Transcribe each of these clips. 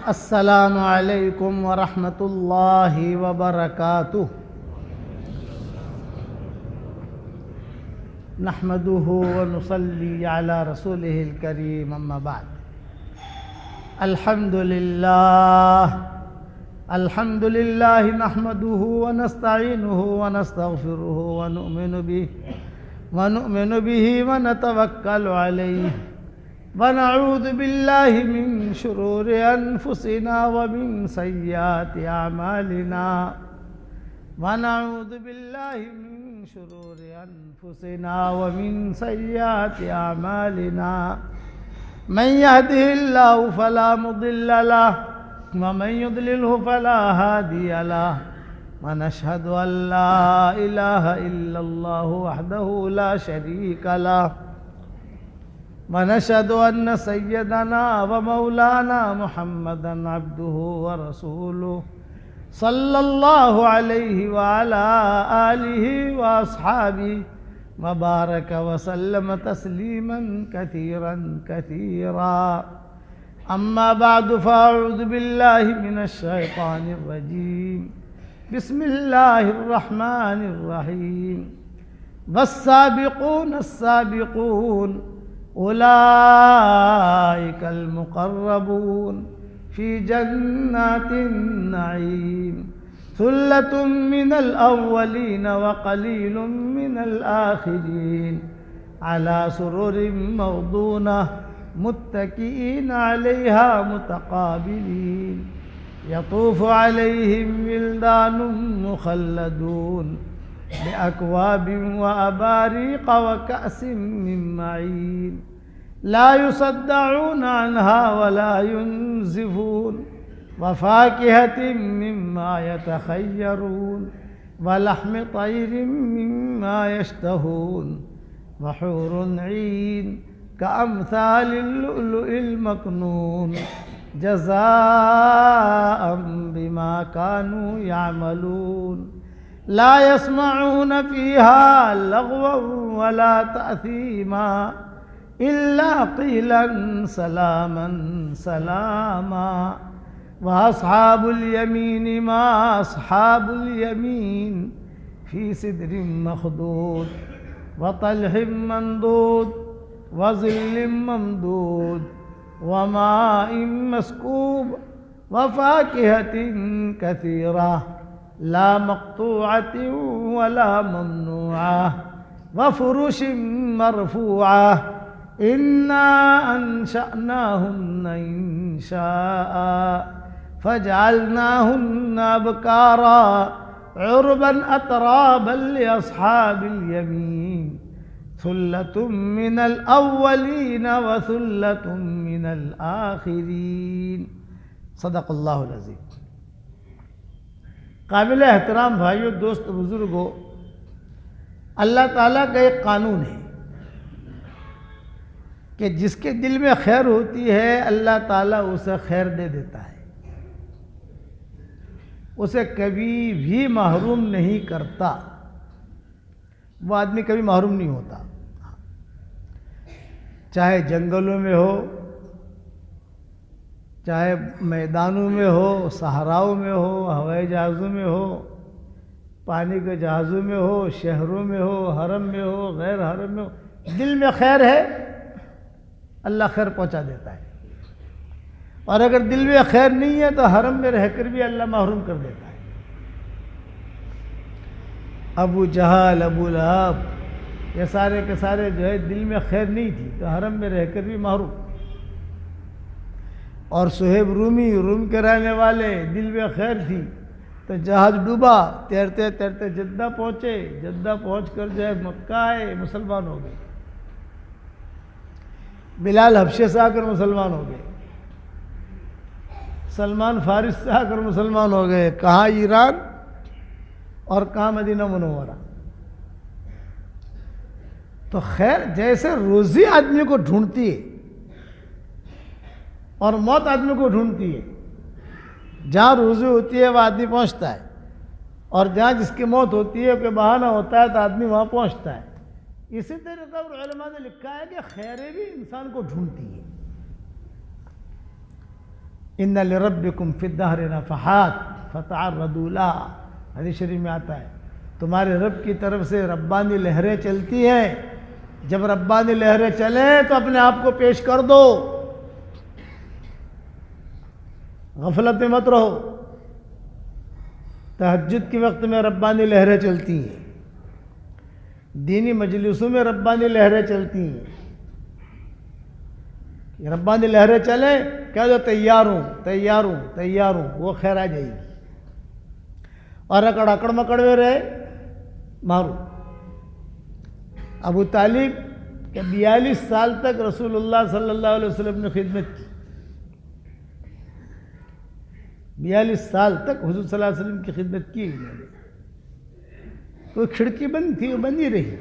السلام علیکم ورحمۃ اللہ وبرکاتہ نحمده ونصلی علی رسوله الکریم اما بعد الحمد للہ نحمده ونستعینه ونستغفره ونؤمن به ونتوکل علیہ ونعوذ باللہ من شرور انفسنا ومن سیئات اعمالنا ونعوذ باللہ من شرور انفسنا ومن سیئات اعمالنا من يهده الله فلا مضل له ومن يضلله فلا هادي له ونشهد أن لا إله إلا الله وحده لا شريك له ونشهد أن سيدنا ومولانا محمدا عبده ورسوله صلى الله عليه وعلى آله وأصحابه وبارك وسلم تسليما كثيرا كثيرا أما بعد فأعوذ بالله من الشيطان الرجيم بسم الله الرحمن الرحيم والسابقون السابقون أولئك المقربون في جنات النعيم ثلة من الأولين وقليل من الآخرين على سرر موضونة متكئين عليها متقابلين يطوف عليهم ولدان مخلدون بأكواب وأباريق وكأس من معين لا يصدعون عنها ولا ينزفون وفاكهة مما يتخيرون ولحم طير مما يشتهون وحور عين كأمثال اللؤلؤ المكنون جزاء بما كانوا يعملون لا يسمعون فيها لغوا ولا تأثيما إلا قيلا سلاما سلاما وأصحاب اليمين ما أصحاب اليمين في سدر مخضود وطلح منضود وظل ممدود وماء مسكوب وفاكهة كثيرة لا مقطوعة ولا ممنوعة وفرش مرفوعة إنا أنشأناهن إنشاء فجعلناهن أبكارا عربا أترابا لأصحاب اليمين ثلة من الأولين وثلة من الآخرين صدق اللہ العظیم. قابل احترام بھائیوں، دوست، بزرگوں، اللہ تعالیٰ کا ایک قانون ہے کہ جس کے دل میں خیر ہوتی ہے اللہ تعالیٰ اسے خیر دے دیتا ہے، اسے کبھی بھی محروم نہیں کرتا. وہ آدمی کبھی محروم نہیں ہوتا، چاہے جنگلوں میں ہو، چاہے میدانوں میں ہو، صحراؤں میں ہو، ہوائی جہازوں میں ہو، پانی کے جہازوں میں ہو، شہروں میں ہو، حرم میں ہو، غیر حرم میں ہو، دل میں خیر ہے اللہ خیر پہنچا دیتا ہے. اور اگر دل میں خیر نہیں ہے تو حرم میں رہ کر بھی اللہ محروم کر دیتا ہے. ابو جہل، ابو لہب، یہ سارے کے سارے جو ہے دل میں خیر نہیں تھی تو حرم میں رہ کر بھی محروم. اور صہیب رومی، روم کے رہنے والے، دل میں خیر تھی تو جہاز ڈوبا، تیرتے تیرتے جدہ پہنچے، جدہ پہنچ کر جو ہے مکہ آئے، مسلمان ہو گئے. بلال حبشے سے آ کر مسلمان ہو گئے، سلمان فارس سے آ کر مسلمان ہو گئے. کہاں ایران اور کہاں مدینہ منورہ. تو خیر جیسے روزی آدمی کو ڈھونڈتی ہے اور موت آدمی کو ڈھونڈتی ہے، جہاں روزی ہوتی ہے وہ آدمی پہنچتا ہے، اور جہاں جس کی موت ہوتی ہے کہ بہانہ ہوتا ہے تو آدمی وہاں پہنچتا ہے. اسی طریقے پر علماء نے لکھا ہے کہ خیریں بھی انسان کو ڈھونڈتی ہے. ان لربکم فی الدہر نفحات فتعرضوا لها، حدیث شریف میں آتا ہے تمہارے رب کی طرف سے ربانی لہریں چلتی ہیں، جب ربانی لہریں چلیں تو اپنے آپ کو پیش کر دو، غفلت میں مت رہو۔ تہجد کے وقت میں ربانی لہریں چلتی ہیں، دینی مجلسوں میں ربانی لہریں چلتی ہیں، ربانی لہریں چلیں کہہ دو تیار ہوں تیار ہوں تیار ہوں، وہ خیر آ جائے گی، اور اکڑ مکڑ میں رہے مارو۔ ابو طالب کہ 42 سال تک رسول اللہ صلی اللہ علیہ وسلم نے خدمت کی، 42 سال تک حضور صلی اللہ علیہ وسلم کی خدمت کی انہوں نے، کوئی کھڑکی بند تھی وہ بند ہی رہی،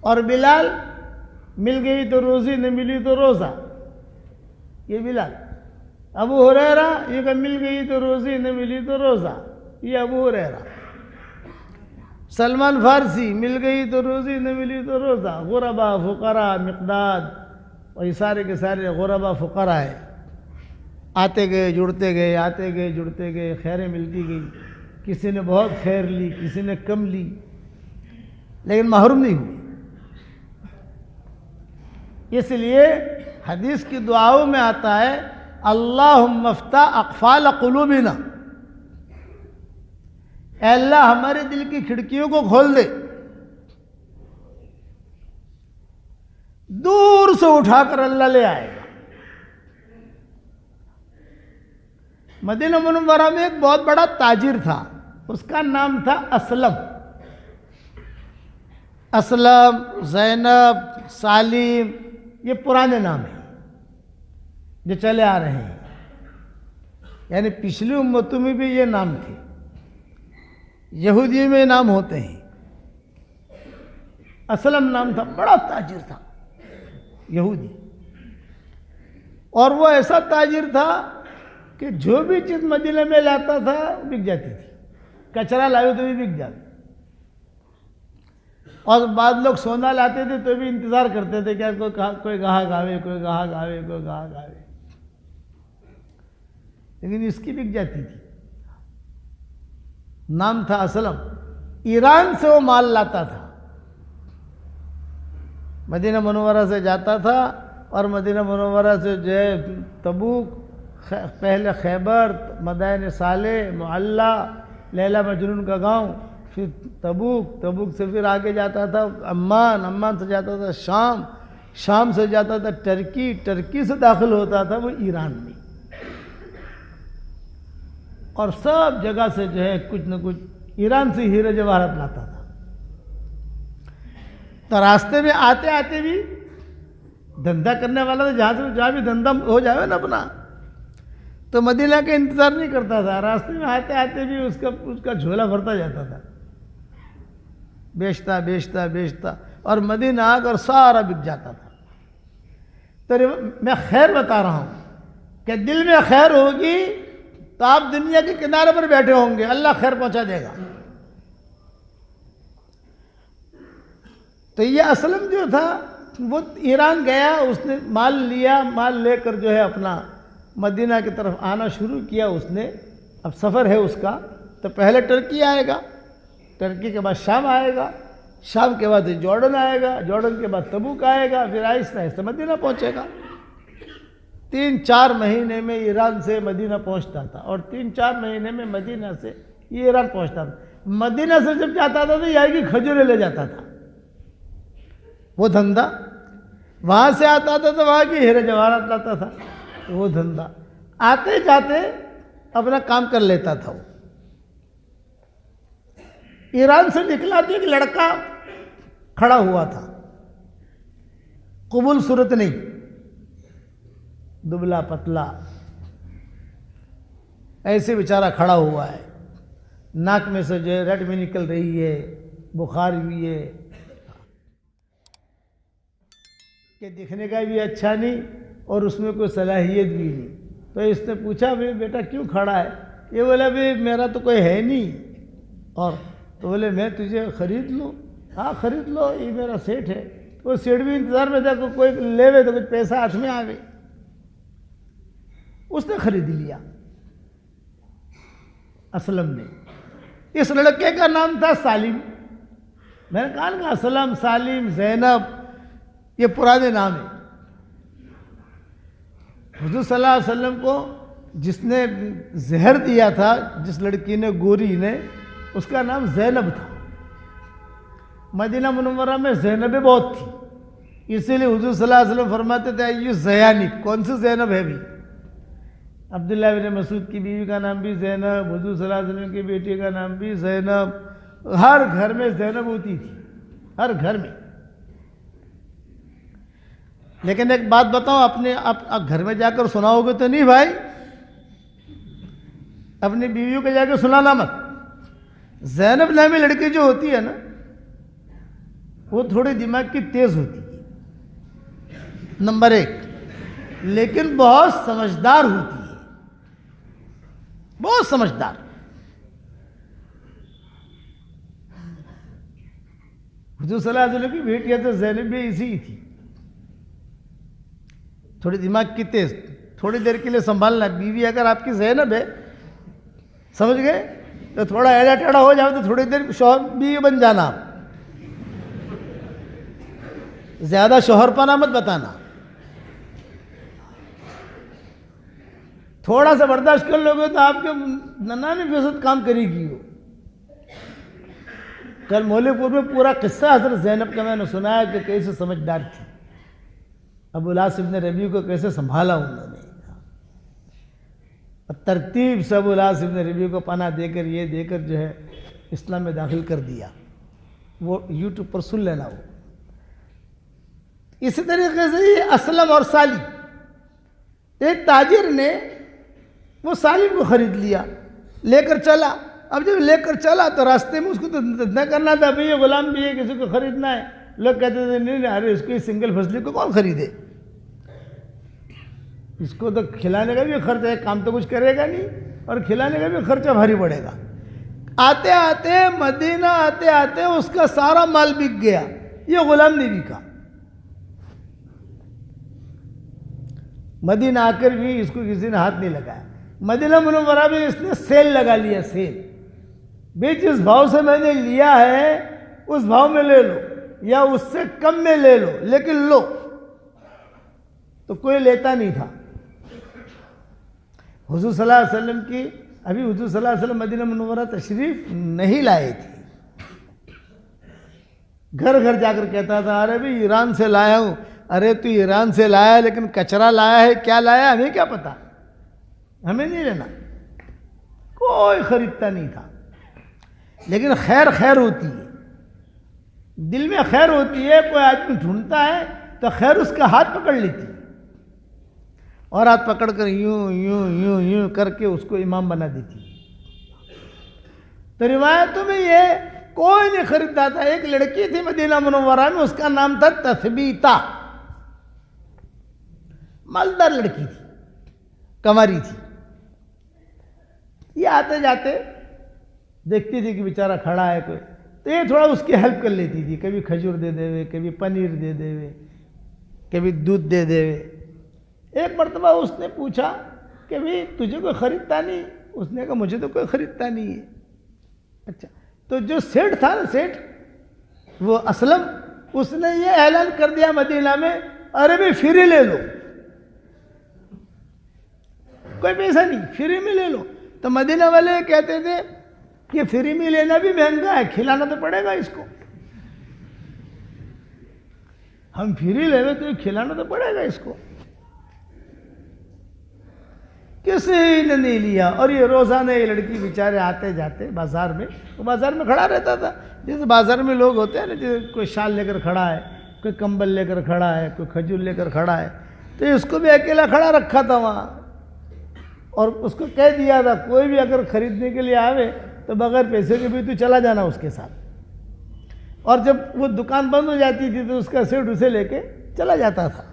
اور بلال مل گئی تو روزی نہ ملی تو روزہ، یہ بلال۔ ابو ہریرہ یہ کہ مل گئی تو روزی نہ ملی تو روزہ، یہ ابو ہریرہ۔ سلمان فارسی مل گئی تو روزی نہ ملی تو روزہ، غربا فقراء مقداد، اور یہ سارے کے سارے غربا فقراء ہیں، آتے گئے جڑتے گئے آتے گئے جڑتے گئے، خیریں ملتی گئی، کسی نے بہت خیر لی کسی نے کم لی، لیکن محروم نہیں ہوئی۔ اس لیے حدیث کی دعاؤں میں آتا ہے اللہم افتح اقفال قلوبنا، اے اللہ ہمارے دل کی کھڑکیوں کو کھول دے، دور سے اٹھا کر اللہ لے آئے گا۔ مدینہ منورہ میں ایک بہت بڑا تاجر تھا، اس کا نام تھا اسلم۔ اسلم، زینب، سالم، یہ پرانے نام ہیں جو چلے آ رہے ہیں، یعنی پچھلی امتوں میں بھی یہ نام تھے، یہودیوں میں نام ہوتے ہیں۔ اسلم نام تھا، بڑا تاجر تھا یہودی، اور وہ ایسا تاجر تھا کہ جو بھی چیز مدینہ میں لاتا تھا بک جاتی تھی، کچرا لائے تو بھی بک جاتی، اور بعض لوگ سونا لاتے تھے تو بھی انتظار کرتے تھے کہ کوئی گاہک آوے کوئی گاہک آوے کوئی گاہک آوے، لیکن اس کی بک جاتی تھی۔ نام تھا اسلم، ایران سے وہ مال لاتا تھا، مدینہ منورہ سے جاتا تھا، اور مدینہ منورہ سے جو ہے تبوک، پہلے خیبر، مدائن صالح، معلی، لیلہ مجنون کا گاؤں، پھر تبوک سے پھر آگے جاتا تھا عمان سے جاتا تھا شام سے جاتا تھا ٹرکی سے داخل ہوتا تھا وہ ایران میں، اور سب جگہ سے جو ہے کچھ نہ کچھ ایران سے ہیرے جواہرات لاتا تھا۔ تو راستے میں آتے آتے بھی دھندا کرنے والا تھا، جہاں بھی دھندا ہو جائے نا اپنا، تو مدینہ کا انتظار نہیں کرتا تھا، راستے میں آتے آتے بھی اس کا جھولا بھرتا جاتا تھا، بیچتا، اور مدینہ آ کر سارا بک جاتا تھا۔ تو میں خیر بتا رہا ہوں کہ دل میں خیر ہوگی تو آپ دنیا کے کنارے پر بیٹھے ہوں گے، اللہ خیر پہنچا دے گا۔ تو یہ اسلم جو تھا وہ ایران گیا، اس نے مال لیا، مال لے کر جو ہے اپنا مدینہ کی طرف آنا شروع کیا۔ اس نے اب سفر ہے اس کا، تو پہلے ٹرکی آئے گا، ٹرکی کے بعد شام آئے گا، شام کے بعد جارڈن آئے گا، جارڈن کے بعد تبوک آئے گا، پھر آہستہ آہستہ مدینہ پہنچے گا۔ 3-4 مہینے میں ایران سے مدینہ پہنچتا تھا، اور 3-4 مہینے میں مدینہ سے یہ ایران پہنچتا تھا۔ مدینہ سے جب جاتا تھا تو یہاں کی کھجوریں لے جاتا تھا، وہ دھندا وہاں سے آتا تھا تو وہاں کی ہیرے جواہرات لاتا تھا، وہ دھندا آتے جاتے اپنا کام کر لیتا تھا۔ وہ ایران سے نکلا تو ایک لڑکا کھڑا ہوا تھا، قبول صورت نہیں، دبلا پتلا ایسے بیچارہ کھڑا ہوا ہے، ناک میں سے جو ہے رٹ بھی نکل رہی ہے، بخار بھی ہے، کہ دکھنے کا بھی اچھا نہیں اور اس میں کوئی صلاحیت بھی نہیں۔ تو اس نے پوچھا بھی بیٹا کیوں کھڑا ہے؟ یہ بولا بھی میرا تو کوئی ہے نہیں، اور تو بولے میں تجھے خرید لوں؟ ہاں خرید لو، یہ میرا سیٹ ہے۔ وہ سیٹ بھی انتظار میں تھا کہ کوئی لے وے تو کچھ پیسہ ہاتھ میں آ گئے۔ اس نے خرید لیا اسلم نے. اس لڑکے کا نام تھا سالم. میں نے کہا نا اسلم، سالم، زینب یہ پرانے نام ہیں. حضور صلی اللہ علیہ وسلم کو جس نے زہر دیا تھا، جس لڑکی نے، گوری نے، اس کا نام زینب تھا. مدینہ منورہ میں زینبیں بہت تھی، اسی لیے حضور صلی اللہ علیہ وسلم فرماتے تھے یہ زینب. کون سی زینب ہے بھی؟ عبداللہ بن مسعود کی بیوی کا نام بھی زینب، حضور صلی اللہ علیہ وسلم کی بیٹی کا نام بھی زینب. ہر گھر میں زینب ہوتی تھی، ہر گھر میں. لیکن ایک بات بتاؤں، اپنے گھر میں جا کر سناؤ گے تو نہیں بھائی، اپنی بیویوں کو جا کے سنانا مت. زینب نامی لڑکی جو ہوتی ہے نا، وہ تھوڑی دماغ کی تیز ہوتی ہے، نمبر 1، لیکن بہت سمجھدار ہوتی ہے، بہت سمجھدار. حضور صلی اللہ علیہ وسلم کی بیٹی تو زینب بھی اسی ہی تھی، تھوڑی دماغ کی تیز. تھوڑی دیر کے لیے سنبھالنا. بیوی اگر آپ کی زینب ہے، سمجھ گئے، تو تھوڑا ایڑا ٹیڑا ہو جاؤ تو تھوڑی دیر شوہر بیوی بن جانا. زیادہ شوہر پنا مت بتانا. تھوڑا سا برداشت کر لو گے تو آپ کے 99% کام کرے گی وہ. کل مولے پور میں پورا قصہ حضرت زینب کا میں نے سنایا کہ کیسے سمجھدار تھی، ابو العاص ابن ربیع کو کیسے سنبھالا انہوں نے. ترتیب سے ابو العاص ابن ربیع کو پناہ دے کر، یہ دے کر جو ہے اسلام میں داخل کر دیا. وہ یوٹیوب پر سن لینا. وہ اسی طریقے سے یہ اسلم اور سالم، ایک تاجر نے وہ سالم کو خرید لیا، لے کر چلا. اب جب لے کر چلا تو راستے میں اس کو تو نہ کرنا تھا، بھئی یہ غلام بھی ہے، کسی کو خریدنا ہے. لوگ کہتے تھے نہیں ارے اس کو سنگل فصلی کو کون خریدے، اس کو تو کھلانے کا بھی خرچہ ہے، کام تو کچھ کرے گا نہیں، اور کھلانے کا بھی خرچہ بھاری پڑے گا. آتے آتے مدینہ آتے آتے اس کا سارا مال بک گیا، یہ غلام نہیں بکا. مدینہ آ کر بھی اس کو کسی نے ہاتھ نہیں لگایا. مدینہ منورہ میں اس نے سیل لگا لیا. سیل بھی جس بھاؤ سے میں نے لیا ہے اس بھاؤ میں لے لو، یا اس سے کم میں لے لو، لیکن لو. تو کوئی لیتا نہیں تھا. حضور صلی اللہ علیہ وسلم کی ابھی حضور صلی اللہ علیہ وسلم مدینہ منورہ تشریف نہیں لائے تھے. گھر گھر جا کر کہتا تھا ارے بھی ایران سے لایا ہوں. ارے تو ایران سے لایا لیکن کچرا لایا ہے، کیا لایا ہمیں کیا پتا، ہمیں نہیں لینا. کوئی خریدتا نہیں تھا. لیکن خیر خیر ہوتی ہے، دل میں خیر ہوتی ہے. کوئی آدمی ڈھونڈتا ہے تو خیر اس کا ہاتھ پکڑ لیتی ہے، اور ہاتھ پکڑ کر یوں یوں یوں یوں کر کے اس کو امام بنا دیتی ہے. تو روایتوں میں یہ کوئی نہیں خریدتا تھا. ایک لڑکی تھی مدینہ منورہ میں، اس کا نام تھا تثبیتہ. مالدار لڑکی تھی، کنواری تھی. یہ آتے جاتے دیکھتی تھی کہ بیچارہ کھڑا ہے کوئی، تو یہ تھوڑا اس کی ہیلپ کر لیتی تھی. کبھی کھجور دے دے، کبھی پنیر دے دے، کبھی دودھ دے دے. ایک مرتبہ اس نے پوچھا کہ بھئی تجھے کوئی خریدتا نہیں؟ اس نے کہا مجھے تو کوئی خریدتا نہیں ہے. اچھا، تو جو سیٹھ تھا نا، سیٹھ وہ اسلم، اس نے یہ اعلان کر دیا مدینہ میں ارے بھی فری لے لو، کوئی پیسہ نہیں، فری میں لے لو. تو مدینہ والے کہتے تھے کہ فری میں لینا بھی مہنگا ہے، کھلانا تو پڑے گا اس کو. ہم فری لے لیں تو کھلانا تو پڑے گا اس کو. کسی نے نہیں لیا. اور یہ روزانہ یہ لڑکی بیچارے آتے جاتے بازار میں، وہ بازار میں کھڑا رہتا تھا. جیسے بازار میں لوگ ہوتے ہیں نا، جیسے کوئی شال لے کر کھڑا ہے، کوئی کمبل لے کر کھڑا ہے، کوئی کھجور لے کر کھڑا ہے. تو اس کو بھی اکیلا کھڑا رکھا تھا وہاں، اور اس کو کہہ دیا تھا کوئی بھی اگر خریدنے کے لیے آوے تو بغیر پیسے کے بھی تو چلا جانا اس کے ساتھ. اور جب وہ دکان بند ہو جاتی تھی تو اس کا سیٹ اسے لے کے چلا جاتا تھا.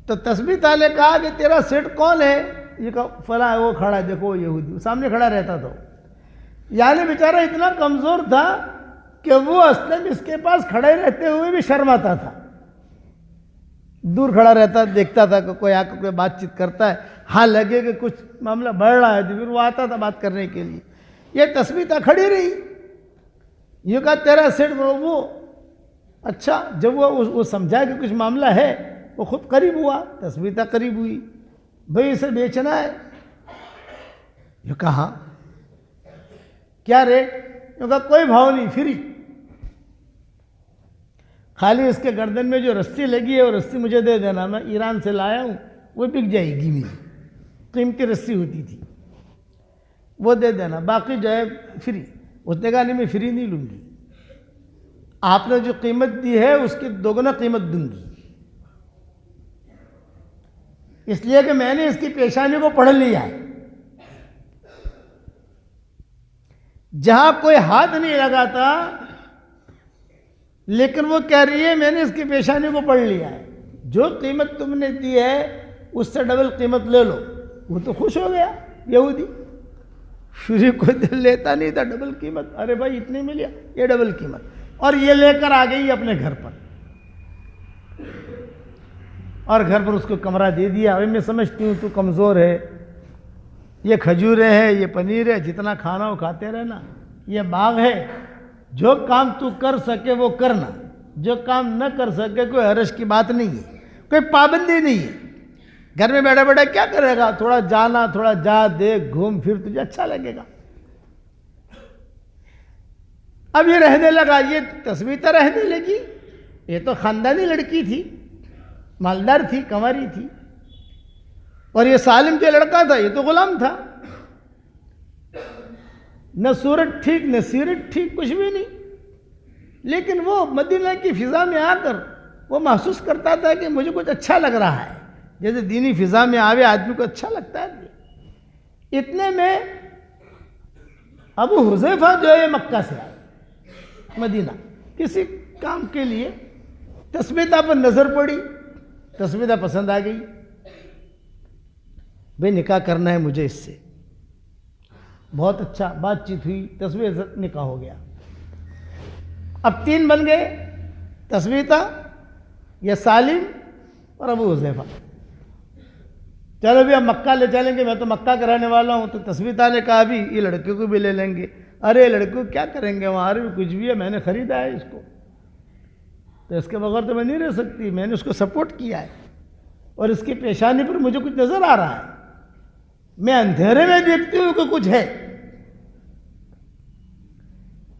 تو تثبیتہ نے کہا کہ تیرا سیٹ کون ہے؟ یہ کہا فلاں ہے، وہ کھڑا ہے، دیکھو وہ یہودی سامنے کھڑا رہتا تھا. یعنی بیچارہ اتنا کمزور تھا کہ وہ اصلاً اس کے پاس کھڑے رہتے ہوئے بھی شرماتا تھا. دور کھڑا رہتا، دیکھتا تھا کہ کوئی آ کر کوئی بات چیت کرتا ہے، ہاں لگے کہ کچھ معاملہ بڑھ رہا ہے تو پھر وہ آتا تھا بات کرنے کے لیے۔ یہ تسبیح کھڑی رہی، یہ کہا تیرا سیٹ وہ اچھا، جب وہ سمجھا کہ کچھ معاملہ ہے، وہ خود قریب ہوا، تسبیح قریب ہوئی، بھئی اسے بیچنا ہے؟ یہ کہا ہاں۔ کیا ریٹ؟ یہ کہا کوئی بھاؤ نہیں، فری، خالی اس کے گردن میں جو رسی لگی ہے وہ رسی مجھے دے دینا، میں ایران سے لایا ہوں، وہ بک جائے گی، میری قیمتی رسی ہوتی تھی، وہ دے دینا، باقی جو ہے فری۔ اس نے کہا نہیں، میں فری نہیں لوں گی، آپ نے جو قیمت دی ہے اس کی دوگنا قیمت دوں گی، اس لیے کہ میں نے اس کی پیشانی کو پڑھ لیا ہے، جہاں کوئی ہاتھ نہیں لگاتا لیکن وہ کہہ رہی ہے میں نے اس کی پیشانی کو پڑھ لیا ہے، جو قیمت تم نے دی ہے اس سے ڈبل قیمت لے لو۔ وہ تو خوش ہو گیا یہودی، فری کوئی دل لیتا نہیں تھا، ڈبل قیمت، ارے بھائی اتنے میں لیا، یہ ڈبل قیمت، اور یہ لے کر آ گئی اپنے گھر پر، اور گھر پر اس کو کمرہ دے دیا۔ ابھی میں سمجھتی ہوں تو کمزور ہے، یہ کھجوریں ہیں، یہ پنیر ہے، جتنا کھانا ہو کھاتے رہنا، یہ باغ ہے، جو کام تو کر سکے وہ کرنا، جو کام نہ کر سکے کوئی حرج کی بات نہیں ہے، کوئی پابندی نہیں ہے۔ گھر میں بیٹھا بیٹھا کیا کرے گا؟ تھوڑا جانا، تھوڑا جا دیکھ گھوم پھر، تجھے اچھا لگے گا۔ اب یہ رہنے لگا، یہ تسبیح رہنے لگی، یہ تو خاندانی لڑکی تھی، مالدار تھی، کنواری تھی، اور یہ سالم جو لڑکا تھا یہ تو غلام تھا، نہ صورت ٹھیک نہ سیرت ٹھیک، کچھ بھی نہیں، لیکن وہ مدینہ کی فضا میں آ کر وہ محسوس کرتا تھا کہ مجھے کچھ اچھا لگ رہا ہے، جیسے دینی فضا میں آوے آدمی کو اچھا لگتا ہے۔ اتنے میں ابو حذیفہ جو ہے مکہ سے آئے مدینہ کسی کام کے لیے، تسبیح پر نظر پڑی، تسبیح پسند آ گئی، بھئی نکاح کرنا ہے مجھے اس سے، بہت اچھا بات چیت ہوئی، تسبیح سے نکاح ہو گیا۔ اب 3 بن گئے، تسبیح، یہ سالم اور ابو حذیفہ۔ چلو بھی اب مکہ لے چلیں گے، میں تو مکہ کا رہنے والا ہوں، تو تسبیح نے کہا بھی یہ لڑکیوں کو بھی لے لیں گے۔ ارے لڑکیوں کیا کریں گے وہاں، بھی کچھ بھی ہے، میں نے خریدا ہے اس کو، تو اس کے بغیر تو میں نہیں رہ سکتی، میں نے اس کو سپورٹ کیا ہے، اور اس کی پیشانی پر مجھے کچھ نظر آ رہا ہے، میں اندھیرے میں دیکھتی ہوں کہ کچھ ہے،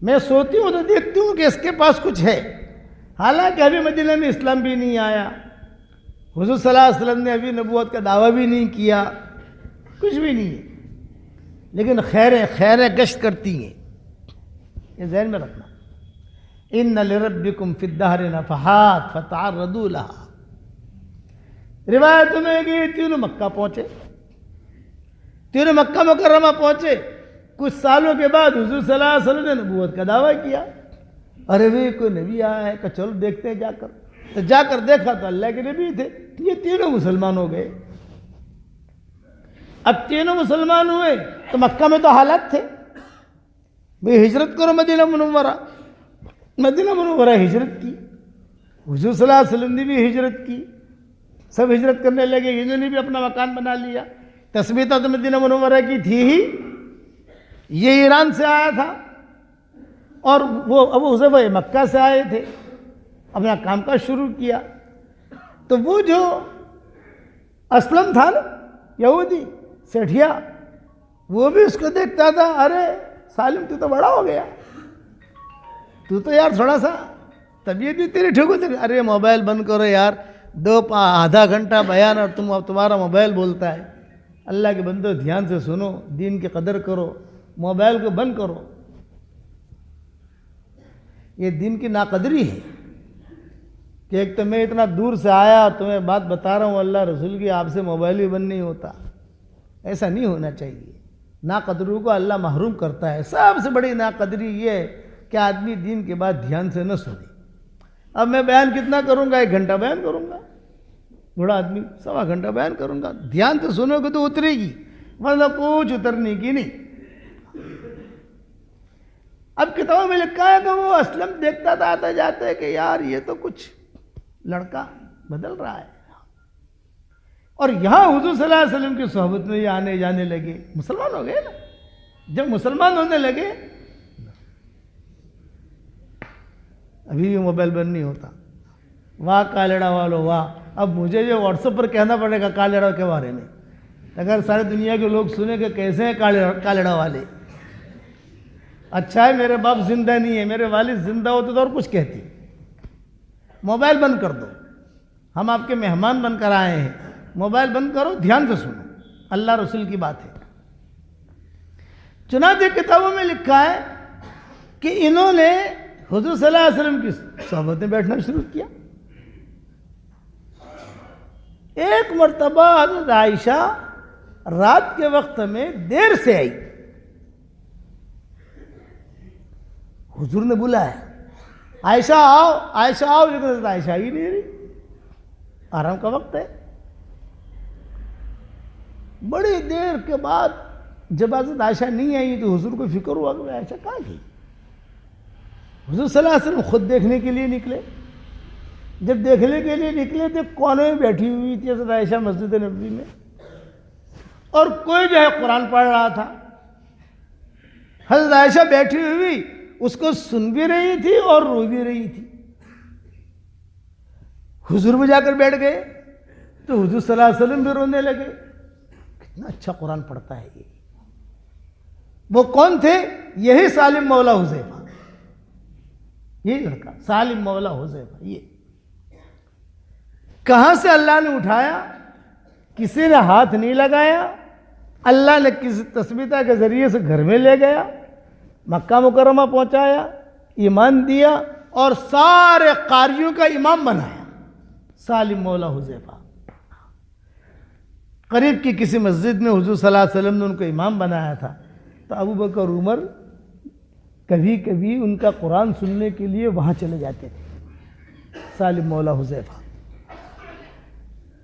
میں سوتی ہوں تو دیکھتی ہوں کہ اس کے پاس کچھ ہے، حالانکہ ابھی مدینہ میں اسلام بھی نہیں آیا، حضور صلی اللہ علیہ وسلم نے ابھی نبوت کا دعویٰ بھی نہیں کیا، کچھ بھی نہیں ہے، لیکن خیریں گشت کرتی ہیں، یہ ذہن میں رکھنا۔ ان لربکم فی الدہر نفحات فتعرضوا لها۔ روایت میں کہ تینوں مکہ پہنچے، تینوں مکہ مکرمہ پہنچے، کچھ سالوں کے بعد حضور صلی اللہ علیہ وسلم نے نبوت کا دعویٰ کیا، ارے بھی کوئی نبی آیا ہے، کہ چلو دیکھتے ہیں جا کر، تو جا کر دیکھا تو اللہ کے نبی تھے، یہ تینوں مسلمان ہو گئے۔ اب تینوں مسلمان ہوئے تو مکہ میں تو حالات تھے، بھئی ہجرت کرو مدینہ منورہ، مدینہ منورہ ہجرت کی، حضور صلی اللہ علیہ وسلم نے بھی ہجرت کی، سب ہجرت کرنے لگے، انہوں نے بھی اپنا مکان بنا لیا۔ تسبیح تو مدینہ منورہ کی تھی ہی، یہ ایران سے آیا تھا، اور وہ ابو حذیفہ مکہ سے آئے تھے، اپنا کام کاج شروع کیا۔ تو وہ جو اسلم تھا نا یہودی سیٹھیا، وہ بھی اس کو دیکھتا تھا، ارے سالم تو بڑا ہو گیا، تو یار تھوڑا سا طبیعت بھی تیری ٹھیک ہوتی، ارے موبائل بند کرو یار، آدھا گھنٹہ بیان اور تمہارا موبائل بولتا ہے، اللہ کے بندو دھیان سے سنو، دین کی قدر کرو، موبائل کو بند کرو، یہ دین کی ناقدری ہے کہ ایک تو میں اتنا دور سے آیا اور تمہیں بات بتا رہا ہوں اللہ رسول کی، آپ سے موبائل بھی بند نہیں ہوتا، ایسا نہیں ہونا چاہیے، ناقدروں کو اللہ محروم کرتا ہے۔ سب سے بڑی ناقدری یہ ہے کہ آدمی دین کے بعد دھیان سے نہ سنے۔ اب میں بیان کتنا کروں گا؟ 1 گھنٹہ بیان کروں گا، بڑا آدمی 1.25 گھنٹہ بیان کروں گا، دھیان سے سنو گے تو اترے گی، ورنہ کچھ اترنے کی نہیں۔ اب کتابوں میں لکھا ہے کہ وہ اسلم دیکھتا تھا آتا جاتا ہے کہ یار یہ تو کچھ لڑکا بدل رہا ہے. اور یہاں حضور صلی اللہ علیہ وسلم کی صحبت میں یہ آنے جانے لگے, مسلمان ہو گئے نا. جب مسلمان ہونے لگے, ابھی بھی موبائل بند نہیں ہوتا. واہ کالڑا والو واہ. اب مجھے جو واٹس ایپ پر کہنا پڑے گا کالڑا کے بارے میں, اگر ساری دنیا کے لوگ سنیں کہ کیسے ہیں کالڑا والے. اچھا ہے میرے باپ زندہ نہیں ہے, میرے والد زندہ ہوتے تو اور کچھ کہتے. موبائل بند کر دو, ہم آپ کے مہمان بن کر آئے ہیں. موبائل بند کرو, دھیان سے سنو, اللہ رسول کی بات ہے. چنانچہ کتابوں میں لکھا ہے کہ انہوں نے حضور صلی اللہ علیہ وسلم کی صحبت میں بیٹھنا شروع کیا. ایک مرتبہ حضرت عائشہ رات کے وقت میں دیر سے آئی. حضور نے بلایا, عائشہ آؤ عائشہ آؤ, لیکن حضرت عائشہ ہی نہیں رہی. آرام کا وقت ہے. بڑی دیر کے بعد جب حضرت عائشہ نہیں آئی تو حضور کو فکر ہوا کہ عائشہ کہاں گئی. حضور صلی اللہ علیہ وسلم خود دیکھنے کے لیے نکلے. جب دیکھنے کے لیے نکلے تو کونے میں بیٹھی ہوئی تھی حضرت عائشہ مسجد نبوی میں, اور کوئی جو ہے قرآن پڑھ رہا تھا. حضرت عائشہ بیٹھی ہوئی اس کو سن بھی رہی تھی اور رو بھی رہی تھی. حضور میں جا کر بیٹھ گئے تو حضور صلی اللہ علیہ وسلم بھی رونے لگے. کتنا اچھا قرآن پڑھتا ہے یہ. وہ کون تھے؟ یہی سالم مولا حذیفہ, یہی لڑکا سالم مولا حذیفہ. یہ کہاں سے اللہ نے اٹھایا؟ کسی نے ہاتھ نہیں لگایا. اللہ نے کسی تثبیتہ کے ذریعے سے گھر میں لے گیا, مکہ مکرمہ پہنچایا, ایمان دیا اور سارے قاریوں کا امام بنایا. سالم مولا حذیفہ قریب کی کسی مسجد میں حضور صلی اللہ علیہ وسلم نے ان کو امام بنایا تھا. تو ابو بکر عمر کبھی کبھی ان کا قرآن سننے کے لیے وہاں چلے جاتے تھے. سالم مولا حذیفہ.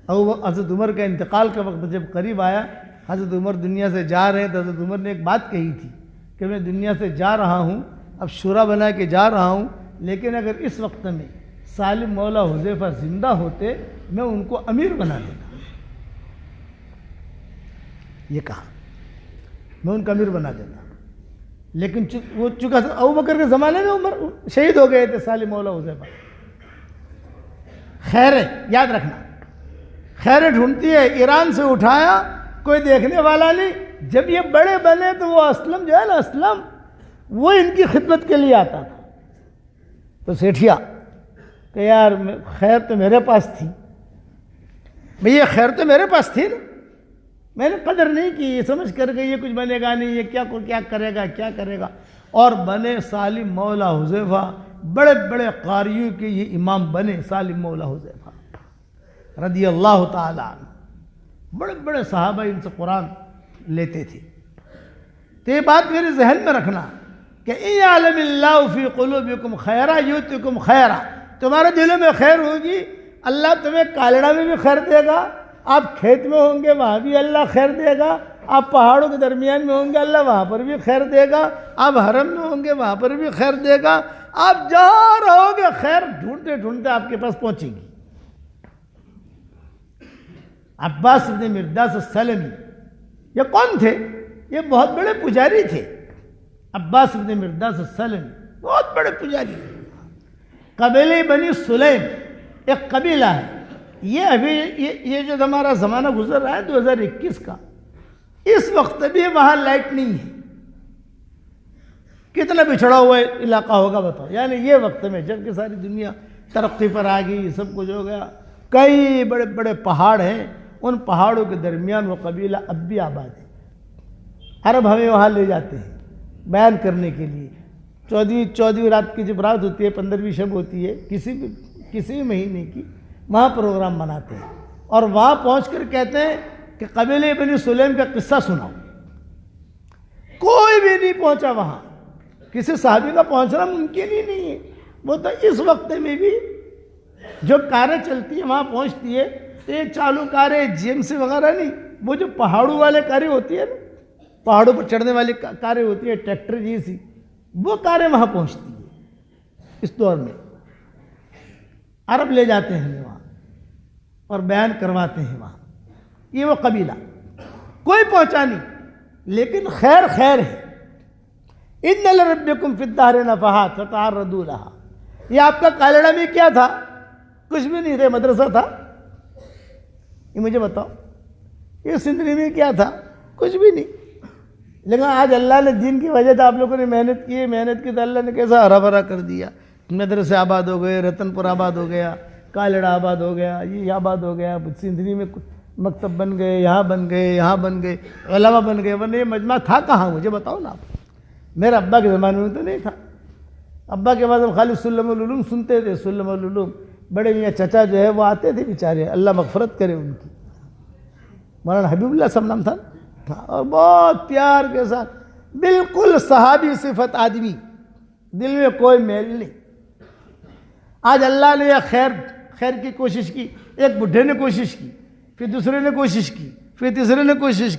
حضرت عمر کا انتقال کا وقت جب قریب آیا, حضرت عمر دنیا سے جا رہے ہیں, تو حضرت عمر نے ایک بات کہی تھی کہ میں دنیا سے جا رہا ہوں, اب شورا بنا کے جا رہا ہوں, لیکن اگر اس وقت میں سالم مولا حذیفہ زندہ ہوتے میں ان کو امیر بنا دیتا. یہ کہا میں ان کا امیر بنا دیتا. لیکن وہ چونکہ ابوبکر کے زمانے میں عمر شہید ہو گئے تھے سالم مولا حذیفہ. خیرے یاد رکھنا, خیرے ڈھونڈتی ہے. ایران سے اٹھایا, کوئی دیکھنے والا نہیں. جب یہ بڑے بنے تو وہ اسلم جو ہے نا, اسلم وہ ان کی خدمت کے لیے آتا تھا. تو سیٹھیا کہ یار خیر تو میرے پاس تھی, یہ خیر تو میرے پاس تھی نا, میں نے قدر نہیں کی, یہ سمجھ کر کے یہ کچھ بنے گا نہیں, یہ کیا کرے گا کیا کرے گا. اور بنے سالم مولا حذیفہ, بڑے بڑے قاریوں کے یہ امام بنے سالم مولا حذیفہ رضی اللہ تعالی عنہ. بڑے بڑے صحابہ ان سے قرآن لیتے تھے. تو یہ بات میرے ذہن میں رکھنا کہ اِن یعلم اللہ فی قلوبکم خیرا یؤتکم خیرا, تمہارے دلوں میں خیر ہوگی اللہ تمہیں کالڑا میں بھی خیر دے گا. آپ کھیت میں ہوں گے وہاں بھی اللہ خیر دے گا. آپ پہاڑوں کے درمیان میں ہوں گے اللہ وہاں پر بھی خیر دے گا. آپ حرم میں ہوں گے وہاں پر بھی خیر دے گا. آپ جہاں رہو گے خیر ڈھونڈتے ڈھونڈتے آپ کے پاس پہنچے گی. عباس بن مرداس السلمی یہ کون تھے؟ یہ بہت بڑے پجاری تھے. عباس بن مرداس السلمی بہت بڑے پجاری. قبیلہ بنی سلیم ایک قبیلہ ہے. یہ ابھی یہ جو ہمارا زمانہ گزر رہا ہے 2021 کا, اس وقت بھی وہاں لائٹ نہیں ہے. کتنا بچھڑا ہوا علاقہ ہوگا بتاؤ. یعنی یہ وقت میں جب کہ ساری دنیا ترقی پر آ گئی, سب کچھ ہو گیا, کئی بڑے بڑے پہاڑ ہیں, ان پہاڑوں کے درمیان وہ قبیلہ اب بھی آباد ہے. عرب ہمیں وہاں لے جاتے ہیں بیان کرنے کے لیے. 14ویں رات کی جب رات ہوتی ہے, 15ویں شب ہوتی ہے کسی مہینے کی, وہاں پروگرام مناتے ہیں. اور وہاں پہنچ کر کہتے ہیں کہ قبیلہ بنی سلیم کا قصہ سناؤ. کوئی بھی نہیں پہنچا وہاں, کسی صحابی کا پہنچنا ممکن ہی نہیں ہے. وہ تو اس وقت میں بھی جو کاریں چلتی ہیں وہاں پہنچتی ہے. تو یہ چالو کاریں GMC وغیرہ نہیں, وہ جو پہاڑوں والے کاریں ہوتی ہے نا, پہاڑوں پر چڑھنے والی کاریں ہوتی ہے, ٹریکٹر جیسی, وہ کاریں وہاں پہنچتی ہیں. اس دور میں عرب لے جاتے ہیں وہاں. اور بیان کرواتے ہیں وہاں. یہ وہ قبیلہ کوئی پہنچا نہیں، لیکن خیر خیر ہے. ان لربکم فی الدہر نفحات فتعرضوا لها. یہ آپ کا کالڑا میں کیا تھا؟ کچھ بھی نہیں تھا، مدرسہ تھا. یہ مجھے بتاؤ، یہ سندری میں کیا تھا؟ کچھ بھی نہیں. لیکن آج اللہ نے دین کی وجہ سے آپ لوگوں نے محنت کی تو اللہ نے کیسا ہرا بھرا کر دیا. مدرسے آباد ہو گئے، رتن پور آباد ہو گیا، کالڑا آباد ہو گیا، یہ آباد ہو گیا. سندری میں مکتب بن گئے، یہاں بن گئے، یہاں بن گئے، علماء بن گئے. ورنہ یہ مجمع تھا کہاں؟ مجھے بتاؤ نا آپ. میرے ابا کے زمانے میں تو نہیں تھا. ابا کے بعد ہم خالی سلم العلوم سنتے تھے. سلم العلوم بڑے میاں چچا جو ہے وہ آتے تھے بیچارے، اللہ مغفرت کرے ان کی، مولانا حبیب اللہ صاحب نام تھا، اور بہت پیار کے ساتھ بالکل صحابی صفت آدمی، دل میں کوئی میل نہیں. آج اللہ نے یہ خیر کی کوشش کی. ایک بڈھے نے کوشش کی، پھر دوسرے نے کوشش کی، پھر تیسرے نے کوشش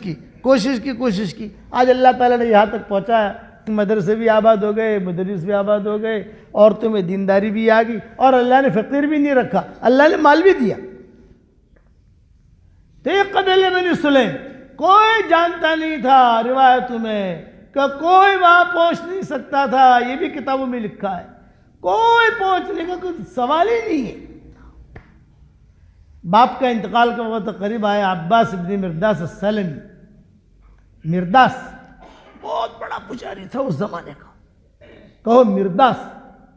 کی. آج اللہ تعالیٰ نے یہاں تک پہنچایا. مدرسے بھی آباد ہو گئے، مدرس بھی آباد ہو گئے، عورتوں میں دینداری بھی آ گئی، اور اللہ نے فقیر بھی نہیں رکھا، اللہ نے مال بھی دیا. تو یہ قبیلے بنی سلیم کوئی جانتا نہیں تھا روایتوں میں کہ کوئی وہاں پہنچ نہیں سکتا تھا. یہ بھی کتابوں میں لکھا ہے، کوئی پہنچنے کا کوئی سوال ہی نہیں ہے. باپ کا انتقال کا وقت قریب آیا. عباس ابن مرداس السلمی، مرداس بہت بڑا پجاری تھا اس زمانے کا. کہو مرداس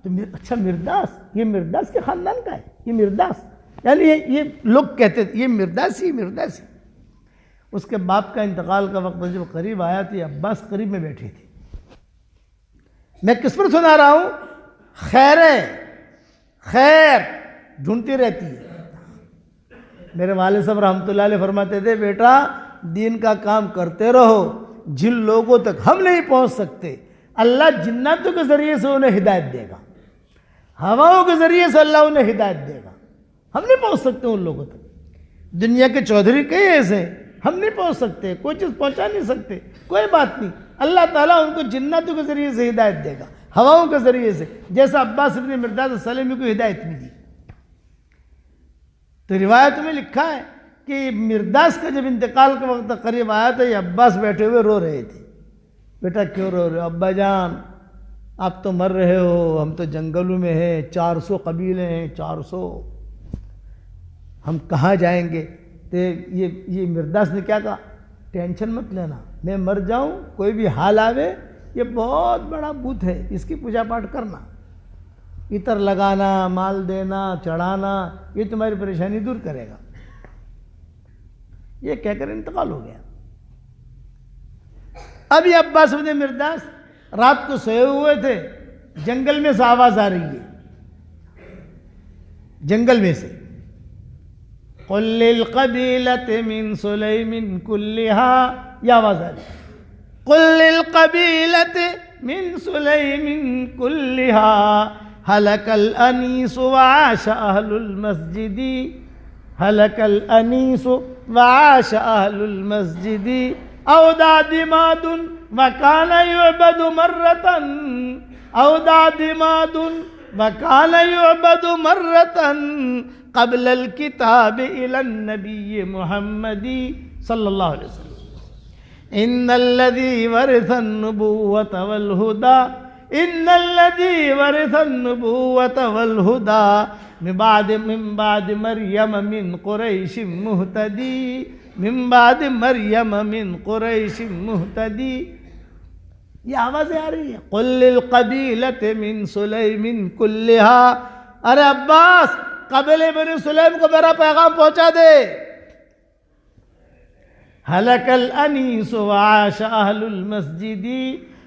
تو اچھا مرداس، یہ مرداس کے خاندان کا ہے، یہ مرداس، یعنی یہ لوگ کہتے تھے یہ مرداسی. اس کے باپ کا انتقال کا وقت جب قریب آیا تو یہ عباس قریب میں بیٹھے تھے. میں کس پر سنا رہا ہوں؟ خیر ڈھونڈتی رہتی ہے. میرے والد صاحب رحمۃ اللہ علیہ فرماتے تھے، بیٹا دین کا کام کرتے رہو. جن لوگوں تک ہم نہیں پہنچ سکتے اللہ جناتوں کے ذریعے سے انہیں ہدایت دے گا، ہواؤں کے ذریعے سے اللہ انہیں ہدایت دے گا. ہم نہیں پہنچ سکتے ان لوگوں تک. دنیا کے چودھری کئی ایسے ہیں، ہم نہیں پہنچ سکتے، کوئی چیز پہنچا نہیں سکتے. کوئی بات نہیں، اللہ تعالیٰ ان کو جناتوں کے ذریعے سے ہدایت دے گا، ہواؤں کے ذریعے سے، جیسا عباس ابن مرداس السلمی کو ہدایت ملی. تو روایت میں لکھا ہے کہ مرداس کا جب انتقال کا وقت قریب آیا تو یہ عباس بیٹھے ہوئے رو رہے تھے. بیٹا کیوں رو رہے ہو؟ ابا جان آپ تو مر رہے ہو، ہم تو جنگلوں میں ہیں، 400 قبیلے ہیں، 400، ہم کہاں جائیں گے؟ تو یہ مرداس نے کیا کہا؟ ٹینشن مت لینا، میں مر جاؤں کوئی بھی حال آوے، یہ بہت بڑا بت ہے، اس کی پوجا پاٹ کرنا، عطر لگانا، مال دینا، چڑھانا، یہ تمہاری پریشانی دور کرے گا. یہ کہہ کر انتقال ہو گیا. اب یہ عباس بن مرداس رات کو سوئے ہوئے تھے، جنگل میں سے آواز آ رہی ہے، جنگل میں سے قل للقبیلة من سلیم كلها، یہ آواز آ رہی ہے. قل للقبیلة من سلیم كلها هلك الأنيس وعاش أهل المسجد، هلك الأنيس وعاش أهل المسجد، أودع دماد وكان يعبد مرة، أودع دماد وكان يعبد مرة قبل الكتاب إلى النبي محمد صلى الله عليه وسلم. إن الذي ورث النبوة والهدى، إن الذي ورث النبوة والهدى من بعد مريم من قريش مهتدي، من بعد مريم من قريش مهتدي. یہ آوازیں آ رہی ہیں، قل للقبیلة من سلیم كلها. ارے عباس قبیلے بنی سلیم کو میرا پیغام پہنچا دے. هلك الأنيس وعاش أهل المسجد،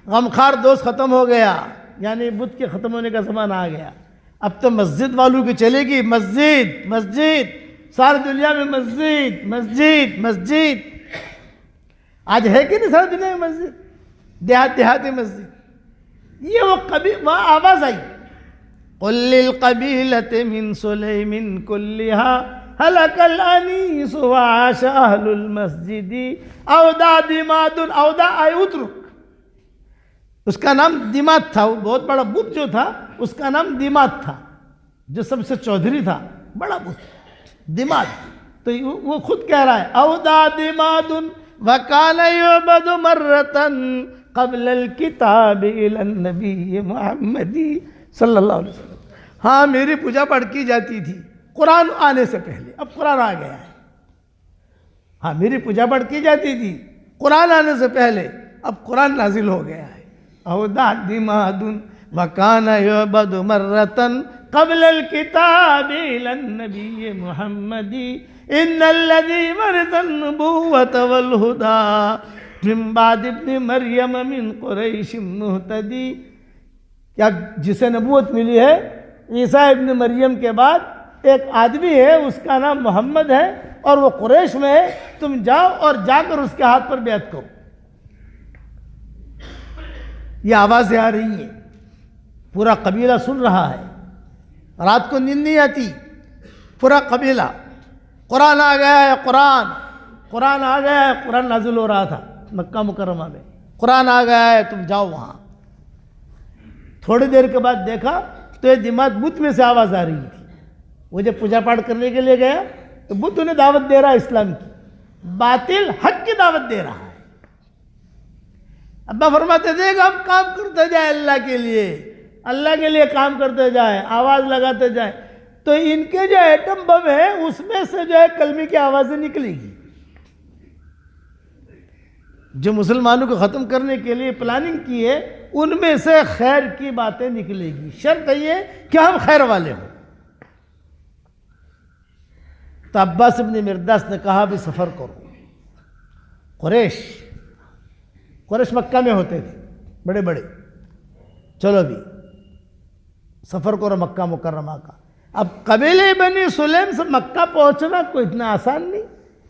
غمخوار دوست ختم ہو گیا، یعنی بت کے ختم ہونے کا زمانہ آ گیا. اب تو مسجد والوں کی چلے گی، مسجد ساری دنیا میں مسجد. آج ہے کہ نہیں ساری دنیا میں مسجد، دیہاتی مسجد. یہ وہاں آواز آئی، قل للقبیلة من سلیم كلها هلك الأنيس وعاش أهل المسجد، أودع دماد، أودع أي اترك. اس کا نام دیماد تھا، وہ بہت بڑا بت جو تھا اس کا نام دیماد تھا، جو سب سے چودھری تھا، بڑا بت دیماد. تو وہ خود کہہ رہا ہے اوداد مادن وکان یعبد مرتن قبل الکتاب الی النبی محمدی صلی اللہ علیہ وسلم. ہاں میری پوجا پاٹھ کی جاتی تھی قرآن آنے سے پہلے، اب قرآن آ گیا ہے. ہاں میری پوجا پاٹھ کی جاتی تھی قرآن آنے سے پہلے، اب قرآن نازل ہو گیا ہے. اوداد مادن وکان یعبد مرتن قبل الکتاب الی النبی محمدی ان الذی ورث النبوۃ والہدی من بعد ابن مریم من قریش مہتدی. کیا جسے نبوت ملی ہے عیسیٰ ابن مریم کے بعد ایک آدمی ہے، اس کا نام محمد ہے اور وہ قریش میں ہے، تم جاؤ اور جا کر اس کے ہاتھ پر بیعت کرو. یہ آوازیں آ رہی ہیں، پورا قبیلہ سن رہا ہے، رات کو نیند نہیں آتی، پورا قبیلہ. قرآن آ گیا ہے، قرآن آ گیا ہے. قرآن نازل ہو رہا تھا مکہ مکرمہ میں، قرآن آ گیا ہے، تم جاؤ وہاں. تھوڑی دیر کے بعد دیکھا تو یہ دماغ بت میں سے آواز آ رہی تھی. وہ جب پوجا پاٹھ کرنے کے لیے گیا تو بت انہیں دعوت دے رہا ہے اسلام کی، باطل حق کی دعوت دے رہا ہے. ابا فرماتے تھے کہ ہم کام کرتے جائیں اللہ کے لیے کام کرتے جائیں، آواز لگاتے جائیں. تو ان کے جو ایٹم بم ہے اس میں سے جو ہے کلمے کی آوازیں نکلے گی. جو مسلمانوں کو ختم کرنے کے لیے پلاننگ کی ہے ان میں سے خیر کی باتیں نکلے گی. شرط یہ کہ ہم خیر والے ہوں. تو عباس ابن مرداس نے کہا بھی سفر کرو. قریش مکہ میں ہوتے تھے بڑے بڑے، چلو بھی سفر کرو مکہ مکرمہ کا. اب قبیلے بنی سلیم سے مکہ پہنچنا کوئی اتنا آسان نہیں.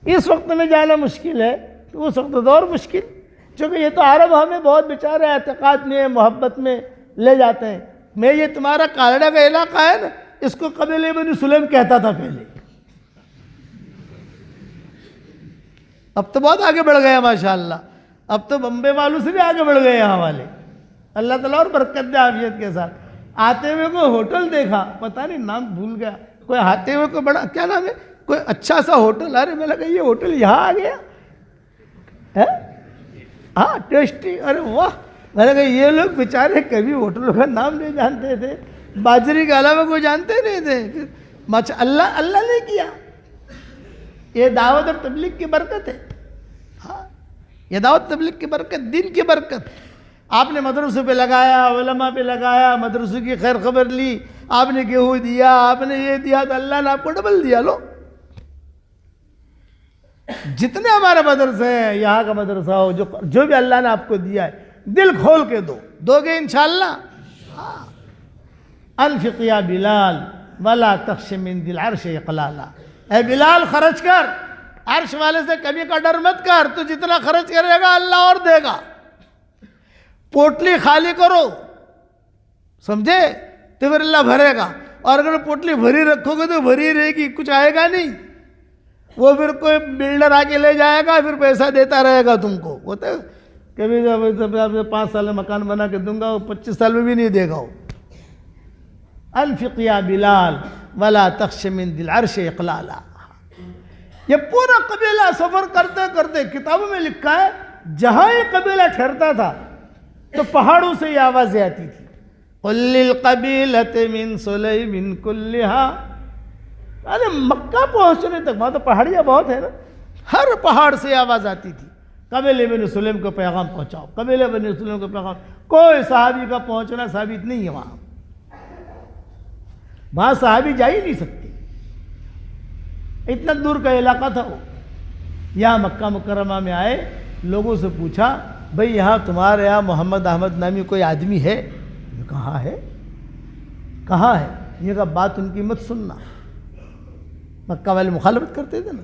اس وقت میں جانا مشکل ہے، اس وقت تو اور مشکل، چونکہ یہ تو عرب ہمیں بہت بیچارے اعتقاد میں محبت میں لے جاتے ہیں. میں یہ تمہارا کانیڈا کا علاقہ ہے نا، اس کو قبیلے بنی سلیم کہتا تھا پہلے. اب تو بہت آگے بڑھ گیا ماشاءاللہ، اب تو بمبے والوں سے بھی آگے بڑھ گئے یہاں والے. اللہ تعالیٰ اور برکت دے عافیت کے ساتھ. آتے ہوئے کوئی ہوٹل دیکھا، پتہ نہیں نام بھول گیا، کوئی آتے ہوئے کوئی بڑا کیا نام ہے، کوئی اچھا سا ہوٹل. ارے میں لگا یہ ہوٹل یہاں آ گیا ہے، ہاں ٹیسٹی. ارے واہ، میں نے کہا یہ لوگ بیچارے کبھی ہوٹلوں کا نام نہیں جانتے تھے، باجری کے علاوہ کوئی جانتے نہیں تھے. اللہ نے کیا. یہ دعوت اور تبلیغ کی برکت ہے. ہاں یہ دعوت تبلیغ کی برکت، دین کی برکت. آپ نے مدرسوں پہ لگایا، علماء پہ لگایا، مدرسوں کی خیر خبر لی، آپ نے گیہوں دیا، آپ نے یہ دیا، تو اللہ نے آپ کو ڈبل دیا. لو جتنے ہمارے مدرسے ہیں، یہاں کا مدرسہ ہو، جو بھی اللہ نے آپ کو دیا ہے دل کھول کے دو گے انشاءاللہ. انفق یا بلال ولا تخش من ذی العرش اقلالا. اے بلال خرچ کر، عرش والے سے کمی کا ڈر مت کر. تو جتنا خرچ کرے گا اللہ اور دے گا. پوٹلی خالی کرو، سمجھے، تو پھر اللہ بھرے گا. اور اگر پوٹلی بھری رکھو گے تو بھری رہے گی، کچھ آئے گا نہیں. وہ پھر کوئی بلڈر آ کے لے جائے گا، پھر پیسہ دیتا رہے گا تم کو. وہ تو کبھی 5 سال میں مکان بنا کے دوں گا، وہ 25 سال میں بھی نہیں دے گا. انفق یا بلال ولا تخش من ذی العرش اقلالا. یہ پورا قبیلہ سفر کرتے کرتے، کتابوں میں لکھا ہے جہاں یہ قبیلہ ٹھہرتا تھا تو پہاڑوں سے یہ آوازیں آتی تھی. قل للقبیلۃ من سلیم کلھا. ارے مکہ پہنچنے تک وہاں تو پہاڑیاں بہت ہیں نا، ہر پہاڑ سے آواز آتی تھی قبیلے بنی سلیم کو پیغام پہنچاؤ، قبیلے بنی سلیم کو پیغام. کوئی صحابی کا پہنچنا ثابت نہیں ہے. وہاں صحابی جا ہی نہیں سکتے، اتنا دور کا علاقہ تھا وہ. یہاں مکہ مکرمہ میں آئے، لوگوں سے پوچھا بھئی یہاں تمہارے یہاں محمد احمد نامی کوئی آدمی ہے؟ کہاں ہے؟ کہاں ہے؟ یہ کہا بات ان کی مت سننا. مکہ والے مخالفت کرتے تھے نا،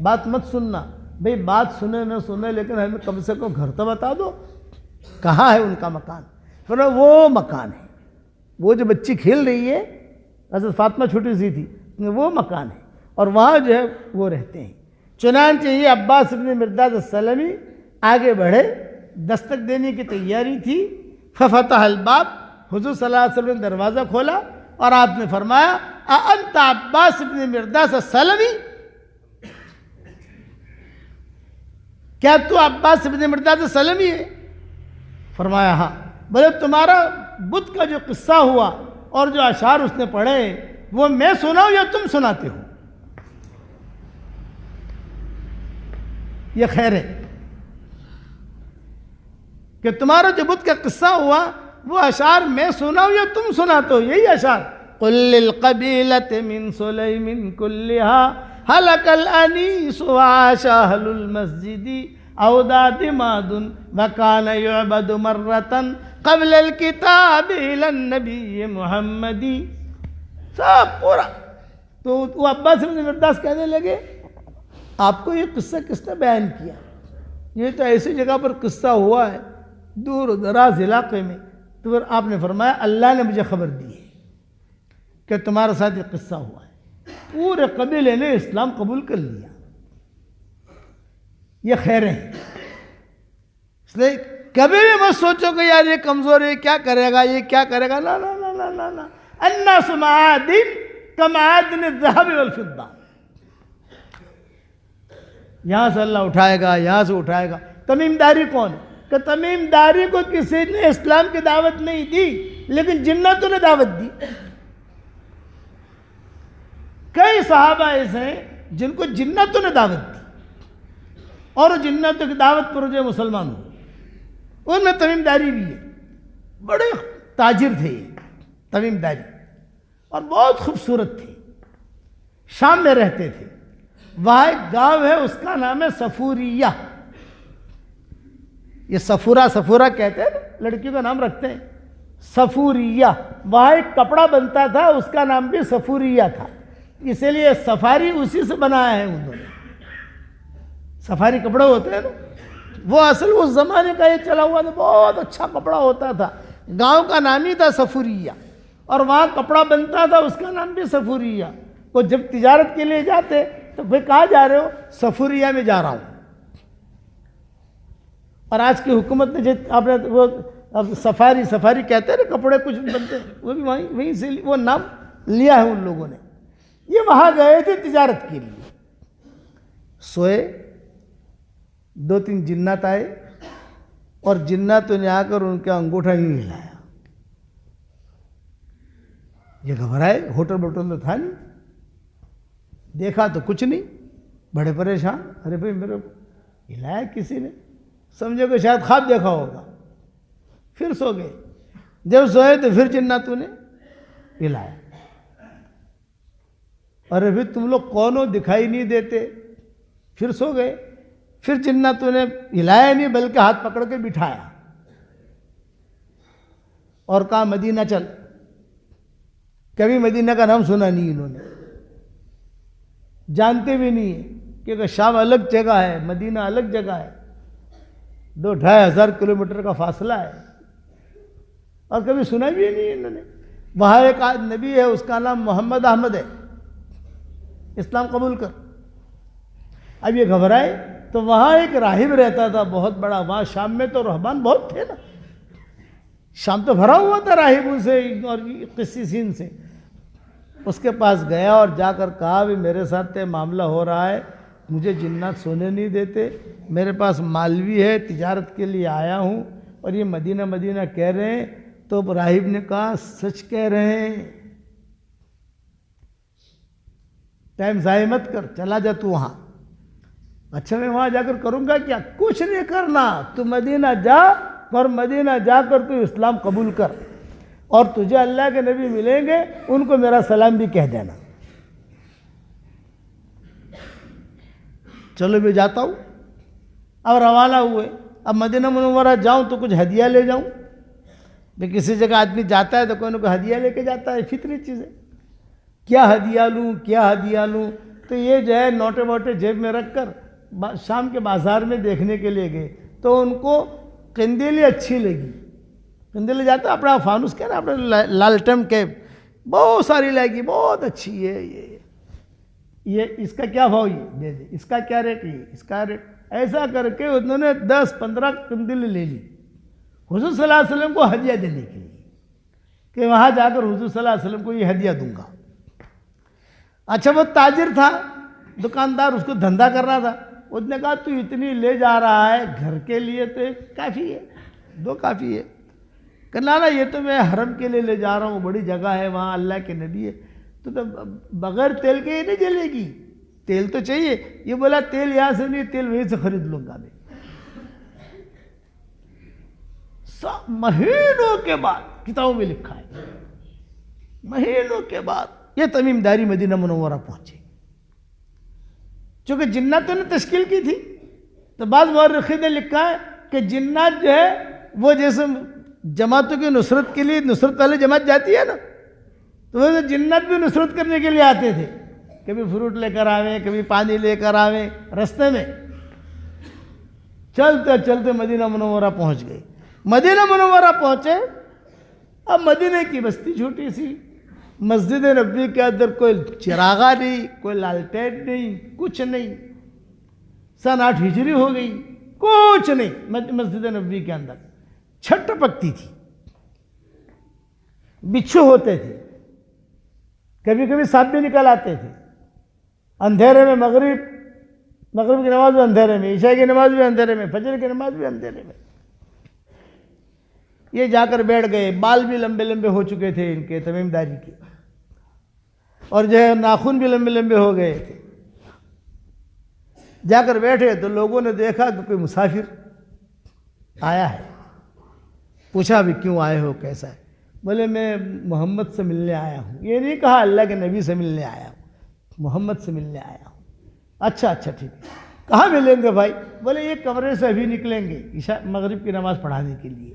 بات مت سننا. بھئی بات سنے نہ سنے لیکن ہمیں کم سے کم گھر تو بتا دو، کہاں ہے ان کا مکان؟ پھر وہ مکان ہے، وہ جو بچی کھیل رہی ہے، حضرت فاطمہ چھوٹی سی تھی، وہ مکان ہے اور وہاں جو ہے وہ رہتے ہیں. چنانچہ یہ عباس ابن مرداس السلمی آگے بڑھے، دستک دینے کی تیاری تھی. ففتح الباب، حضور صلی اللہ علیہ وسلم نے دروازہ کھولا اور آپ نے فرمایا اَأَنْتَ عباس ابن مرداس السلمی. کیا تو عباس بن مرداد سلمی ہے؟ فرمایا ہاں۔ بولے تمہارا بت کا جو قصہ ہوا اور جو اشعار اس نے پڑھے وہ میں سناؤں یا تم سناتے ہو؟ یہ خیر ہے کہ تمہارا جو بت کا قصہ ہوا وہ اشعار میں سناؤں یا تم سناتے ہو؟ یہی اشعار قل للقبیلة من سلیم کلها حلق الانیس وعاش اہل المسجد اوداد ماد وکان یعبد مرتا قبل الکتاب الى النبی محمدی، سب پورا۔ تو وہ عباس بن مرداد کہنے لگے آپ کو یہ قصہ کس نے بیان کیا؟ یہ تو ایسی جگہ پر قصہ ہوا ہے دور و دراز علاقے میں۔ تو پھر آپ نے فرمایا اللہ نے مجھے خبر دی ہے کہ تمہارے ساتھ یہ قصہ ہوا ہے۔ پورے قبیلے نے اسلام قبول کر لیا۔ یہ خیریں ہیں، اس لیے کبھی بھی مت سوچو کہ یار یہ کمزور ہے، کیا کرے گا، یہ کیا کرے گا، لا لا لا لا لا لا۔ الناس معادن کمعادن الذهب والفضہ، یہاں سے اللہ اٹھائے گا، یہاں سے اٹھائے گا۔ تمیم داری کون ہے؟ کہ تمیم داری کو کسی نے اسلام کی دعوت نہیں دی لیکن جناتوں نے دعوت دی۔ کئی صحابہ ایسے ہیں جن کو جناتوں نے دعوت دی اور جناتوں کی دعوت پر جو مسلمان ہوئے، ان میں تمیم داری بھی ہے۔ بڑے تاجر تھے تمیم داری اور بہت خوبصورت تھے، شام میں رہتے تھے۔ وہاں ایک گاؤں ہے اس کا نام ہے صفوریہ۔ یہ صفورہ کہتے ہیں، لڑکیوں کا نام رکھتے ہیں صفوریہ۔ وہاں ایک کپڑا بنتا تھا اس کا نام بھی صفوریہ تھا، اسی لیے سفاری اسی سے بنایا ہے انہوں نے۔ سفاری کپڑا ہوتے ہیں نا، وہ اصل اس زمانے کا یہ چلا ہوا تھا، بہت اچھا کپڑا ہوتا تھا۔ گاؤں کا نام ہی تھا صفوریہ اور وہاں کپڑا بنتا تھا اس کا نام بھی صفوریہ۔ وہ جب تجارت کے لیے جاتے تو پھر کہاں جا رہے ہو؟ صفوریہ میں جا رہا ہوں۔ اور آج کی حکومت نے آپ نے وہ سفاری کہتے ہیں نا، کپڑے کچھ بنتے ہیں، وہ بھی وہیں سے وہ نام لیا ہے ان لوگوں نے۔ یہ وہاں گئے تھے تجارت کے لیے، سوئے، 2-3 جنات آئے اور جناتوں نے آ کر ان کا انگوٹھا ہی ہلایا۔ یہ گھبرائے، ہوٹل تو تھا نہیں، دیکھا تو کچھ نہیں، بڑے پریشان۔ ارے بھائی میرے ہلایا کسی نے، سمجھو کہ شاید خواب دیکھا ہوگا۔ پھر سو گئے، جب سوئے تو پھر جناتوں نے ہلایا۔ ارے بھائی تم لوگ کون ہو، دکھائی نہیں دیتے؟ پھر سو گئے۔ پھر جناتوں نے ہلایا نہیں بلکہ ہاتھ پکڑ کے بٹھایا اور کہا مدینہ چل۔ کبھی مدینہ کا نام سنا نہیں انہوں نے، جانتے بھی نہیں ہیں کہ شام الگ جگہ ہے، مدینہ الگ جگہ ہے، 2-2.5 ہزار کلومیٹر کا فاصلہ ہے، اور کبھی سنا بھی نہیں انہوں نے۔ وہاں ایک نبی ہے اس کا نام محمد احمد ہے، اسلام قبول کر۔ اب یہ گھبرائے تو وہاں ایک راہب رہتا تھا بہت بڑا، وہاں شام میں تو رہبان بہت تھے نا، شام تو بھرا ہوا تھا راہبوں سے اور قسیسین سے۔ اس کے پاس گیا اور جا کر کہا بھی میرے ساتھ معاملہ ہو رہا ہے، مجھے جنات سونے نہیں دیتے، میرے پاس مال بھی ہے، تجارت کے لیے آیا ہوں اور یہ مدینہ کہہ رہے ہیں۔ تو راہب نے کہا سچ کہہ رہے ہیں، ٹائم ضائع مت کر، چلا جا تو وہاں۔ اچھا میں وہاں جا کر کروں گا کیا؟ کچھ نہیں کرنا، تو مدینہ جا اور مدینہ جا کر تو اسلام قبول کر، اور تجھے اللہ کے نبی ملیں گے ان کو میرا سلام بھی کہہ دینا۔ چلو میں جاتا ہوں۔ اب روانہ ہوئے، اب مدینہ منورہ جاؤں تو کچھ ہدیہ لے جاؤں، بھی کسی جگہ آدمی جاتا ہے تو کوئی نہ کوئی ہدیہ لے کے جاتا ہے، فطری چیز ہے۔ کیا ہدیہ لوں؟ تو یہ جو ہے نوٹے ووٹے جیب میں رکھ کر شام کے بازار میں دیکھنے کے لیے گئے تو ان کو قندیلی اچھی لگی۔ قندیلی جاتا ہے اپنا فانوس کیا نا، اپنے لالٹن کے بہت ساری لگی، بہت اچھی ہے یہ اس کا کیا بھاؤ، یہ دے دے، اس کا کیا ریٹ، یہ اس کا ریٹ، ایسا کر کے انہوں نے 10-15 قندیلی لے لی حضور صلی اللہ علیہ وسلم کو ہدیہ دینے کے لیے، کہ وہاں جا کر حضور صلی اللہ علیہ وسلم کو یہ ہدیہ دوں گا۔ اچھا وہ تاجر تھا، دکاندار، اس کو دھندا کرنا تھا، اس نے کہا تو اتنی لے جا رہا ہے گھر کے لیے تو ایک کافی ہے، 2 کافی ہے. کہ نا یہ تو میں حرم کے لیے لے جا رہا ہوں، بڑی جگہ ہے وہاں اللہ کے نبی ہے، تو بغیر تیل کے یہ نہیں جلے گی، تیل تو چاہیے. یہ بولا تیل یہاں سے نہیں، تیل وہیں سے خرید لوں گا میں. مہینوں کے بعد کتابوں میں لکھا ہے، مہینوں کے بعد یہ تمیم داری مدینہ منورہ پہنچے. چونکہ جناتوں نے تشکیل کی تھی، تو بعض مورخین نے لکھا ہے کہ جنات جو ہے وہ جیسے جماعتوں کی نصرت کے لیے نصرت والے جماعت جاتی ہے نا، تو وہ جنات بھی نصرت کرنے کے لیے آتے تھے. کبھی فروٹ لے کر آویں، کبھی پانی لے کر آویں. رستے میں چلتے چلتے مدینہ منورہ پہنچ گئے. مدینہ منورہ پہنچے. اب مدینہ کی بستی چھوٹی سی، مسجد نبوی کے اندر کوئی چراغا نہیں، کوئی لالٹین نہیں، کچھ نہیں. سن 8 ہجری ہو گئی، کچھ نہیں مسجد نبوی کے اندر. چھٹ پکتی تھی، بچھو ہوتے تھے، کبھی کبھی سانپ بھی نکل آتے تھے. اندھیرے میں مغرب کی نماز بھی اندھیرے میں، عشاء کی نماز بھی اندھیرے میں، فجر کی نماز بھی اندھیرے میں. یہ جا کر بیٹھ گئے. بال بھی لمبے لمبے ہو چکے تھے ان کے تمیم داری کے، اور جو ہے ناخن بھی لمبے لمبے ہو گئے تھے. جا کر بیٹھے تو لوگوں نے دیکھا کہ کوئی مسافر آیا ہے. پوچھا ابھی کیوں آئے ہو، کیسا ہے؟ بولے میں محمد سے ملنے آیا ہوں. یہ نہیں کہا اللہ کے نبی سے ملنے آیا ہوں، محمد سے ملنے آیا ہوں. اچھا ٹھیک ہے، کہاں ملیں گے بھائی؟ بولے یہ کمرے سے ابھی نکلیں گے عشاء مغرب کی نماز پڑھانے کے لیے.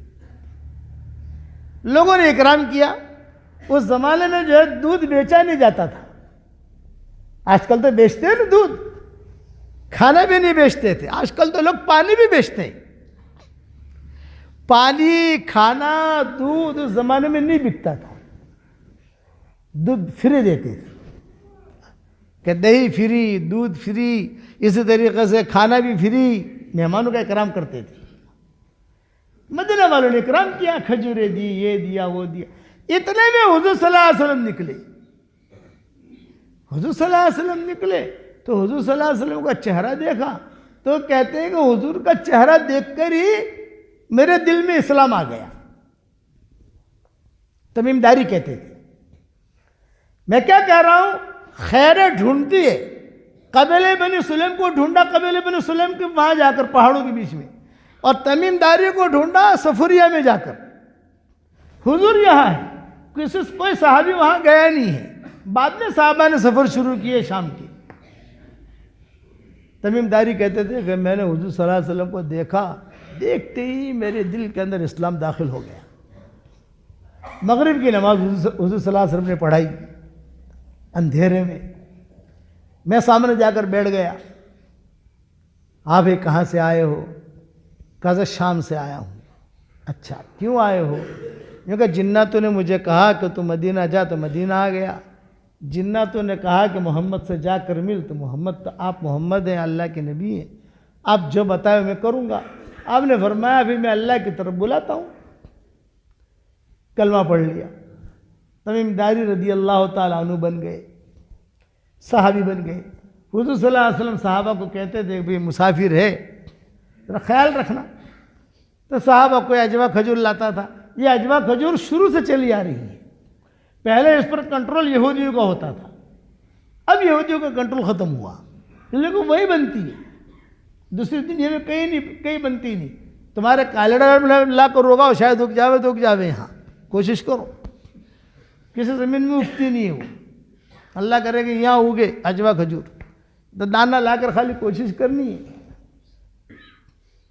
لوگوں نے اکرام کیا. اس زمانے میں جو ہے دودھ بیچا نہیں جاتا تھا. آج کل تو بیچتے ہیں نا دودھ، کھانا بھی نہیں بیچتے تھے. آج کل تو لوگ پانی بھی بیچتے ہیں. پانی، کھانا، دودھ اس زمانے میں نہیں بکتا تھا. دودھ فری دیتے تھے کہ دہی فری، دودھ فری. اسی طریقے سے کھانا بھی فری. مہمانوں کا اکرام کرتے تھے. مدینہ والوں نے اکرام کیا، کھجوریں دی، یہ دیا وہ دیا. اتنے میں حضور صلی اللہ علیہ وسلم نکلے. حضور صلی اللہ علیہ وسلم نکلے تو حضور صلی اللہ علیہ وسلم کا چہرہ دیکھا تو کہتے ہیں کہ حضور کا چہرہ دیکھ کر ہی میرے دل میں اسلام آ گیا. تمیم داری کہتے تھے. میں کیا کہہ رہا ہوں؟ خیر ڈھونڈتی ہے. قبیلہ بنی سلیم کو ڈھونڈا، قبیلہ بنی سلیم کے وہاں جا کر پہاڑوں کے بیچ میں، اور تمیم داری کو ڈھونڈا سفریہ میں جا کر. حضور یہاں ہے، کوئی صحابی وہاں گیا نہیں ہے. بعد میں صحابہ نے سفر شروع کیے شام کی. تمیم داری کہتے تھے کہ میں نے حضور صلی اللہ علیہ وسلم کو دیکھا، دیکھتے ہی میرے دل کے اندر اسلام داخل ہو گیا. مغرب کی نماز حضور صلی اللہ علیہ وسلم نے پڑھائی اندھیرے میں. میں سامنے جا کر بیٹھ گیا. آپ کہاں سے آئے ہو؟ کہا شام سے آیا ہوں. اچھا کیوں آئے ہو؟ کیونکہ جناتوں نے مجھے کہا کہ تو مدینہ جا، تو مدینہ آ گیا. جناتوں نے کہا کہ محمد سے جا کر مل، تو آپ محمد ہیں، اللہ کے نبی ہیں، آپ جو بتائے میں کروں گا. آپ نے فرمایا ابھی میں اللہ کی طرف بلاتا ہوں. کلمہ پڑھ لیا. تمیم داری رضی اللہ تعالیٰ عنہ بن گئے، صحابی بن گئے. حضور صلی اللہ علیہ وسلم صحابہ کو کہتے تھے کہ مسافر ہے ذرا خیال رکھنا. تو صحابہ کوئی اجوا کھجور لاتا تھا. یہ اجوا کھجور شروع سے چلی آ رہی ہے. پہلے اس پر کنٹرول یہودیوں کا ہوتا تھا، اب یہودیوں کا کنٹرول ختم ہوا، لیکن وہی بنتی ہے. دوسری دنیا میں کہیں بنتی نہیں. تمہارے کالے لا کر روگا شاید اگ جاوے. یہاں کوشش کرو، کسی زمین میں اگتی نہیں ہے وہ. اللہ کرے کہ یہاں اگے اجوا کھجور، تو دانہ لا کر خالی کوشش کرنی ہے.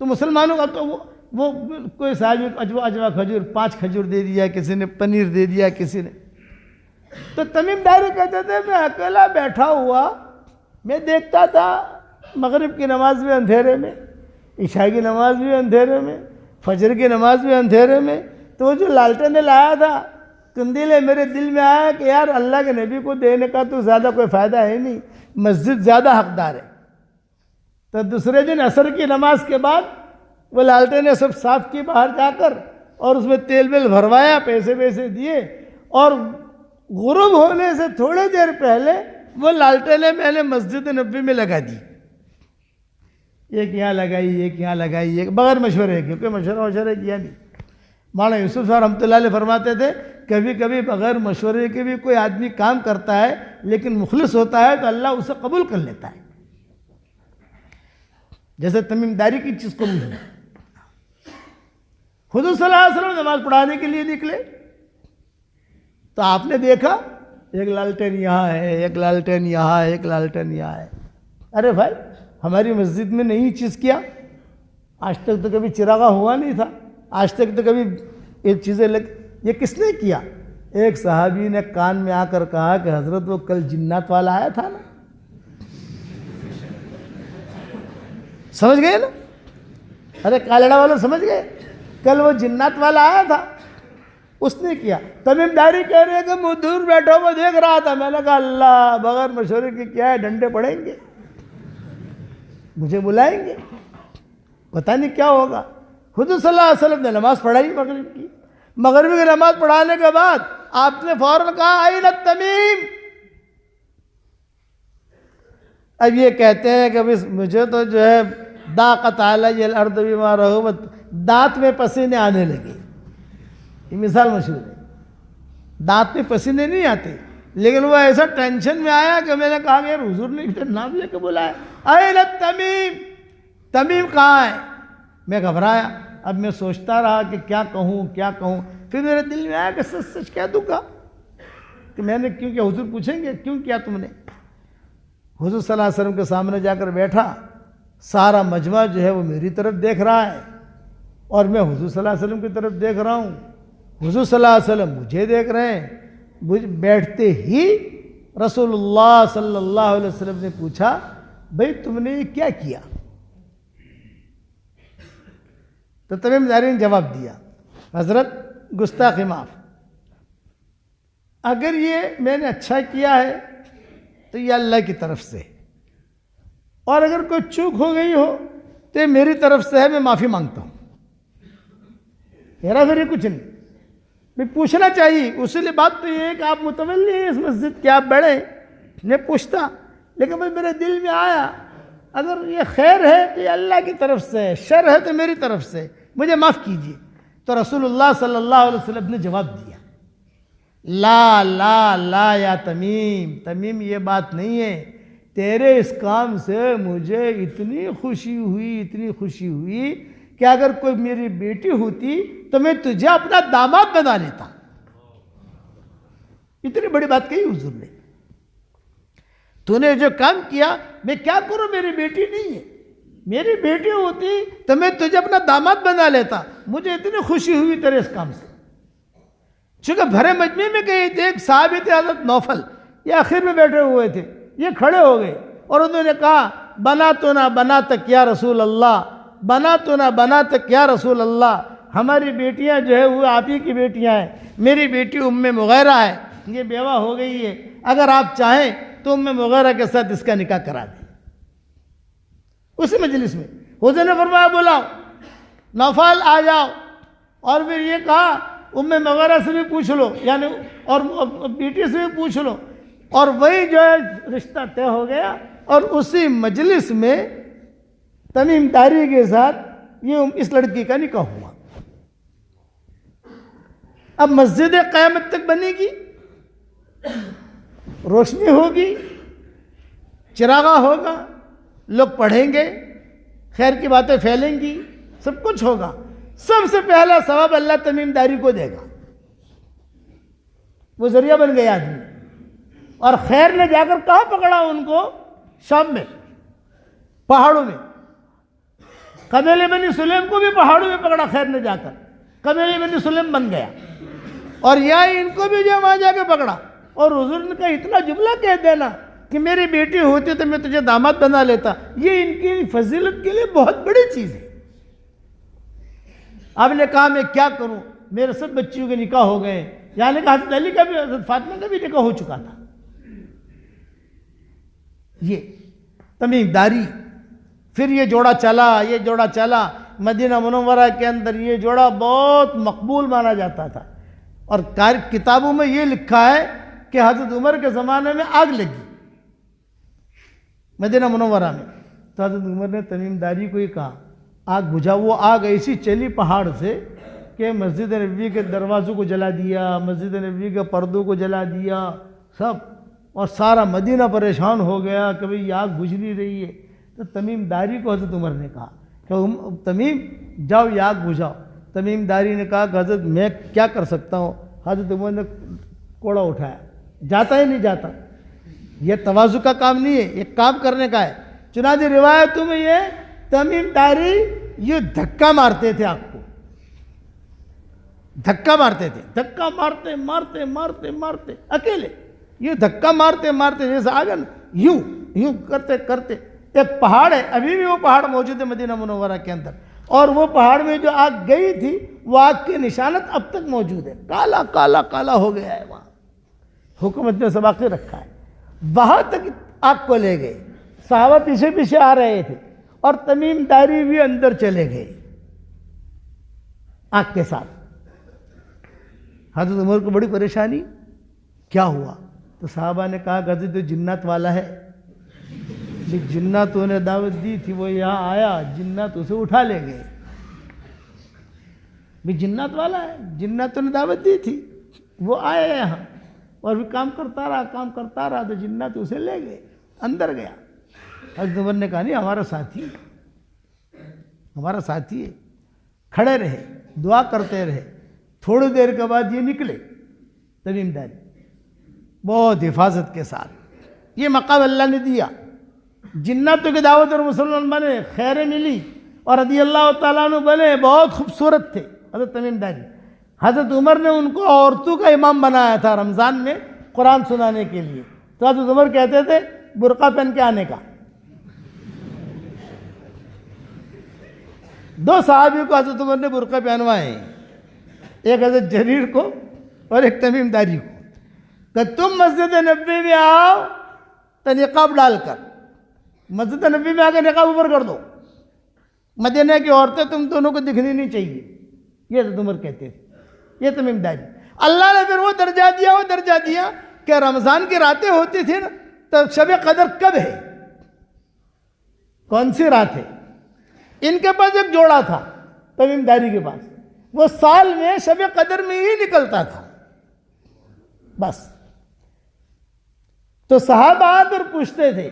تو مسلمانوں کا تو وہ کوئی صاحب اجوا کھجور 5 کھجور دے دیا، کسی نے پنیر دے دیا، کسی نے. تو تمیم داری کہتے تھے میں اکیلا بیٹھا ہوا، میں دیکھتا تھا مغرب کی نماز بھی اندھیرے میں، عشاء کی نماز بھی اندھیرے میں، فجر کی نماز بھی اندھیرے میں. تو جو لالٹین نے لایا تھا کندیلے، میرے دل میں آیا کہ یار اللہ کے نبی کو دینے کا تو زیادہ کوئی فائدہ ہے نہیں، مسجد زیادہ حقدار ہے. تو دوسرے دن عصر کی نماز کے بعد وہ لالٹین نے سب صاف کی باہر جا کر، اور اس میں تیل بیل بھروایا، پیسے دیے، اور غروب ہونے سے تھوڑے دیر پہلے وہ لالٹینیں میں نے مسجد نبوی میں لگا دی. ایک یہاں لگائی ایک یہاں لگائی ایک، بغیر مشورے کے، کوئی مشورہ کیا نہیں۔ مولانا یوسف صاحب رحمۃ اللہ علیہ فرماتے تھے کبھی کبھی بغیر مشورے کے بھی کوئی آدمی کام کرتا ہے لیکن مخلص ہوتا ہے تو اللہ اسے قبول کر لیتا ہے، جیسے تمیم داری کی چیز کو مجھے حضور صلی اللہ علیہ وسلم نماز پڑھانے کے لیے نکلے تو آپ نے دیکھا ایک لالٹین یہاں ہے، ایک لالٹین یہاں ہے، ایک لالٹین یہاں ہے۔ ارے بھائی ہماری مسجد میں نہیں چیز کیا، آج تک تو کبھی چراغا ہوا نہیں تھا، آج تک تو کبھی یہ چیزیں یہ کس نے کیا؟ ایک صحابی نے کان میں آ کر کہا کہ حضرت وہ کل جنات والا آیا تھا نا، سمجھ گئے نا؟ ارے کالڑا والا سمجھ گئے، کل وہ جنات والا آیا تھا، اس نے کیا۔ تمیم داری کہہ رہے کہ میں دور بیٹھا ہوا دیکھ رہا تھا، میں نے کہا اللہ بغیر مشورے کے کیا ہے، ڈنڈے پڑیں گے، مجھے بلائیں گے، پتہ نہیں کیا ہوگا۔ حضور صلی اللہ علیہ وسلم نے نماز پڑھائی مغرب کی، مغرب کی نماز پڑھانے کے بعد آپ نے فوراً کہا این التمیم۔ اب یہ کہتے ہیں کہ مجھے تو جو ہے ضاقت علی الارض بما رحبت، دانت میں پسینے آنے لگے، یہ مثال مشہور ہے، دانت میں پسینے نہیں آتے لیکن وہ ایسا ٹینشن میں آیا کہ میں نے کہا کہ یار حضور نے پھر نام لے کے بلایا، این التمیم، تمیم کہاں ہے؟ میں گھبرایا، اب میں سوچتا رہا کہ کیا کہوں کیا کہوں، پھر میرے دل میں آیا کہ سچ سچ کہہ دوں گا کہ میں نے کیوں کیا، حضور پوچھیں گے کیوں کیا تم نے؟ حضور صلی اللہ علیہ وسلم کے سامنے جا کر بیٹھا، سارا مجمع جو ہے وہ میری طرف دیکھ رہا ہے اور میں حضور صلی اللہ علیہ وسلم کی طرف دیکھ رہا ہوں، حضور صلی اللہ علیہ وسلم مجھے دیکھ رہے ہیں۔ بیٹھتے ہی رسول اللہ صلی اللہ علیہ وسلم نے پوچھا بھئی تم نے یہ کیا کیا؟ تو تمیم داری نے جواب دیا حضرت گستاخی معاف، اگر یہ میں نے اچھا کیا ہے تو یہ اللہ کی طرف سے ہے، اور اگر کوئی چوک ہو گئی ہو تو یہ میری طرف سے ہے، میں معافی مانگتا ہوں، میرا پھر یہ کچھ نہیں۔ میں پوچھنا چاہیے، اسی لیے بات تو یہ ہے کہ آپ متولی ہیں اس مسجد کے، آپ بڑے، میں پوچھتا، لیکن بھئی میرے دل میں آیا اگر یہ خیر ہے تو یہ اللہ کی طرف سے ہے، شر ہے تو میری طرف سے، مجھے معاف کیجیے۔ تو رسول اللہ صلی اللہ علیہ وسلم نے جواب دیا لا لا لا یا تمیم، تمیم یہ بات نہیں ہے، تیرے اس کام سے مجھے اتنی خوشی ہوئی کہ اگر کوئی میری بیٹی ہوتی تو میں تجھے اپنا داماد بنا لیتا۔ اتنی بڑی بات کہی حضور نے، تو نے جو کام کیا میں کیا کروں، میری بیٹی نہیں ہے، میری بیٹی ہوتی تو میں تجھے اپنا داماد بنا لیتا، مجھے اتنی خوشی ہوئی تیرے اس کام سے۔ چونکہ بھرے مجمع میں گئے تھے، ایک صحابی تھے حضرت نوفل، یہ آخر میں بیٹھے ہوئے تھے، یہ کھڑے ہو گئے اور انہوں نے کہا بنا تو نہ بنا تک یا رسول اللہ، بنا تو نہ بنا تک یا رسول اللہ، ہماری بیٹیاں جو ہے وہ آپ ہی کی بیٹیاں ہیں، میری بیٹی ام مغیرہ ہے، یہ بیوہ ہو گئی ہے، اگر آپ چاہیں تو ام مغیرہ کے ساتھ اس کا نکاح کرا دیں۔ اسی مجلس میں حضور نے فرمایا بلاؤ، نوفل آ جاؤ، اور پھر یہ کہا ام مغیرہ سے بھی پوچھ لو، یعنی اور بیٹی سے بھی پوچھ لو، اور وہی جو ہے رشتہ طے ہو گیا، اور اسی مجلس میں تمیم داری کے ساتھ یہ اس لڑکی کا نکاح ہوا۔ اب مسجد قیامت تک بنے گی، روشنی ہوگی، چراغا ہوگا، لوگ پڑھیں گے، خیر کی باتیں پھیلیں گی، سب کچھ ہوگا، سب سے پہلا ثواب اللہ تمیم داری کو دے گا، وہ ذریعہ بن گیا آدمی۔ اور خیر نے جا کر کہاں پکڑا ان کو؟ شام میں، پہاڑوں میں، قبیلہ بنی سلیم کو بھی پہاڑوں میں پکڑا خیر نے جا کر، قبیلہ بنی سلیم بن گیا، اور یہاں ان کو بھی جو وہاں جا کے پکڑا، اور حضور نے کہا اتنا جملہ کہہ دینا کہ میری بیٹی ہوتی تو میں تجھے داماد بنا لیتا، یہ ان کی فضیلت کے لیے بہت بڑی چیز ہے۔ آپ نے کہا میں کیا کروں، میرے سب بچیوں کے نکاح ہو گئے، یعنی کہ حضرت علی کا بھی حضرت فاطمہ کا بھی نکاح ہو چکا تھا۔ یہ تمیم داری، پھر یہ جوڑا چلا مدینہ منورہ کے اندر، یہ جوڑا بہت مقبول مانا جاتا تھا، اور کتابوں میں یہ لکھا ہے کہ حضرت عمر کے زمانے میں آگ لگی مدینہ منورہ میں، تو حضرت عمر نے تمیم داری کو ہی کہا آگ بجھا. وہ آگ ایسی چلی پہاڑ سے کہ مسجد نبوی کے دروازوں کو جلا دیا, مسجد نبوی کے پردوں کو جلا دیا سب, اور سارا مدینہ پریشان ہو گیا کہ بھئی یہ آگ بجھ نہیں رہی ہے. تو تمیم داری کو حضرت عمر نے کہا کہ تمیم جاؤ یہ آگ بجھاؤ. تمیم داری نے کہا کہ حضرت میں کیا کر سکتا ہوں. حضرت عمر نے کوڑا اٹھایا, جاتا ہی نہیں جاتا, یہ تواضع کا کام نہیں ہے, یہ کام کرنے کا ہے. چنانچہ روایتوں میں یہ تمیم داری یہ دھکا مارتے تھے آگ کو, دھکا مارتے تھے, دھکا مارتے مارتے مارتے مارتے اکیلے یہ دھکا مارتے مارتے جیسے آگے یوں یوں کرتے کرتے. ایک پہاڑ ہے, ابھی بھی وہ پہاڑ موجود ہے مدینہ منورہ کے اندر, اور وہ پہاڑ میں جو آگ گئی تھی وہ آگ کی نشانت اب تک موجود ہے, کالا کالا کالا ہو گیا ہے وہاں. حکومت نے سباقی رکھا ہے. وہاں تک آگ کو لے گئے, صحابہ پیچھے پیچھے آ رہے تھے اور تمیم داری بھی اندر چلے گئے آگ کے ساتھ. حضرت عمر کو بڑی پریشانی, کیا ہوا؟ تو صحابہ نے کہا کہ حضرت جنات والا ہے, جناتوں نے دعوت دی تھی, وہ یہاں آیا, جنات اسے اٹھا لے گئے. بھی جنات والا ہے, جناتوں نے دعوت دی تھی, وہ آئے یہاں اور بھی کام کرتا رہا تو جنات اسے لے گئے, اندر گیا. حضرت عمر نے کہا نہیں ہمارا ساتھی ہے. کھڑے رہے, دعا کرتے رہے. تھوڑی دیر کے بعد یہ نکلے تمیم داری بہت حفاظت کے ساتھ. یہ مقام اللہ نے دیا, جناتوں کی دعوت اور مسلمان بنے, خیریں ملی اور رضی اللہ تعالیٰ عنہ بنے, بہت خوبصورت تھے حضرت تمیم داری. حضرت عمر نے ان کو عورتوں کا امام بنایا تھا رمضان میں قرآن سنانے کے لیے. تو حضرت عمر کہتے تھے برقع پہن کے آنے کا. 2 صحابی کو حضرت عمر نے برقع پہنوائے ہیں, ایک حضرت جریر کو اور ایک تمیم داری کو, کہ تم مسجد نبوی میں آؤ تو نقاب ڈال کر, مسجد نبوی میں آ کے نقاب اوپر کر دو, مدینہ کی عورتیں تم دونوں کو دکھنی نہیں چاہیے. یہ حضرت عمر کہتے تھے, یہ تمیم داری. اللہ نے پھر وہ درجہ دیا کہ رمضان کی راتیں ہوتی تھی نا, تو شب قدر کب ہے, کون سی رات ہے؟ ان کے پاس ایک جوڑا تھا تمیم داری کے پاس, وہ سال میں شب قدر میں ہی نکلتا تھا بس. تو صحابہ آ کر پوچھتے تھے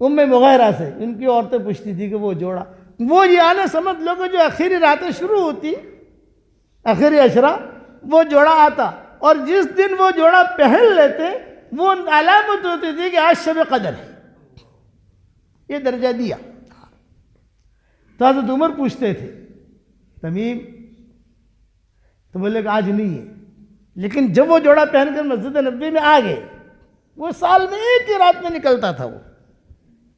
ام مغیرہ سے, ان کی عورتیں پوچھتی تھی کہ وہ جوڑا, وہ یعنی سمجھ لو کہ جو آخری راتیں شروع ہوتی, آخری عشرہ, وہ جوڑا آتا, اور جس دن وہ جوڑا پہن لیتے وہ علامت ہوتی تھی کہ آج شب قدر ہے. یہ درجہ دیا. تو حضرت عمر پوچھتے تھے تمیم, تو بولے کہ آج نہیں ہے. لیکن جب وہ جوڑا پہن کر مسجد نبوی میں آ گئے, وہ سال میں ایک ہی رات میں نکلتا تھا وہ,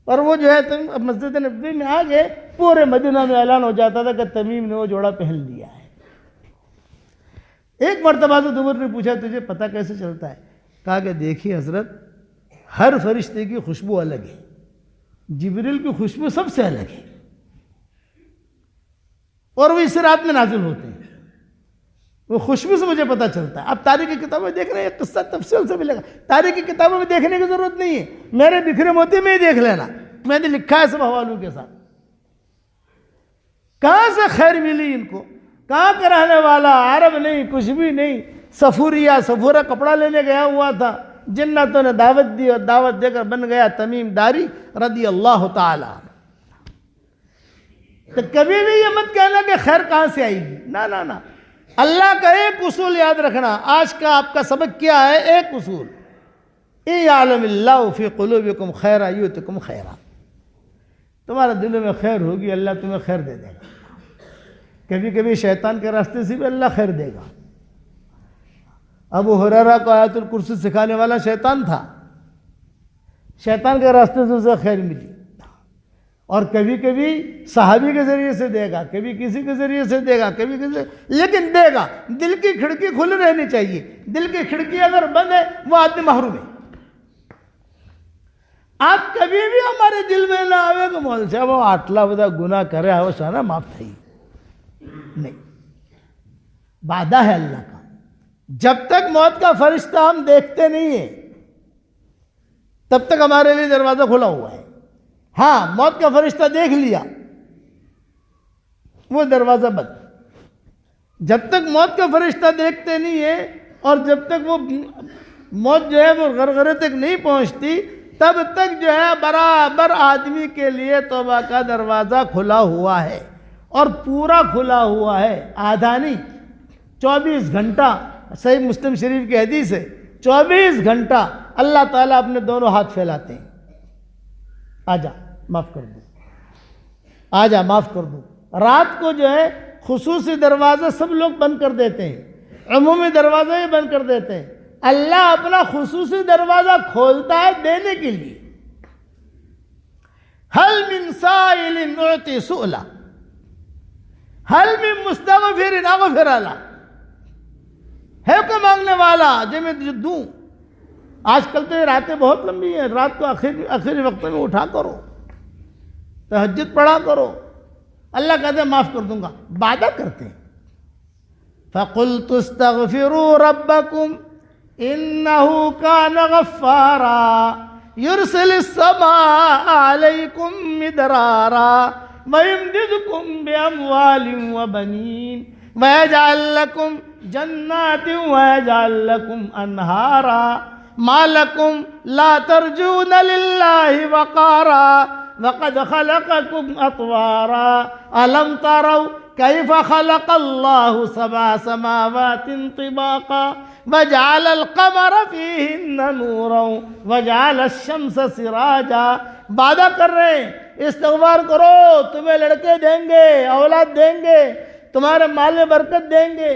اور وہ جو ہے مسجد نبوی میں آ گئے, پورے مدینہ میں اعلان ہو جاتا تھا کہ تمیم نے وہ جوڑا پہن لیا ہے. ایک مرتبہ حضرت عمر نے پوچھا تجھے پتہ کیسے چلتا ہے؟ کہا کہ دیکھیے حضرت, ہر فرشتے کی خوشبو الگ ہے, جبریل کی خوشبو سب سے الگ ہے, اور وہ اس رات میں نازل ہوتے ہیں, وہ خوشبو سے مجھے پتہ چلتا ہے. اب تاریخی کتابوں میں دیکھ رہے ہیں, یہ قصہ تفصیل سے ملے گا, تاریخی کتابوں میں دیکھنے کی ضرورت نہیں ہے, میرے بکھرے موتی میں ہی دیکھ لینا, میں نے لکھا ہے سب حوالوں کے ساتھ. کہاں سے خیر ملی ان کو, کہاں کا رہنے والا, عرب نہیں, کچھ بھی نہیں, صفورہ کپڑا لینے گیا ہوا تھا, جناتوں نے دعوت دی اور دعوت دے کر بن گیا تمیم داری رضی اللہ تعالی. تو کبھی بھی یہ مت کہنا کہ خیر کہاں سے آئے گی, نہ, اللہ کا ایک اصول یاد رکھنا. آج کا آپ کا سبق کیا ہے؟ ایک اصول, اِن یعلم اللہ فی قلوبکم خیرا یؤتکم خیرا. تمہارے دلوں میں خیر ہوگی, اللہ تمہیں خیر دے دے گا. کبھی کبھی شیطان کے راستے سے بھی اللہ خیر دے گا. ابو ہریرہ کو آیت الکرسی سکھانے والا شیطان تھا, شیطان کے راستے سے اسے خیر ملی. اور کبھی کبھی صحابی کے ذریعے سے دے گا, کبھی کسی کے ذریعے سے دے گا, کبھی کسی, لیکن دے گا. دل کی کھڑکی کھل رہنی چاہیے. دل کی کھڑکی اگر بند ہے وہ آدمی محروم ہے. آپ کبھی بھی ہمارے دل میں نہ آوے کہ مول صاحب وہ آٹلا بدا گناہ کرے ہے, وہ سارا معاف تھا ہی نہیں. وعدہ ہے اللہ کا, جب تک موت کا فرشتہ ہم دیکھتے نہیں ہیں تب تک ہمارے لیے دروازہ کھلا ہوا ہے. ہاں موت کا فرشتہ دیکھ لیا، وہ دروازہ بند۔ جب تک موت کا فرشتہ دیکھتے نہیں ہے اور جب تک وہ موت جو ہے وہ غرغرے تک نہیں پہنچتی، تب تک جو ہے برابر آدمی کے لیے توبہ کا دروازہ کھلا ہوا ہے، اور پورا کھلا ہوا ہے، آدھا نہیں، 24 گھنٹہ۔ صحیح مسلم شریف کی حدیث ہے، 24 گھنٹہ اللہ تعالیٰ اپنے دونوں ہاتھ پھیلاتے ہیں، آجا معاف کر دوں، آجا معاف کر دوں۔ رات کو جو ہے خصوصی دروازے سب لوگ بند کر دیتے ہیں، عمومی دروازے بھی بند کر دیتے ہیں، اللہ اپنا خصوصی دروازہ کھولتا ہے دینے کے لیے۔ حل من سائل نعطی سؤلا، حل من مستغفر اغفر له، ہے کوئی مانگنے والا جو میں تجھے دوں۔ آج کل تو یہ راتیں بہت لمبی ہیں، رات کو آخری وقت میں اٹھا کرو، تہجد پڑھا کرو، اللہ کہتے ہیں معاف کر دوں گا، وعدہ کرتے ہیں۔ فَقُلْتُ اسْتَغْفِرُوا رَبَّكُمْ إِنَّهُ كَانَ غَفَّارًا يُرْسِلِ السَّمَاءَ عَلَيْكُمْ مِدْرَارًا وَيُمْدِدْكُمْ بِأَمْوَالٍ وَبَنِينَ وَيَجْعَلْ لَكُمْ جَنَّاتٍ وَيَجْعَلْ لَكُمْ أَنْهَارًا مَا لَكُمْ لَا تَرْجُونَ لِلَّهِ وَقَارًا وَقَدْ خَلَقَكُمْ أَطْوَارًا أَلَمْ تَرَوْا كَيْفَ خَلَقَ اللَّهُ سَبْعَ سَمَاوَاتٍ طِبَاقًا وَجَعَلَ الْقَمَرَ فِيهِنَّ نُورًا وَجَعَلَ الشَّمْسَ سِرَاجًا۔ وعدہ کر رہے ہیں استغفار کرو، تمہیں لڑکے دیں گے، اولاد دیں گے، تمہارے مال میں برکت دیں گے۔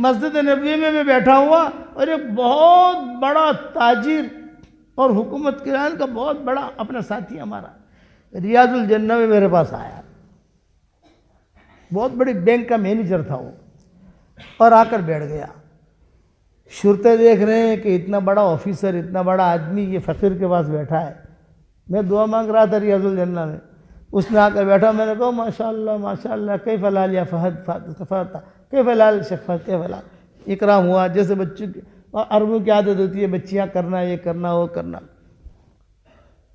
مسجد نبوی میں میں بیٹھا ہوا اور ایک بہت بڑا تاجر اور حکومت کران کا بہت بڑا اپنا ساتھی ہمارا ریاض الجنہ میں میرے پاس آیا، بہت بڑی بینک کا مینیجر تھا وہ، اور آ کر بیٹھ گیا۔ شرطیں دیکھ رہے ہیں کہ اتنا بڑا آفیسر، اتنا بڑا آدمی یہ فقیر کے پاس بیٹھا ہے۔ میں دعا مانگ رہا تھا ریاض الجنہ میں، اس نے آ کر بیٹھا، میں نے کہا ماشاءاللہ ماشاءاللہ، کیف الحال یا فہد، کیف الحال شیخ فہد، کیف الحال، اکرام ہوا جیسے بچوں کی عربوں کی عادت ہوتی ہے، بچیاں کرنا، یہ کرنا وہ کرنا۔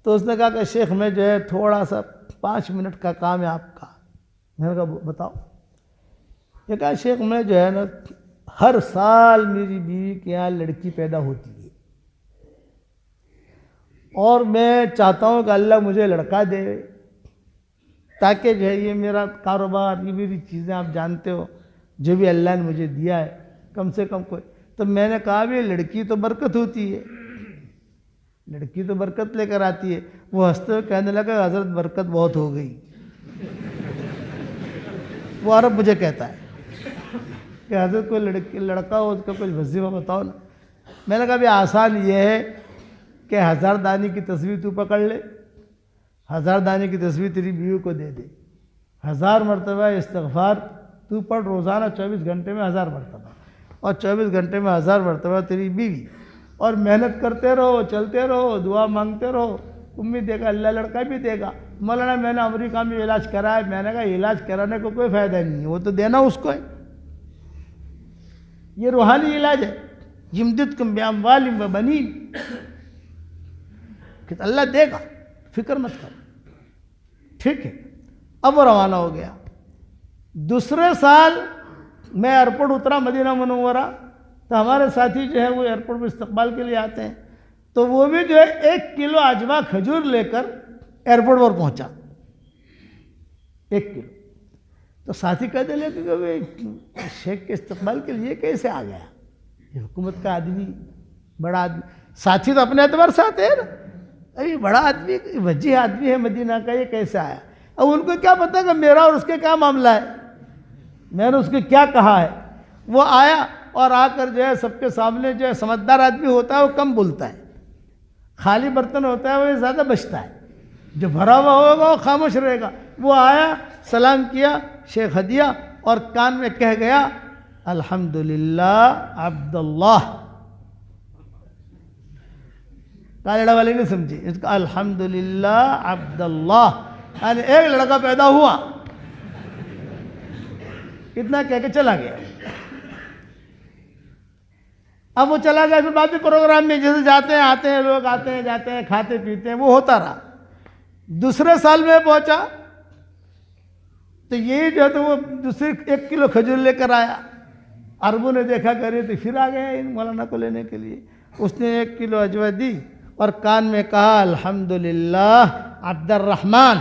تو اس نے کہا کہ شیخ میں جو ہے تھوڑا سا 5 منٹ کا کام ہے آپ کا۔ میں نے کہا بتاؤ۔ یہ کہا شیخ میں جو ہے نا ہر سال میری بیوی کے یہاں لڑکی پیدا ہوتی ہے، اور میں چاہتا ہوں کہ اللہ مجھے لڑکا دے، تاکہ جو ہے یہ میرا کاروبار، یہ میری چیزیں آپ جانتے ہو جو بھی اللہ نے مجھے دیا ہے، کم سے کم کوئی۔ تو میں نے کہا بھی لڑکی تو برکت ہوتی ہے، لڑکی تو برکت لے کر آتی ہے۔ وہ ہنستے ہوئے کہنے لگا حضرت برکت بہت ہو گئی۔ وہ عرب مجھے کہتا ہے کہ حضرت کوئی لڑکا ہو اس کا کوئی وظیفہ بتاؤ نا۔ میں نے کہا بھی آسان یہ ہے کہ 1000 دانے کی تسبیح تو پکڑ لے، 1000 دانے کی تسبیح تیری بیوی کو دے دے، 1000 مرتبہ استغفار تو پڑھ روزانہ 24 گھنٹے میں 1000 مرتبہ، اور 24 گھنٹے میں 1000 مرتبہ تیری بیوی، اور محنت کرتے رہو، چلتے رہو، دعا مانگتے رہو، امید دے گا، اللہ لڑکا بھی دے گا۔ مولانا میں نے امریکہ میں علاج کرا ہے، میں نے کہا علاج کرانے کو کوئی فائدہ نہیں ہے، وہ تو دینا اس کو ہے، یہ روحانی علاج ہے۔ یمددکم باموال وبنین، کہ اللہ دے گا، فکر مت کر۔ ٹھیک ہے، اب وہ روانہ ہو گیا۔ دوسرے سال میں ایئرپورٹ اترا مدینہ منورہ، تو ہمارے ساتھی جو ہے وہ ایئرپورٹ میں استقبال کے لیے آتے ہیں، تو وہ بھی جو ہے 1 کلو عجوا کھجور لے کر ایئرپورٹ پر پہنچا، 1 کلو۔ تو ساتھی کہتے لے کہ شیخ کے استقبال کے لیے کیسے آ گیا، یہ حکومت کا آدمی، بڑا آدمی۔ ساتھی تو اپنے اعتبار سے آتے ہیں نا، ارے بڑا آدمی، وجیح آدمی ہے مدینہ کا، یہ کیسے آیا؟ اب ان کو کیا پتا کہ میرا اور اس کے کیا معاملہ ہے، میں نے اس کو کیا کہا ہے۔ وہ آیا اور آ کر جو ہے سب کے سامنے، جو ہے سمجھدار آدمی ہوتا ہے وہ کم بولتا ہے، خالی برتن ہوتا ہے وہ زیادہ بچتا ہے، جو بھرا ہوا ہوگا وہ خاموش رہے گا۔ وہ آیا، سلام کیا، شیخ ہدیہ، اور کان میں کہہ گیا الحمدللہ عبداللہ۔ کانیڈا والے نہیں سمجھے اس کا، الحمدللہ عبداللہ، یعنی ایک لڑکا پیدا ہوا، اتنا کہہ کے چلا گیا۔ اب وہ چلا گیا، پھر بعد میں پروگرام میں جیسے جاتے ہیں آتے ہیں لوگ، آتے ہیں جاتے ہیں، کھاتے پیتے ہیں، وہ ہوتا رہا۔ دوسرے سال میں پہنچا تو یہ جو ہے تو وہ دوسرے 1 کلو کھجور لے کر آیا. عربوں نے دیکھا کرے تو پھر آ گیا ان مولانا کو لینے کے لیے. اس نے 1 کلو اجوا دی اور کان میں کہا الحمدللہ عبد الرحمن.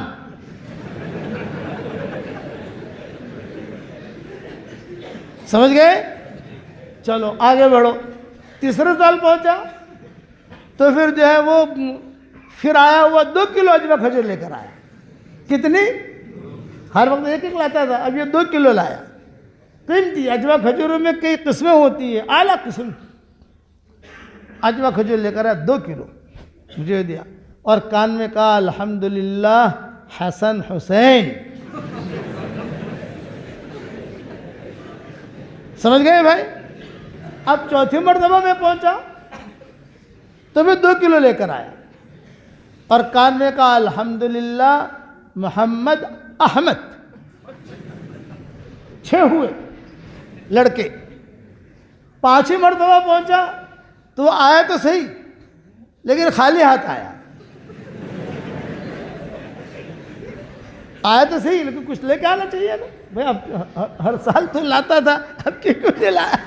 سمجھ گئے؟ چلو آگے بڑھو. تیسرے سال پہنچا تو پھر جو ہے وہ پھر آیا ہوا 2 کلو اجوا کھجور لے کر آیا. کتنی؟ ہر وقت 1 لاتا تھا, اب یہ 2 کلو لایا. قیمتی اجوا کھجوروں میں کئی قسمیں ہوتی ہیں, اعلیٰ قسم کی اجوا کھجور لے کر آیا 2 کلو مجھے دیا اور کان میں کہا الحمدللہ حسن حسین. سمجھ گئے بھائی؟ اب چوتھی مرتبہ میں پہنچا تو میں 2 کلو لے کر آیا اور کان میں کہا الحمدللہ محمد احمد. 6 ہوئے لڑکے. 5ویں مرتبہ پہنچا تو آیا تو صحیح لیکن خالی ہاتھ آیا. آیا تو صحیح لیکن کچھ لے کے آنا چاہیے نا بھائی. اب ہر سال تو لاتا تھا, اب کیوں نہیں لایا؟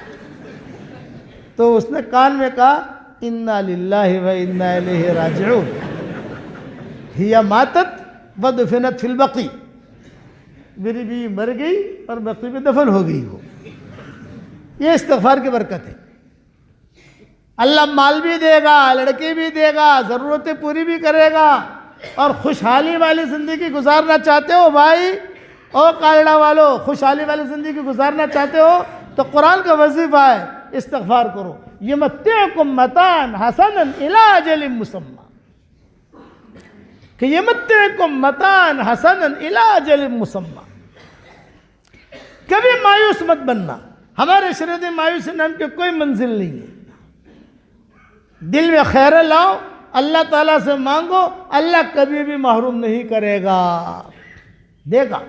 تو اس نے کان میں کہا انا للہ و انا الیہ راجعون ہی ماتت ودفنت فی البقیع. میری بیوی مر گئی اور بقیع میں دفن ہو گئی ہو. یہ استغفار کی برکت ہے. اللہ مال بھی دے گا, لڑکی بھی دے گا, ضرورتیں پوری بھی کرے گا. اور خوشحالی والی زندگی گزارنا چاہتے ہو بھائی, او کانیڈا والو, خوشحالی والی زندگی گزارنا چاہتے ہو تو قرآن کا وظیفہ ہے استغفار کرو. یمتعکم متاعا حسنا الی اجل مسمى, کہ یمتعکم متاعا حسنا الی اجل مسمى. کبھی مایوس مت بننا. ہمارے شریعت میں مایوسی نام کی کوئی منزل نہیں ہے. دل میں خیر لاؤ, اللہ تعالیٰ سے مانگو, اللہ کبھی بھی محروم نہیں کرے گا, دے گا.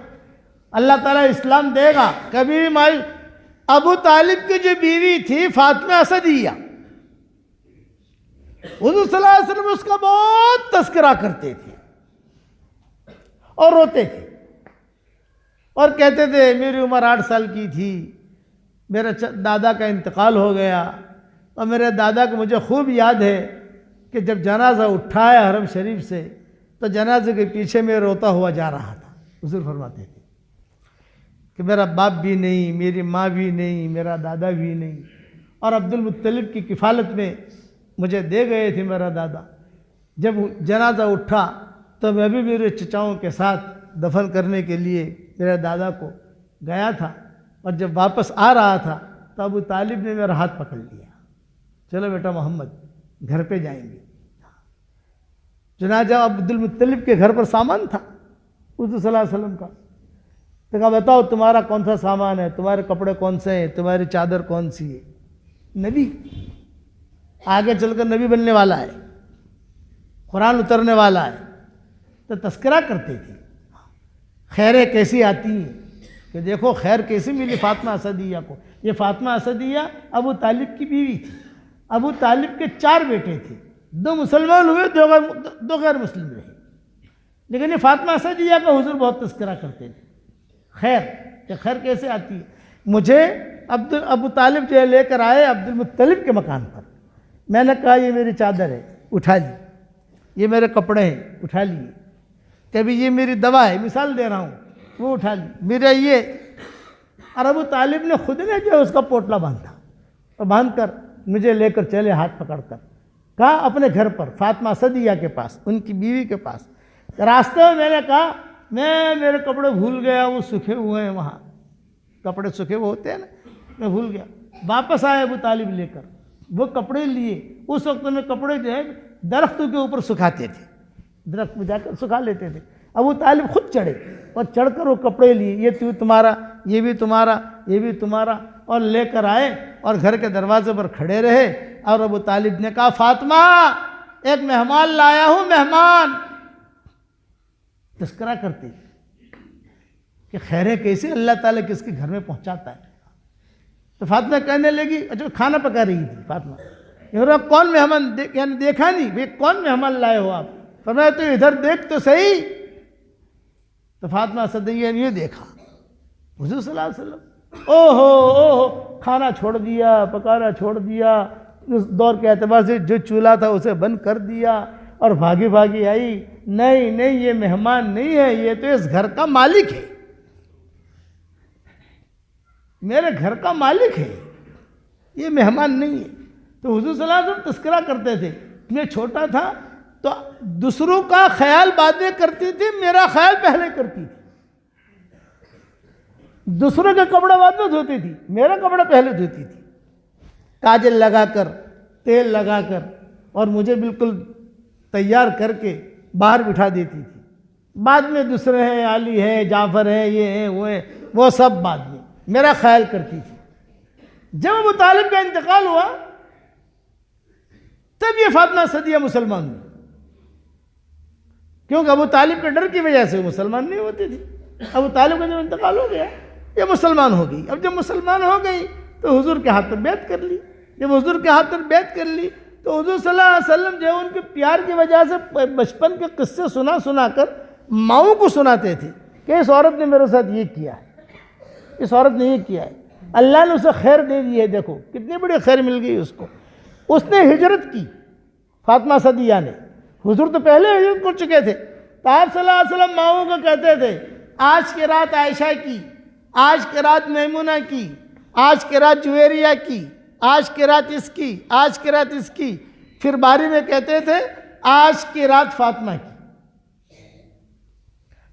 اللہ تعالیٰ اسلام دے گا, کبھی بھی مایوس. ابو طالب کی جو بیوی تھی فاطمہ اسدیہ, حضور صلی اللہ علیہ وسلم اس کا بہت تذکرہ کرتے تھے اور روتے تھے اور کہتے تھے میری عمر 8 سال کی تھی, میرے دادا کا انتقال ہو گیا اور میرے دادا کو مجھے خوب یاد ہے کہ جب جنازہ اٹھایا حرم شریف سے تو جنازے کے پیچھے میں روتا ہوا جا رہا تھا. حضور فرماتے تھے کہ میرا باپ بھی نہیں, میری ماں بھی نہیں, میرا دادا بھی نہیں, اور عبد المطلب کی کفالت میں مجھے دے گئے تھے میرا دادا. جب جنازہ اٹھا تو میں بھی میرے چچاؤں کے ساتھ دفن کرنے کے لیے میرے دادا کو گیا تھا, اور جب واپس آ رہا تھا تو ابو طالب نے میرا ہاتھ پکڑ لیا, چلو بیٹا محمد گھر پہ جائیں گے. چنانچہ عبد المطلب کے گھر پر سامان تھا حضور صلی اللہ علیہ وسلم کا. تو کہا بتاؤ تمہارا کون سا سامان ہے, تمہارے کپڑے کون سے ہیں, تمہاری چادر کون سی ہے. نبی آگے چل کر نبی بننے والا ہے, قرآن اترنے والا ہے, تو تذکرہ کرتے تھے خیریں کیسی آتی ہیں, کہ دیکھو خیر کیسی ملی فاطمہ اسدیہ کو. یہ فاطمہ اسدیہ ابو طالب کی بیوی تھی. ابو طالب کے 4 بیٹے تھے, 2 مسلمان ہوئے, 2 غیر مسلم رہے. لیکن یہ فاطمہ اسدیہ کا حضور بہت تذکرہ کرتے تھے. خیر, کہ خیر کیسے آتی ہے. مجھے ابو طالب جو ہے لے کر آئے عبد المطلب کے مکان پر. میں نے کہا یہ میری چادر ہے, اٹھا لی. یہ میرے کپڑے ہیں, اٹھا لیے. کبھی یہ میری دوا ہے, مثال دے رہا ہوں, وہ اٹھا لی. میرا یہ, اور ابو طالب نے خود نے جو ہے اس کا پوٹلا باندھا, اور باندھ کر مجھے لے کر چلے ہاتھ پکڑ کر. کہا اپنے گھر پر فاطمہ اسدیہ کے پاس, ان کی بیوی کے پاس. راستے میں میں نے کہا میرے کپڑے بھول گیا, وہ سکھے ہوئے ہیں وہاں, کپڑے سکھے ہوئے ہوتے ہیں نا, میں بھول گیا. واپس آئے ابو طالب لے کر, وہ کپڑے لیے. اس وقت میں کپڑے جو ہے درختوں کے اوپر سکھاتے تھے, درخت میں جا کر سکھا لیتے تھے. ابو طالب خود چڑھے اور چڑھ کر وہ کپڑے لیے, یہ تمہارا, یہ بھی تمہارا, یہ بھی تمہارا, اور لے کر آئے اور گھر کے دروازے پر کھڑے رہے. اور ابو طالب نے کہا فاطمہ ایک مہمان لایا ہوں, مہمان. تذکرہ کرتے کہ خیریں کیسے اللہ تعالیٰ کس کے گھر میں پہنچاتا ہے. تو فاطمہ کہنے لگی, اچھا کھانا پکا رہی تھی فاطمہ, کون مہمان, یعنی دیکھا نہیں بھئی کون مہمان لائے ہو آپ. فرمایا تو ادھر دیکھ تو صحیح. تو فاطمہ صدیہ نے یہ دیکھا حضور صلی اللہ علیہ وسلم اوہو کھانا چھوڑ دیا, پکانا چھوڑ دیا, اس دور کے اعتبار سے جو چولہا تھا اسے بند کر دیا اور بھاگی بھاگی آئی. نہیں نہیں, یہ مہمان نہیں ہے, یہ تو اس گھر کا مالک ہے, میرے گھر کا مالک ہے, یہ مہمان نہیں ہے. تو حضور صلی اللہ علیہ وسلم تذکرہ کرتے تھے, میں چھوٹا تھا تو دوسروں کا خیال بعد میں کرتی تھی, میرا خیال پہلے کرتی تھی. دوسروں کا کپڑا بعد میں دھوتی تھی, میرا کپڑا پہلے دھوتی تھی, کاجل لگا کر, تیل لگا کر, اور مجھے بالکل تیار کر کے باہر بٹھا دیتی تھی. بعد میں دوسرے ہیں, علی ہیں, جعفر ہیں, یہ ہیں, وہ ہیں, وہ سب بعد میں میرا خیال کرتی تھی. جب ابو طالب کا انتقال ہوا تب یہ فاطمہ صدیہ مسلمان ہوئی, کیونکہ ابو طالب کے ڈر کی وجہ سے وہ مسلمان نہیں ہوتی تھی. ابو طالب کا جب انتقال ہو گیا یہ مسلمان ہو گئی. اب جب مسلمان ہو گئی تو حضور کے ہاتھ پر بیعت کر لی. جب حضور کے ہاتھ پر بیعت کر لی تو حضور صلی اللہ علیہ وسلم جو ان کے پیار کی وجہ سے بچپن کے قصے سنا کر ماؤں کو سناتے تھے کہ اس عورت نے میرے ساتھ یہ کیا ہے, اس عورت نے یہ کیا ہے, اللہ نے اسے خیر دے دی ہے, دیکھو کتنی بڑی خیر مل گئی اس کو. اس نے ہجرت کی, فاطمہ صدیہ نے. حضور تو پہلے ہجرت کر چکے تھے. تو آپ صلی اللہ علیہ وسلم ماؤں کو کہتے تھے آج کی رات عائشہ کی, آج کی رات میمونہ کی, آج کی رات جویریہ کی, آج کی رات اس کی, آج کی رات اس کی. پھر باری میں کہتے تھے آج کی رات فاطمہ کی.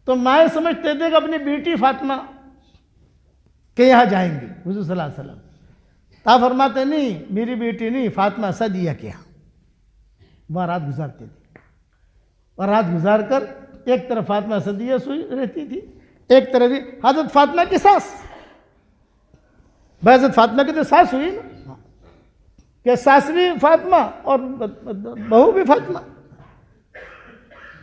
تو مائیں سمجھتے تھے کہ اپنی بیٹی فاطمہ کہ یہاں جائیں گے حضور صلی اللہ علیہ وسلم. آپ فرماتے نہیں, میری بیٹی نہیں, فاطمہ صدیہ کے یہاں وہاں رات گزارتے تھے. اور رات گزار کر ایک طرف فاطمہ صدیہ سوئی رہتی تھی, ایک طرف حضرت فاطمہ کی ساس. حضرت فاطمہ کی تو ساس ہوئی نا, کہ ساس بھی فاطمہ اور بہو بھی فاطمہ.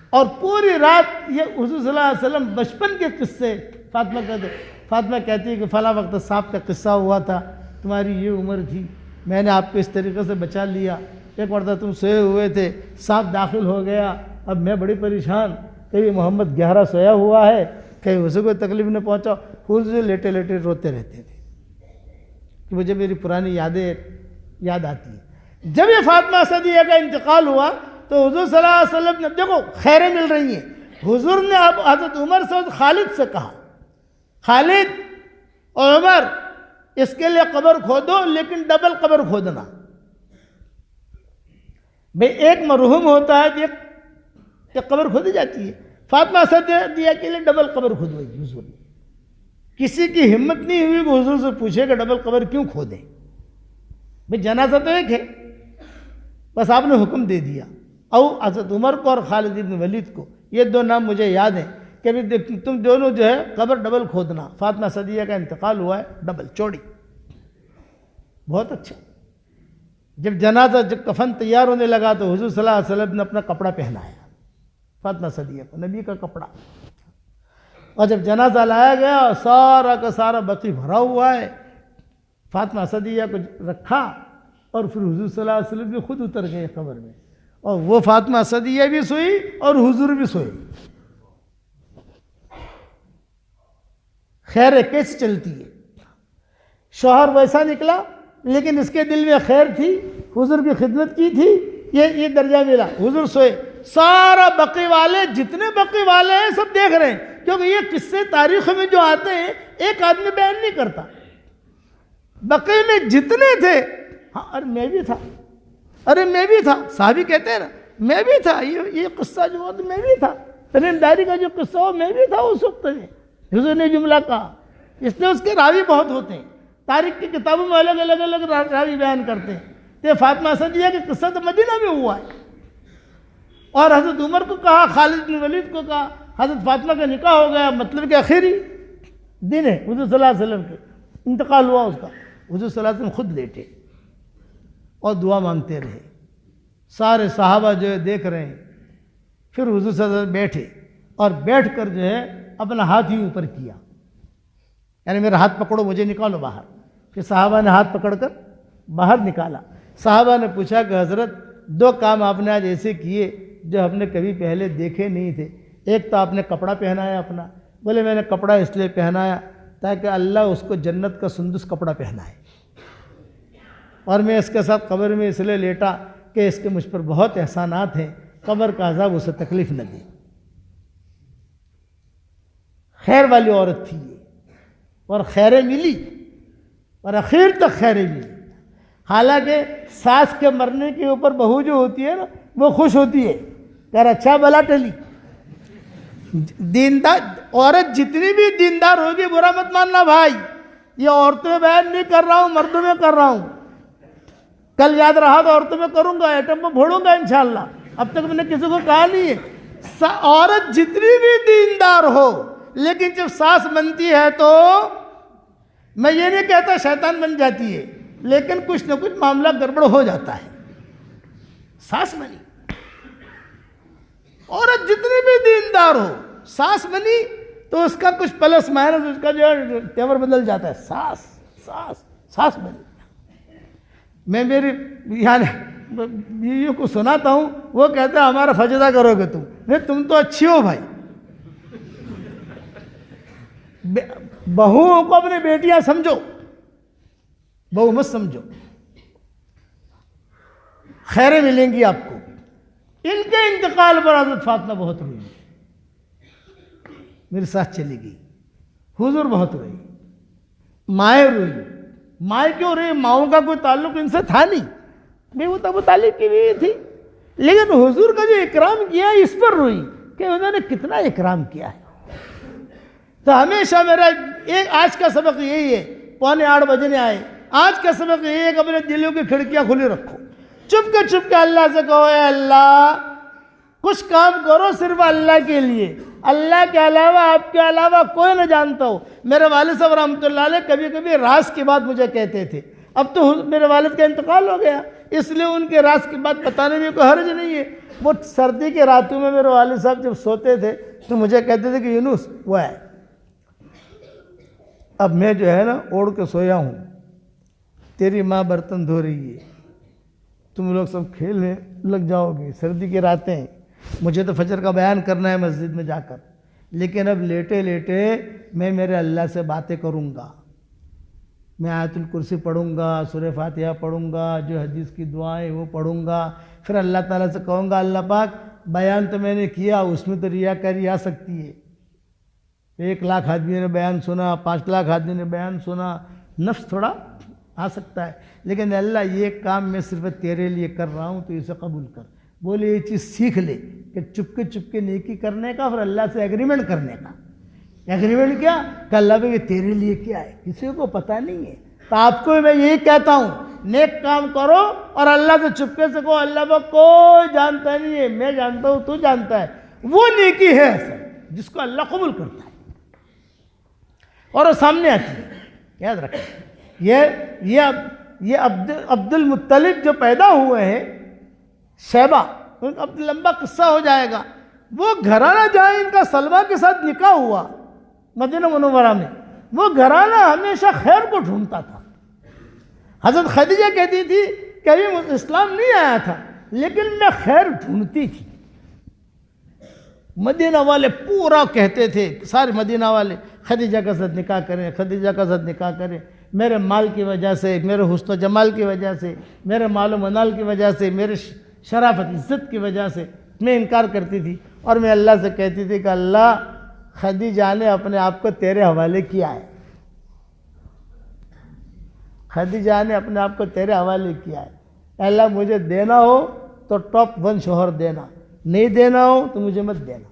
اور پوری رات یہ حضور صلی اللہ علیہ وسلم بچپن کے قصے فاطمہ کہتی ہے کہ فلاں وقت سانپ کا قصہ ہوا تھا, تمہاری یہ عمر تھی, میں نے آپ کو اس طریقے سے بچا لیا, ایک مرتبہ تم سوئے ہوئے تھے, سانپ داخل ہو گیا, اب میں بڑی پریشان, کہیں محمد گہرا سویا ہوا ہے, کہیں اسے کوئی تکلیف نہ پہنچا. حضور لیٹے لیٹے روتے رہتے تھے کہ مجھے میری پرانی یادیں یاد آتی ہیں. جب یہ فاطمہ صدیہ کا انتقال ہوا تو حضور صلی اللہ علیہ وسلم نے, دیکھو خیریں مل رہی ہیں, حضور نے اب حضرت عمر سے خالد سے کہا, خالد اور عمر اس کے لیے قبر کھودو, لیکن ڈبل قبر کھودنا. بھئی ایک مرحوم ہوتا ہے, ایک قبر کھودی جاتی ہے, فاطمہ صدیہ کے لیے ڈبل قبر کھودوائی حضور نے. کسی کی ہمت نہیں ہوئی کہ حضور سے پوچھے کہ ڈبل قبر کیوں کھودیں, بھئی جنازہ تو ایک ہے, بس آپ نے حکم دے دیا. او حضرت عمر کو اور خالد بن ولید کو, یہ دو نام مجھے یاد ہیں کہ تم دونوں جو ہے قبر ڈبل کھودنا. فاطمہ صدیہ کا انتقال ہوا ہے ڈبل چوڑی, بہت اچھا. جب جنازہ جب کفن تیار ہونے لگا تو حضور صلی اللہ علیہ وسلم نے اپنا کپڑا پہنایا فاطمہ صدیہ کو, نبی کا کپڑا. اور جب جنازہ لایا گیا سارا کا سارا بقی بھرا ہوا ہے, فاطمہ صدیہ کو رکھا اور پھر حضور صلی اللہ علیہ وسلم بھی خود اتر گئے قبر میں, اور وہ فاطمہ صدیہ بھی سوئی اور حضور بھی سوئے. خیر کیسے چلتی ہے, شوہر ویسا نکلا لیکن اس کے دل میں خیر تھی, حضور کی خدمت کی تھی, یہ درجہ ملا. حضور سوئے, سارا بقی والے جتنے بقی والے ہیں سب دیکھ رہے ہیں, کیونکہ یہ قصے تاریخ میں جو آتے ہیں ایک آدمی بیان نہیں کرتا. بقی میں جتنے تھے, ہاں ارے میں بھی تھا, ارے میں بھی تھا, صحابی کہتے ہیں نا میں بھی تھا, یہ قصہ جو ہوا تو میں بھی تھا, تمیم داری کا جو قصہ ہو میں بھی تھا اس وقت میں. حضور نے جملہ کہا, اس نے اس کے راوی بہت ہوتے ہیں, تاریخ کی کتابوں میں الگ راوی بیان کرتے ہیں. تو فاطمہ صدیہ کا قصہ تو مدینہ میں ہوا ہے. اور حضرت عمر کو کہا, خالد بن ولید کو کہا, حضرت فاطمہ کا نکاح ہو گیا, مطلب کہ آخری دن ہے حضور صلی اللہ علیہ وسلم کے, انتقال ہوا اس کا. حضور صلی اللہ علیہ وسلم خود لیٹے اور دعا مانگتے رہے, سارے صحابہ جو ہے دیکھ رہے ہیں. پھر حضور صلی اللہ علیہ وسلم بیٹھے اور بیٹھ کر جو ہے اپنا ہاتھ ہی اوپر کیا, یعنی میرا ہاتھ پکڑو مجھے نکالو باہر. پھر صحابہ نے ہاتھ پکڑ کر باہر نکالا. صحابہ نے پوچھا کہ حضرت دو کام آپ نے آج ایسے کیے جو ہم نے کبھی پہلے دیکھے نہیں تھے. ایک تو آپ نے کپڑا پہنایا اپنا. بولے میں نے کپڑا اس لیے پہنایا تاکہ اللہ اس کو جنت کا سندس کپڑا پہنائے, اور میں اس کے ساتھ قبر میں اس لیے لیٹا کہ اس کے مجھ پر بہت احسانات ہیں, قبر کا عذاب اسے تکلیف نہ دے. خیر والی عورت تھی یہ, اور خیریں ملی, اور آخر تک خیریں ملی. حالانکہ ساس کے مرنے کے اوپر بہو جو ہوتی ہے نا وہ خوش ہوتی ہے, یار اچھا بلا ٹلی. دیندار عورت جتنی بھی دیندار ہوگی, برا مت ماننا بھائی, یہ عورتوں میں بیان نہیں کر رہا ہوں, مردوں میں کر رہا ہوں. کل یاد رہا تو عورتوں میں کروں گا, ایٹم میں بھوڑوں گا انشاءاللہ. اب تک میں نے کسی کو کہا نہیں ہے. عورت جتنی بھی دیندار ہو, لیکن جب ساس بنتی ہے تو میں یہ نہیں کہتا شیطان بن جاتی ہے, لیکن کچھ نہ کچھ معاملہ گڑبڑ ہو جاتا ہے. ساس بنی, عورت جتنی بھی دیندار ہو, ساس بنی تو اس کا کچھ پلس مائنس, اس کا جو ہے تیور بدل جاتا ہے. ساس ساس ساس بنی. میں میری یعنی بیویوں کو سناتا ہوں, وہ کہتے ہیں ہمارا فجدہ کرو گے تم. نہیں, تم تو اچھی ہو بھائی. بہوؤں کو اپنی بیٹیاں سمجھو, بہو مت سمجھو. خیریں ملیں گی آپ کو. ان کے انتقال پر حضرت فاطمہ بہت روئی, میرے ساتھ چلی گئی. حضور بہت روئی, مائیں روئی. مائیں کیوں روئی؟ ماؤں کا کوئی تعلق ان سے تھا نہیں, میں وہ ابو طالب کی بیوی تھی, لیکن حضور کا جو اکرام کیا اس پر روئی کہ انہوں نے کتنا اکرام کیا ہے. تو ہمیشہ میرا آج کا سبق یہی ہے, 7:45 بجنے آئے, آج کا سبق یہی ہے کہ اپنے دلوں کی کھڑکیاں کھلی رکھو. چپ کے اللہ سے کہو, اے اللہ کچھ کام کرو صرف اللہ کے لیے, اللہ کے علاوہ آپ کے علاوہ کوئی نہ جانتا ہو. میرے والد صاحب رحمۃ اللہ علیہ کبھی کبھی راز کی بات مجھے کہتے تھے. اب تو میرے والد کا انتقال ہو گیا, اس لیے ان کے راز کی بات بتانے میں کوئی حرج نہیں ہے. وہ سردی کے راتوں میں میرے والد صاحب جب سوتے تھے تو مجھے کہتے تھے کہ یونس وہ ہے. اب میں جو ہے نا اوڑھ کے سویا ہوں, تیری ماں برتن دھو رہی ہے, تم لوگ سب کھیلنے لگ جاؤ گے, سردی کی راتیں ہیں, مجھے تو فجر کا بیان کرنا ہے مسجد میں جا کر, لیکن اب لیٹے لیٹے میں میرے اللہ سے باتیں کروں گا. میں آیت الکرسی پڑھوں گا, سورہ فاتحہ پڑھوں گا, جو حدیث کی دعائیں وہ پڑھوں گا. پھر اللہ تعالیٰ سے کہوں گا, اللہ پاک بیان تو میں نے کیا, اس میں تو ریاکاری آ سکتی ہے. 1,00,000 آدمی نے بیان سنا, 5,00,000 آدمی نے بیان سنا, نفس تھوڑا آ سکتا ہے, لیکن اللہ یہ کام میں صرف تیرے لیے کر رہا ہوں تو اسے قبول کر. بولے یہ چیز سیکھ لے کہ چپ کے نیکی کرنے کا, پھر اللہ سے ایگریمنٹ کرنے کا. ایگریمنٹ کیا کہ اللہ بھائی یہ تیرے لیے کیا ہے, کسی کو پتہ نہیں ہے. تو آپ کو میں یہی کہتا ہوں, نیک کام کرو اور اللہ سے چپکے سے کہو, اللہ بھائی کوئی جانتا نہیں ہے, میں جانتا ہوں, تو جانتا ہے. وہ نیکی ہے اصل جس کو اللہ قبول کرتا ہے اور وہ سامنے آتی ہے. یاد رکھیں, یہ عبد المطلب جو پیدا ہوئے ہیں, شیبہ, ان کا لمبا قصہ ہو جائے گا. وہ گھرانہ جہاں ان کا سلمہ کے ساتھ نکاح ہوا مدینہ منورہ میں, وہ گھرانہ ہمیشہ خیر کو ڈھونڈتا تھا. حضرت خدیجہ کہتی تھی کہ ابھی اسلام نہیں آیا تھا, لیکن میں خیر ڈھونڈتی تھی. مدینہ والے پورا کہتے تھے, سارے مدینہ والے, خدیجہ کا ساتھ نکاح کریں, خدیجہ کا ساتھ نکاح کریں. میرے مال کی وجہ سے, میرے حسن و جمال کی وجہ سے, میرے مال و منال کی وجہ سے, میرے شرافت عزت کی وجہ سے میں انکار کرتی تھی. اور میں اللہ سے کہتی تھی کہ اللہ خدیجہ نے اپنے آپ کو تیرے حوالے کیا ہے, خدیجہ نے اپنے آپ کو تیرے حوالے کیا ہے. اللہ مجھے دینا ہو تو ٹاپ 1 شوہر دینا, نہیں دینا ہو تو مجھے مت دینا.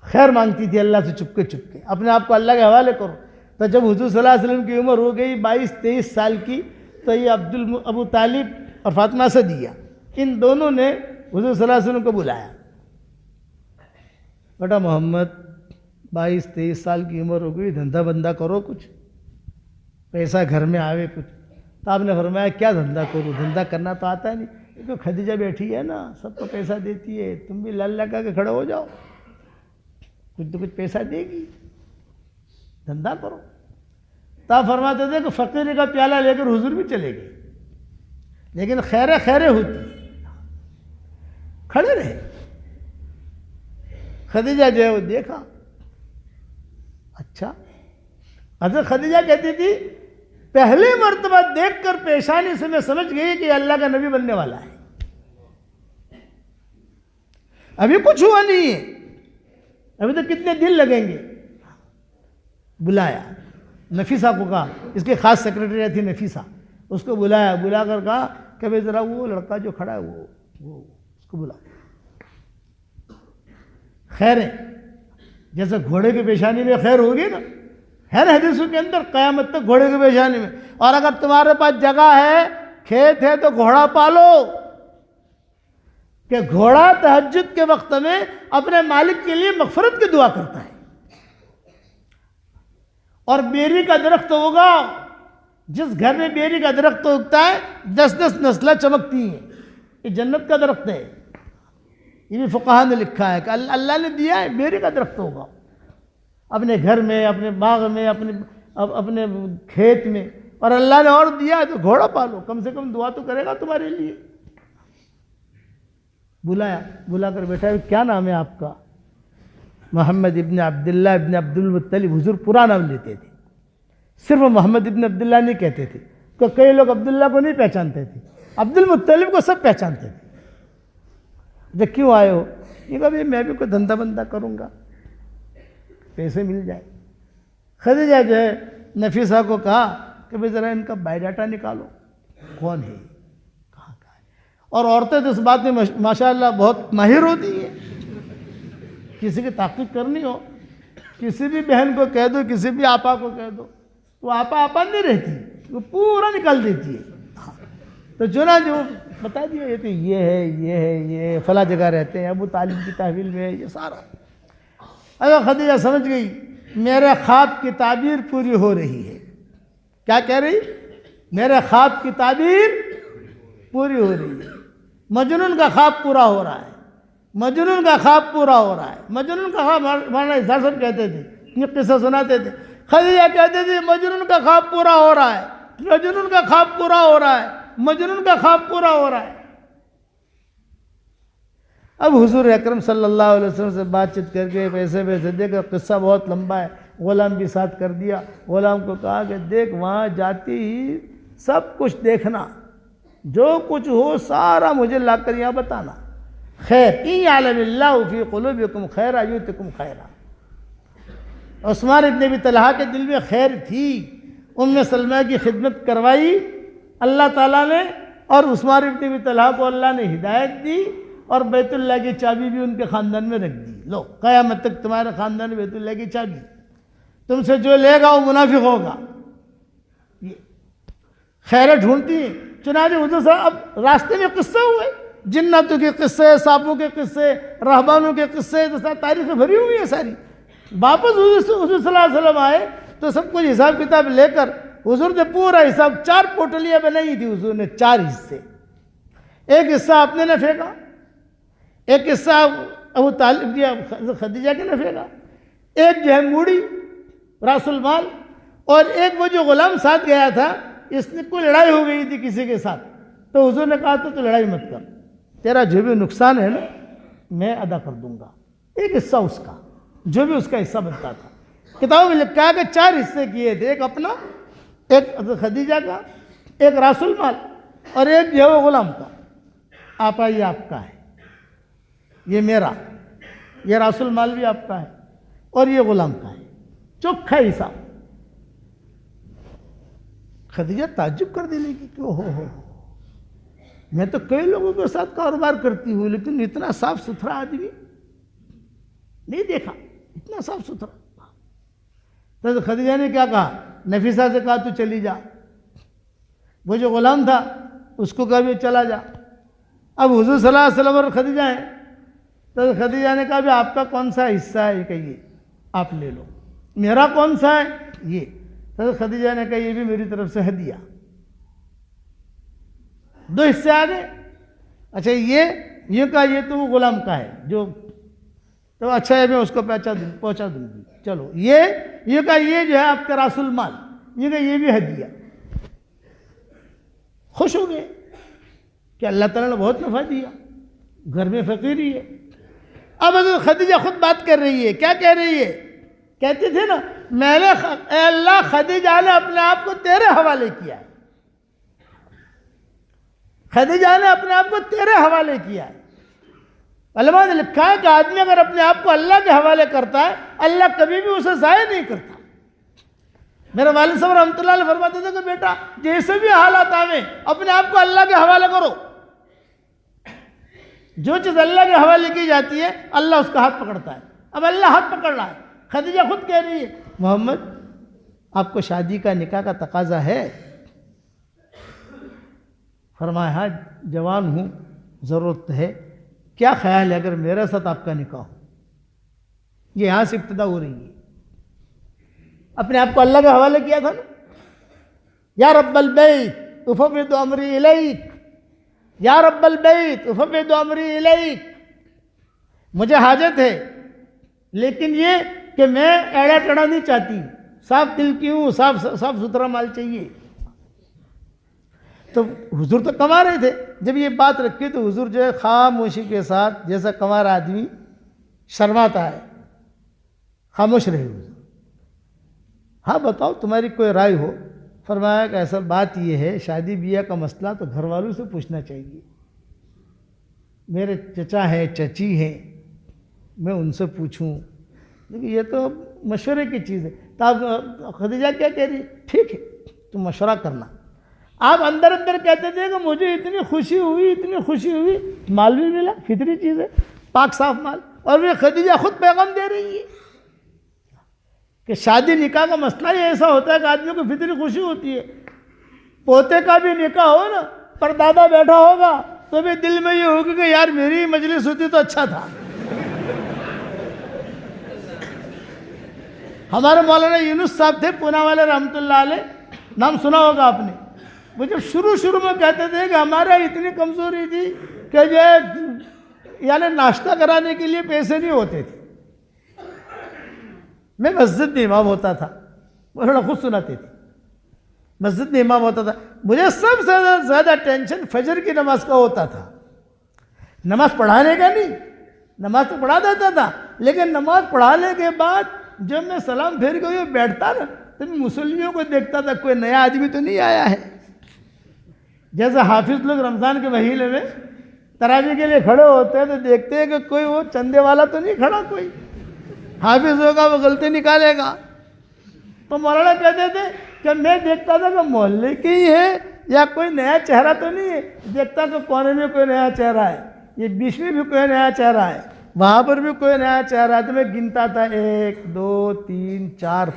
خیر مانگتی تھی اللہ سے چپکے, اپنے آپ کو اللہ کے حوالے کرو. تو جب حضور صلی اللہ علیہ وسلم کی عمر ہو گئی 22-23 سال کی, تو یہ ابو طالب اور فاطمہ سے دیا, ان دونوں نے حضور صلی اللہ علیہ وسلم کو بلایا. بیٹا محمد 22-23 سال کی عمر ہو گئی, دھندا بندہ کرو, کچھ پیسہ گھر میں آوے کچھ. تو آپ نے فرمایا کیا دھندا کروں, دھندا کرنا تو آتا نہیں, کیونکہ خدیجہ بیٹھی ہے نا, سب کو پیسہ دیتی ہے, تم بھی لال لگا کے کھڑے ہو جاؤ, کچھ تو کچھ پیسہ دے گی, دھندا کرو. تو آپ فرماتے تھے کہ فقیری کا پیالہ لے کر حضور بھی چلے گئے, لیکن خیریں ہوتی. کھڑے رہے. خدیجہ جو ہے وہ دیکھا. اچھا. حضرت خدیجہ کہتی تھی پہلی مرتبہ دیکھ کر پیشانی سے میں سمجھ گئی کہ اللہ کا نبی بننے والا ہے. ابھی کچھ ہوا نہیں ہے, ابھی تو کتنے دن لگیں گے. بلایا, نفیسہ کو کہا, اس کی خاص سیکرٹری تھی نفیسہ, اس کو بلایا, بلا کر کہا کہ بھئی ذرا وہ لڑکا جو کھڑا ہے وہ اس کو بلا. خیر ہے, جیسے گھوڑے کی پیشانی میں خیر ہوگی نا, ہے نا حدیثوں کے اندر, قیامت تک گھوڑے کی پیشانی میں. اور اگر تمہارے پاس جگہ ہے, کھیت ہے, تو گھوڑا پالو, کہ گھوڑا تہجد کے وقت میں اپنے مالک کے لیے مغفرت کی دعا کرتا ہے. اور بیری کا درخت ہوگا, جس گھر میں بیری کا درخت اگتا ہے 10 نسلیں چمکتی ہیں, یہ جنت کا درخت ہے. یہ بھی فقہا نے لکھا ہے کہ اللہ نے دیا ہے, بیری کا درخت ہوگا اپنے گھر میں, اپنے باغ میں, اپنے کھیت میں. اور اللہ نے اور دیا ہے تو گھوڑا پالو, کم سے کم دعا تو کرے گا تمہارے لیے. بلایا, بلا کر بیٹھا, کیا نام ہے آپ کا؟ محمد ابن عبداللہ ابن عبد المطلب. حضور پورا نام لیتے تھے, صرف محمد ابن عبداللہ نہیں کہتے تھے, کہ کئی لوگ عبداللہ کو نہیں پہچانتے تھے, عبد المطلب کو سب پہچانتے تھے. جب کیوں آئے ہو؟ یہ کہا میں بھی کوئی دھندا بندہ کروں گا, پیسے مل جائے. خدیجہ جو ہے نفیسہ کو کہا کہ بھئی ذرا ان کا بایو ڈاٹا نکالو, کون ہے, کہاں کا ہے. اور عورتیں تو اس بات میں ماشاءاللہ بہت ماہر ہوتی ہیں. کسی کی تحقیق کرنی ہو, کسی بھی بہن کو کہہ دو, کسی بھی آپا کو کہہ دو, وہ آپا نہیں رہتی, وہ پورا نکال دیتی ہے. تو جو بتا دیا یہ تو یہ ہے, یہ فلاں جگہ رہتے ہیں, ابو طالب کی تحویل میں ہے, یہ سارا. اگر خدیجہ سمجھ گئی میرے خواب کی تعبیر پوری ہو رہی ہے. کیا کہہ رہی؟ میرے خواب کی تعبیر پوری ہو رہی ہے. مجنون کا خواب پورا ہو رہا ہے, مجنون کا خواب پورا ہو رہا ہے. مجنون کا خواب مولانا اسحاق صاحب کہتے تھے, یہ قصہ سناتے تھے. خدیجہ کہتے تھے مجنون کا خواب پورا ہو رہا ہے, مجنون کا خواب پورا ہو رہا ہے, مجنون کا خواب پورا ہو رہا ہے. اب حضور اکرم صلی اللہ علیہ وسلم سے بات چیت کر کے پیسے دے کر, قصہ بہت لمبا ہے, غلام بھی ساتھ کر دیا. غلام کو کہا کہ دیکھ وہاں جاتی ہی سب کچھ دیکھنا, جو کچھ ہو سارا مجھے لا کر یہاں بتانا. خیر ان یعلم اللہ فی قلوبکم خیرا یؤتکم خیرا. عثمان ابن ابی طلحہ کے دل میں خیر تھی, ام سلمہ کی خدمت کروائی اللہ تعالیٰ نے, اور عثمان ابن ابی طلحہ کو اللہ نے ہدایت دی, اور بیت اللہ کی چابی بھی ان کے خاندان میں رکھ دی. لو قیامت تک تمہارے خاندان میں بیت اللہ کی چابی, تم سے جو لے گا وہ منافق ہوگا. یہ خیریں ڈھونڈتی ہیں. چنانچہ حضور صاحب اب راستے میں قصے ہوئے, جناتوں کے قصے, سانپوں کے قصے, رہبانوں کے قصے, تو تاریخیں بھری ہوئی ہیں ساری. واپس حضور صلی اللہ علیہ وسلم آئے تو سب کچھ حساب کتاب لے کر حضور نے پورا حساب, 4 پوٹلیاں بنائی تھی حضور نے, 4 حصے. ایک حصہ اپنے نے پھینکا, ایک حصہ ابو طالب کی خدیجہ کے نے پھینکا, ایک جو ہے موڑی راس المال, اور ایک وہ جو غلام ساتھ گیا تھا, اس نے کوئی لڑائی ہو گئی تھی کسی کے ساتھ, تو حضور نے کہا تو لڑائی مت کر, تیرا جو بھی نقصان ہے نا میں ادا کر دوں گا. ایک حصہ اس کا, جو بھی اس کا حصہ بنتا تھا. کتابوں میں لکھا ہے کہ 4 حصے کیے تھے, ایک اپنا, ایک خدیجہ کا, ایک راس المال, اور ایک جو ہے وہ غلام کا. آپا یہ آپ کا ہے, یہ میرا, یہ راس المال بھی آپ کا ہے, اور یہ غلام کا ہے. چوکھا حساب. خدیجہ تعجب کر دینے کی کہ ہو میں تو کئی لوگوں کے ساتھ کاروبار کرتی ہوں, لیکن اتنا صاف ستھرا آدمی نہیں دیکھا, اتنا صاف ستھرا. تو خدیجہ نے کیا کہا, نفیسہ سے کہا تو چلی جا. وہ جو غلام تھا اس کو کہا بھی چلا جا. اب حضور صلی اللہ علیہ وسلم اور خدیجہ ہیں, تو خدیجہ نے کہا بھی آپ کا کون سا حصہ ہے, یہ کہیے آپ لے لو. میرا کون سا ہے, یہ. تو خدیجہ نے کہا یہ بھی میری طرف سے ہدیہ. 2 حصے آ گئے. اچھا یہ کہا یہ تو وہ غلام کا ہے جو, تو اچھا ہے میں اس کو پہنچا دوں گی. چلو یہ کہا یہ جو ہے آپ کا راس المال, یہ کہا یہ بھی ہدیہ. خوش ہو گئے کہ اللہ تعالیٰ نے بہت نفع دیا. گھر میں فقیری ہے۔ اب حضرت خدیجہ خود بات کر رہی ہے، کیا کہہ رہی ہے؟ کہتی تھی نا میں نے اے اللہ خدیجہ نے اپنے آپ کو تیرے حوالے کیا ہے، خدیجہ نے اپنے آپ کو تیرے حوالے کیا ہے۔ علماء نے لکھا ہے کہ آدمی اگر اپنے آپ کو اللہ کے حوالے کرتا ہے اللہ کبھی بھی اسے ضائع نہیں کرتا۔ میرے والد صاحب رحمۃ اللہ علیہ فرماتے تھے کہ بیٹا جیسے بھی حالات آویں اپنے آپ کو اللہ کے حوالے کرو، جو چیز اللہ کے حوالے کی جاتی ہے اللہ اس کا ہاتھ پکڑتا ہے۔ اب اللہ ہاتھ پکڑ رہا ہے۔ خدیجہ خود کہہ رہی ہے محمد آپ کو شادی کا نکاح کا تقاضا ہے؟ فرمایا ہاں جوان ہوں، ضرورت ہے، کیا خیال ہے اگر میرے ساتھ آپ کا نکاح ہو؟ یہ یہاں سے ابتدا ہو رہی ہے۔ اپنے آپ کو اللہ کے حوالے کیا تھا نا، یا رب البیت افوض امری الیک، یا رب البیت افوض امری الیک، مجھے حاجت ہے لیکن یہ کہ میں ایڑا ٹڑا نہیں چاہتی، صاف دل کی ہوں، صاف ستھرا مال چاہیے۔ تو حضور تو کما رہے تھے، جب یہ بات رکھی تو حضور جو ہے خاموشی کے ساتھ، جیسا کمارا آدمی شرماتا ہے، خاموش رہے حضور۔ ہاں بتاؤ تمہاری کوئی رائے ہو؟ فرمایا کہ اصل بات یہ ہے شادی بیاہ کا مسئلہ تو گھر والوں سے پوچھنا چاہیے، میرے چچا ہیں چچی ہیں، میں ان سے پوچھوں، لیکن یہ تو مشورے کی چیز ہے۔ تو اب خدیجہ کیا کہہ رہی؟ ٹھیک ہے تم مشورہ کرنا۔ آپ اندر اندر کہتے تھے کہ مجھے اتنی خوشی ہوئی، مال بھی ملا، فطری چیز ہے، پاک صاف مال، اور وہ خدیجہ خود پیغام دے رہی ہے کہ شادی نکاح کا مسئلہ ہی ایسا ہوتا ہے کہ آدمیوں کو فطری خوشی ہوتی ہے۔ پوتے کا بھی نکاح ہو نا، پر دادا بیٹھا ہوگا تو بھی دل میں یہ ہوگا کہ یار میری مجلس ہوتی تو اچھا تھا۔ ہمارے مولانا یونس صاحب تھے پونا والے رحمۃ اللہ علیہ، نام سنا ہوگا آپ نے۔ وہ جب شروع میں کہتے تھے کہ ہمارا اتنی کمزوری تھی کہ جو یعنی ناشتہ کرانے کے لیے پیسے نہیں ہوتے تھے۔ میں مسجد میں امام ہوتا تھا، مولانا خود سناتے تھے، مسجد میں امام ہوتا تھا، مجھے سب سے زیادہ ٹینشن فجر کی نماز کا ہوتا تھا۔ نماز پڑھانے کا نہیں، نماز تو پڑھا دیتا تھا، لیکن نماز پڑھانے کے بعد جب میں سلام پھیر کے ہوئے بیٹھتا نا تو میں مسلمانوں کو دیکھتا تھا کوئی نیا آدمی تو نہیں آیا ہے۔ جیسے حافظ لوگ رمضان کے مہینے میں تراویح کے لیے کھڑے ہوتے ہیں تو دیکھتے ہیں کہ کوئی وہ چندے والا تو نہیں کھڑا، کوئی حافظ ہوگا وہ غلطی نکالے گا۔ تو مولانا کہتے تھے کہ میں دیکھتا تھا کہ محلے کی ہی ہے یا کوئی نیا چہرہ تو نہیں ہے، دیکھتا کہ کونے میں کوئی نیا چہرہ ہے، یہ بیچ میں بھی کوئی نیا چہرہ ہے، وہاں پر بھی کوئی نیا چہرہ ہے۔ تو میں گنتا تھا 1 2 3 4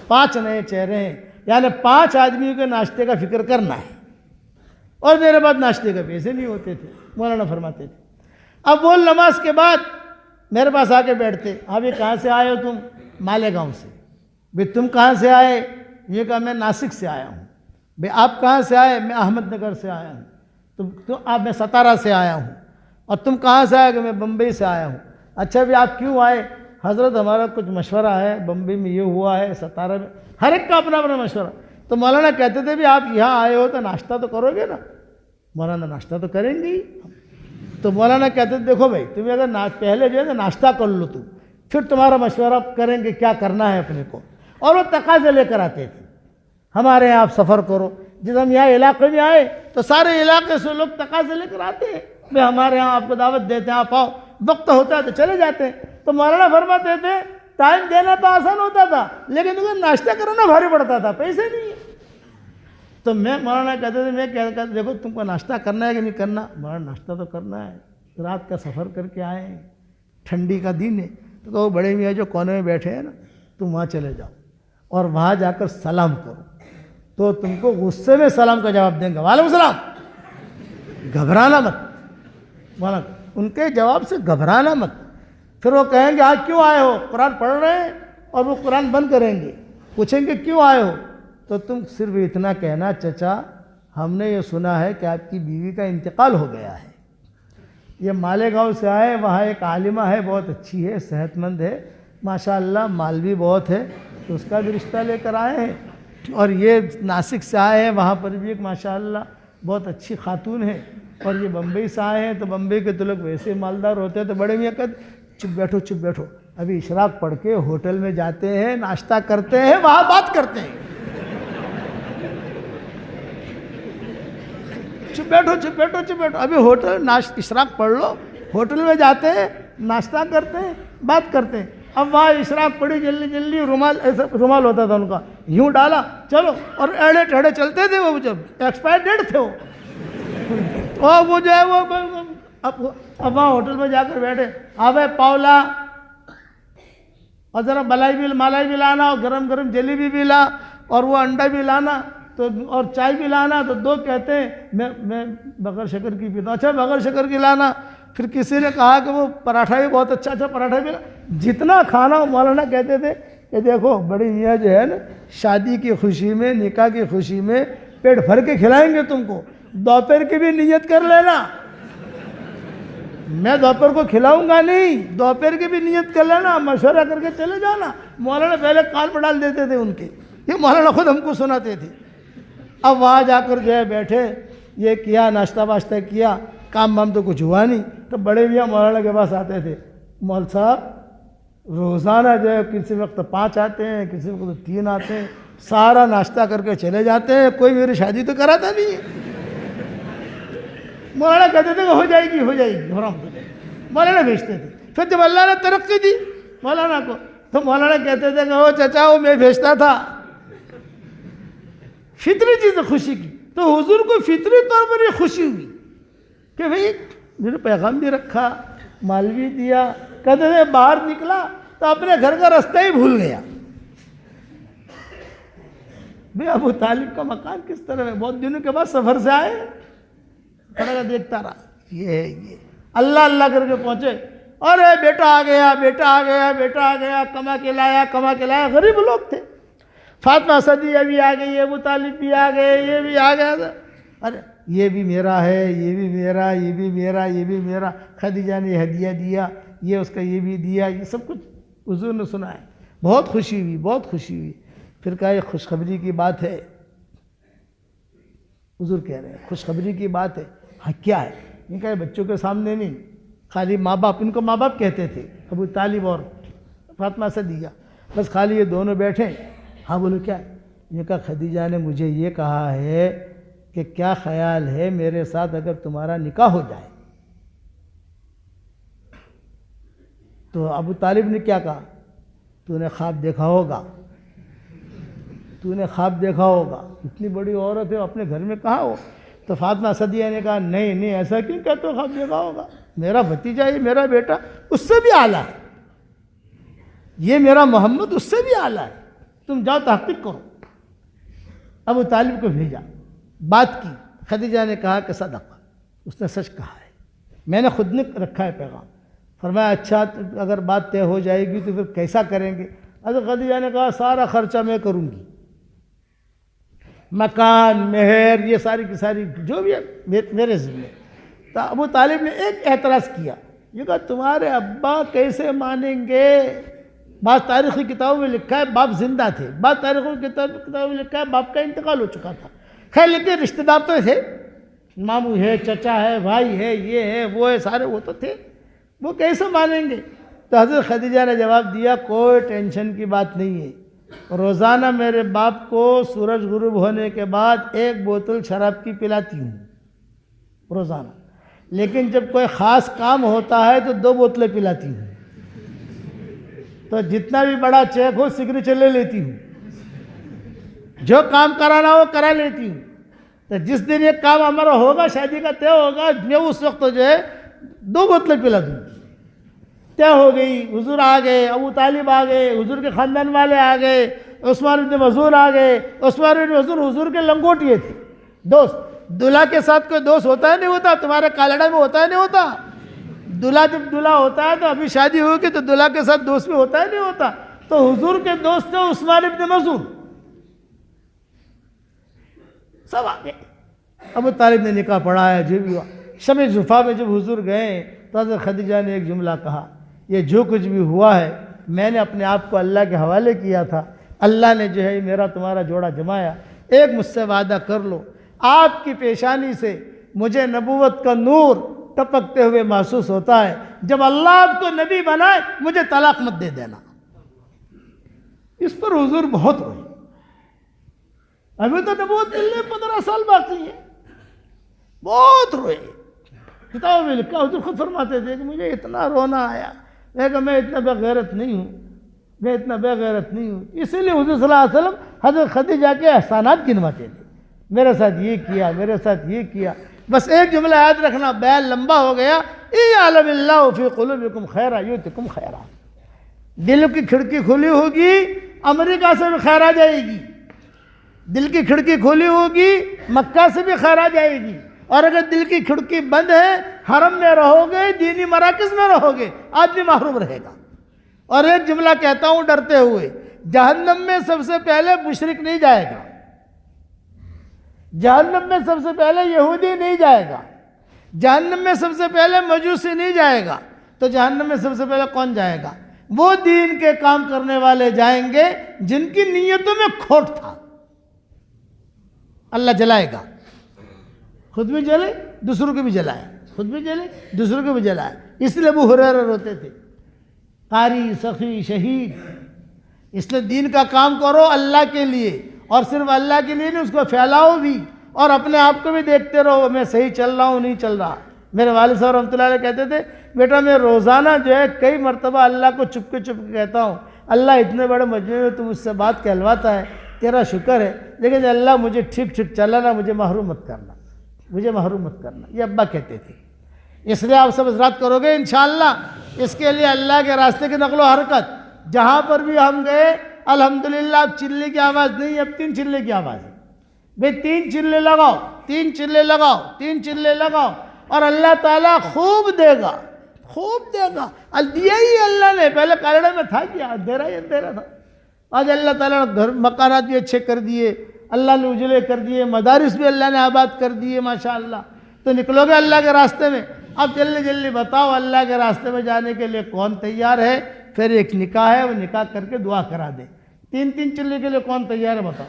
5 نئے چہرے ہیں، یعنی 5 آدمیوں کے ناشتے کا فکر کرنا ہے، اور میرے بعد ناشتے کا پیسے نہیں ہوتے تھے۔ مولانا فرماتے تھے اب وہ نماز کے بعد میرے پاس آ کے بیٹھتے، ابھی کہاں سے آئے ہو تم؟ مالیگاؤں سے۔ بھئی تم کہاں سے آئے؟ یہ کہا میں ناسک سے آیا ہوں۔ بھئی آپ کہاں سے آئے؟ میں احمد نگر سے آیا ہوں۔ میں ستارہ سے آیا ہوں۔ اور تم کہاں سے آئے؟ کہ میں بمبئی سے آیا ہوں۔ اچھا بھی آپ کیوں آئے؟ حضرت ہمارا کچھ مشورہ ہے، بمبئی میں یہ ہوا ہے، ستارہ میں، ہر ایک کا اپنا اپنا مشورہ۔ تو مولانا کہتے تھے بھی آپ یہاں آئے ہو تو ناشتہ تو کرو گے نا؟ مولانا ناشتہ تو کریں گے ہی۔ تو مولانا کہتے تھے دیکھو بھائی تمہیں اگر پہلے جو ہے نا ناشتہ کر لو تم، پھر تمہارا مشورہ کریں گے کیا کرنا ہے اپنے کو۔ اور وہ تقاضے لے کر آتے تھے، ہمارے یہاں آپ سفر کرو۔ جب ہم یہاں علاقے میں آئے تو سارے علاقے سے لوگ تقاضے لے کر آتے ہیں، بھئی ہمارے یہاں آپ کو دعوت دیتے ہیں، آپ آؤ، وقت ہوتا ہے تو چلے جاتے ہیں۔ تو مولانا فرماتے تھے ٹائم دینا تو آسان ہوتا تھا لیکن انہیں ناشتہ کرنا بھاری پڑتا تھا، پیسے نہیں ہے۔ تو میں مولانا کہتے تھے میں کہتا دیکھو تم کو ناشتہ کرنا ہے کہ نہیں کرنا؟ مولانا ناشتہ تو کرنا ہے، رات کا سفر کر کے آئے ہیں، ٹھنڈی کا دن ہے۔ تو کہو بڑے میاں جو کونے میں بیٹھے ہیں نا تم وہاں چلے جاؤ اور وہاں جا کر سلام کرو، تو تم کو غصے میں سلام کا جواب دیں گے، وعلیکم السلام، گھبرانا مت۔ مولانا ان کے جواب سے گھبرانا مت۔ پھر وہ کہیں گے آج کیوں آئے ہو؟ قرآن پڑھ رہے ہیں، اور وہ قرآن بند کریں گے، پوچھیں گے کیوں آئے ہو؟ تو تم صرف اتنا کہنا چچا ہم نے یہ سنا ہے کہ آپ کی بیوی کا انتقال ہو گیا ہے، یہ مالیگاؤں سے آئے، وہاں ایک عالمہ ہے بہت اچھی ہے، صحت مند ہے ماشاءاللہ، مال بھی بہت ہے، تو اس کا بھی رشتہ لے کر آئے ہیں۔ اور یہ ناسک سے آئے ہیں، وہاں پر بھی ایک ماشاءاللہ بہت اچھی خاتون ہے، اور یہ بمبئی سے آئے ہیں تو بمبئی کے تو لوگ ویسے مالدار ہوتے ہیں، تو بڑے میاں کہتے چپ بیٹھو، ابھی اشراق پڑھ کے ہوٹل میں جاتے ہیں، ناشتہ کرتے ہیں، وہاں بات کرتے ہیں۔ چپ بیٹھو، ابھی ہوٹل اشراق پڑھ لو، ہوٹل میں جاتے ہیں، ناشتہ کرتے ہیں، بات کرتے ہیں۔ اب وہاں اشراق پڑھی، جلدی رومال ہوتا تھا ان کا، یوں ڈالا، چلو، اور ایڑے ٹیڑے چلتے تھے وہ، جب ایکسپائر ڈیٹ تھے وہ، اور وہ جو ہے وہ اب وہاں ہوٹل میں جا کر بیٹھے، آوے پاؤلا، اور ذرا مالائی بھی لانا، اور گرم جلیبی بھی لا، اور وہ انڈا بھی لانا، تو اور چائے بھی لانا۔ تو دو کہتے ہیں میں بغیر شکر کی پیتا ہوں، اچھا بغیر شکر کی لانا۔ پھر کسی نے کہا کہ وہ پراٹھا بھی بہت اچھا پراٹھا بھی لا۔ جتنا کھانا مولانا کہتے تھے کہ دیکھو بڑی میاں جو ہے نا، شادی کی خوشی میں، نکاح کی خوشی میں پیٹ بھر کے کھلائیں گے تم کو، دوپہر کی بھی نیت کر لینا، میں دوپہر کو کھلاؤں گا نہیں، دوپہر کی بھی نیت کر لینا، مشورہ کر کے چلے جانا۔ مولانا پہلے کان پہ ڈال دیتے تھے ان کے، یہ مولانا خود ہم کو سناتے تھے۔ اب وہاں جا کر جو ہے بیٹھے، یہ کیا، ناشتہ واشتہ کیا، کام وام تو کچھ ہوا نہیں، تو بڑے میاں مولانا کے پاس آتے تھے، مول صاحب روزانہ جو ہے کسی وقت 5 آتے ہیں، کسی وقت 3 آتے ہیں، سارا ناشتہ کر کے چلے جاتے ہیں، کوئی میری شادی تو کراتا نہیں ہے۔ مولانا کہتے تھے کہ ہو جائے گی مولانا بھیجتے تھے۔ پھر جب اللہ نے ترقی دی مولانا کو، تو مولانا کہتے تھے کہ او چچا وہ میں بھیجتا تھا۔ فطری چیز خوشی کی، تو حضور کو فطری طور پر یہ خوشی ہوئی کہ بھئی میرے پیغام بھی رکھا، مال بھی دیا۔ کہتے تھے باہر نکلا تو اپنے گھر کا رستہ ہی بھول گیا۔ بھئی ابو طالب کا مکان کس طرح ہے، بہت دنوں کے بعد سفر سے آئے، کھڑا دیکھتا رہا، یہ اللہ کر کے پہنچے، ارے بیٹا آ گیا، کما کے لایا، غریب لوگ تھے۔ فاطمہ صدیہ بھی آ گئی، ابو طالب بھی آ گئے، یہ بھی آ گیا، ارے یہ بھی میرا ہے، یہ بھی میرا، خدیجہ نے ہدیہ دیا، یہ اس کا یہ بھی دیا، یہ سب کچھ حضور نے سنا ہے۔ بہت خوشی ہوئی۔ پھر کہا یہ خوشخبری کی بات ہے، حضور کہہ رہے ہیں خوشخبری کی بات ہے۔ ہاں کیا ہے؟ یہ کہا بچوں کے سامنے نہیں، خالی ماں باپ، ان کو ماں باپ کہتے تھے، ابو طالب اور فاطمہ صدیہ، بس خالی یہ دونوں بیٹھے۔ ہاں بولو کیا ہے؟ یہ کہا خدیجہ نے مجھے یہ کہا ہے کہ کیا خیال ہے میرے ساتھ اگر تمہارا نکاح ہو جائے؟ تو ابو طالب نے کیا کہا؟ تو نے خواب دیکھا ہوگا، اتنی بڑی عورت ہے اپنے گھر میں کہاں ہو؟ تو فاطمہ صدیہ نے کہا نہیں ایسا کیوں کہتے ہو، خواب دیکھا ہوگا؟ میرا بھتیجا، یہ میرا بیٹا اس سے بھی اعلیٰ ہے، یہ میرا محمد اس سے بھی اعلیٰ ہے، تم جاؤ تحقیق کرو۔ ابو طالب کو بھیجا، بات کی، خدیجہ نے کہا کہ صدق، اس نے سچ کہا ہے، میں نے خود نے رکھا ہے پیغام۔ فرمایا اچھا اگر بات طے ہو جائے گی تو پھر کیسا کریں گے؟ حضرت خدیجہ نے کہا سارا خرچہ میں کروں گی، مکان، مہر، یہ ساری کی ساری جو بھی ہے میرے ذمہ۔ تو ابو طالب نے ایک اعتراض کیا، یہ کہا تمہارے ابا کیسے مانیں گے؟ بعض تاریخی کتابوں میں لکھا ہے باپ زندہ تھے، بعض تاریخی کتابوں میں لکھا ہے باپ کا انتقال ہو چکا تھا۔ خیر لیکن رشتہ دار تو تھے، ماموں ہے، چچا ہے، بھائی ہے، یہ ہے، وہ ہے، سارے وہ تو تھے، وہ کیسے مانیں گے؟ تو حضرت خدیجہ نے جواب دیا کوئی ٹینشن کی بات نہیں ہے، روزانہ میرے باپ کو سورج غروب ہونے کے بعد 1 بوتل شراب کی پلاتی ہوں روزانہ، لیکن جب کوئی خاص کام ہوتا ہے تو 2 بوتلیں پلاتی ہوں، تو جتنا بھی بڑا چیک ہو سگنیچر لے لیتی ہوں، جو کام کرانا ہو کرا لیتی ہوں۔ تو جس دن یہ کام ہمارا ہوگا، شادی کا طے ہوگا، میں اس وقت جو ہے 2 بوتلیں پلا دوں گی۔ طے ہو گئی، حضور آ گئے، ابو طالب آ گئے، حضور کے خاندان والے آ گئے، عثمان بن مظعون آ گئے۔ عثمان بن مظعون حضور کے لنگوٹیے تھے، دوست۔ دلہا کے ساتھ کوئی دوست ہوتا ہے نہیں ہوتا، تمہارے کالڑا میں ہوتا ہے نہیں ہوتا؟ دلہا جب دلہا ہوتا ہے تو ابھی شادی ہوگی تو دلہا کے ساتھ دوست بھی ہوتا ہے نہیں ہوتا؟ تو حضور کے دوست تھے عثمان بن مظعون، سب آ گئے۔ ابو طالب نے نکاح پڑھایا، جو بھی ہوا۔ شب زفا میں جب حضور گئے تو حضرت خدیجہ نے ایک جملہ کہا، یہ جو کچھ بھی ہوا ہے میں نے اپنے آپ کو اللہ کے حوالے کیا تھا، اللہ نے جو ہے میرا تمہارا جوڑا جمایا، ایک مجھ سے وعدہ کر لو، آپ کی پیشانی سے مجھے نبوت کا نور ٹپکتے ہوئے محسوس ہوتا ہے. جب اللہ آپ کو نبی بنائے مجھے طلاق مت دے دینا. اس پر حضور بہت روئے. ابھی تو نبوت کے لیے 15 سال باقی ہیں. بہت روئے. کتابوں میں لکھا حضور خود فرماتے تھے کہ مجھے اتنا رونا آیا. میں کہا میں اتنا بے غیرت نہیں ہوں, میں اتنا بے غیرت نہیں ہوں. اسی لیے حضور صلی اللہ علیہ وسلم حضرت خدیجہ کے احسانات گنواتے تھے. میرے ساتھ یہ کیا, میرے ساتھ یہ کیا. بس ایک جملہ یاد رکھنا, بیان لمبا ہو گیا. اِعْلَمِ اللَّهُ فِي قُلُوبِكُمْ خَيْرًا يُؤْتِكُمْ خَيْرًا. دل کی کھڑکی کھلی ہوگی, امریکہ سے بھی خیر آ جائے گی. دل کی کھڑکی کھلی ہوگی, مکہ سے بھی خیر آ جائے گی. اور اگر دل کی کھڑکی بند ہے, حرم میں رہو گے, دینی مراکز میں رہو گے, آدمی محروم رہے گا. اور ایک جملہ کہتا ہوں ڈرتے ہوئے, جہنم میں سب سے پہلے مشرک نہیں جائے گا. جہنم میں سب سے پہلے یہودی نہیں جائے گا. جہنم میں سب سے پہلے مجوسی نہیں جائے گا. تو جہنم میں سب سے پہلے کون جائے گا؟ وہ دین کے کام کرنے والے جائیں گے جن کی نیتوں میں کھوٹ تھا. اللہ جلائے گا, خود بھی جلے, دوسروں کو بھی جلائے. خود بھی جلے, دوسروں کو بھی جلائے. اس لیے ابو ہریرہ روتے تھے, قاری, سخی, شہید. اس لیے دین کا کام کرو اللہ کے لیے, اور صرف اللہ کے لیے نہیں, اس کو پھیلاؤ بھی, اور اپنے آپ کو بھی دیکھتے رہو میں صحیح چل رہا ہوں نہیں چل رہا. میرے والد صاحب رحمۃ اللہ علیہ کہتے تھے, بیٹا میں روزانہ جو ہے کئی مرتبہ اللہ کو چپ کے کہتا ہوں, اللہ اتنے بڑے مجمع میں تو مجھ سے بات کہلواتا ہے, تیرا شکر ہے, لیکن اللہ مجھے ٹھیک ٹھیک چلانا, مجھے محروم مت کرنا, مجھے محروم مت کرنا. یہ ابا کہتے تھے. اس لیے آپ سب حضرات کرو گے انشاءاللہ. اس کے لیے اللہ کے راستے کی نقل و حرکت. جہاں پر بھی ہم گئے الحمدللہ اب چلے کی آواز نہیں, اب 3 چلے کی آواز ہے. بھئی 3 چلے لگاؤ, 3 چلے لگاؤ, 3 چلے لگاؤ, اور اللہ تعالیٰ خوب دے گا, خوب دے گا. دیا ہی اللہ نے, پہلے کالڑے میں تھا کیا, اندھیرا تھا. آج اللہ تعالیٰ نے گھر مکانات بھی اچھے کر دیے, اللہ نے اجلے کر دیے, مدارس بھی اللہ نے آباد کر دیے ماشاءاللہ. تو نکلو گے اللہ کے راستے میں. اب جلدی جلدی بتاؤ اللہ کے راستے میں جانے کے لیے کون تیار ہے؟ پھر ایک نکاح ہے, وہ نکاح کر کے دعا کرا دے. 3 چلے کے لیے کون تیار ہے بتاؤ؟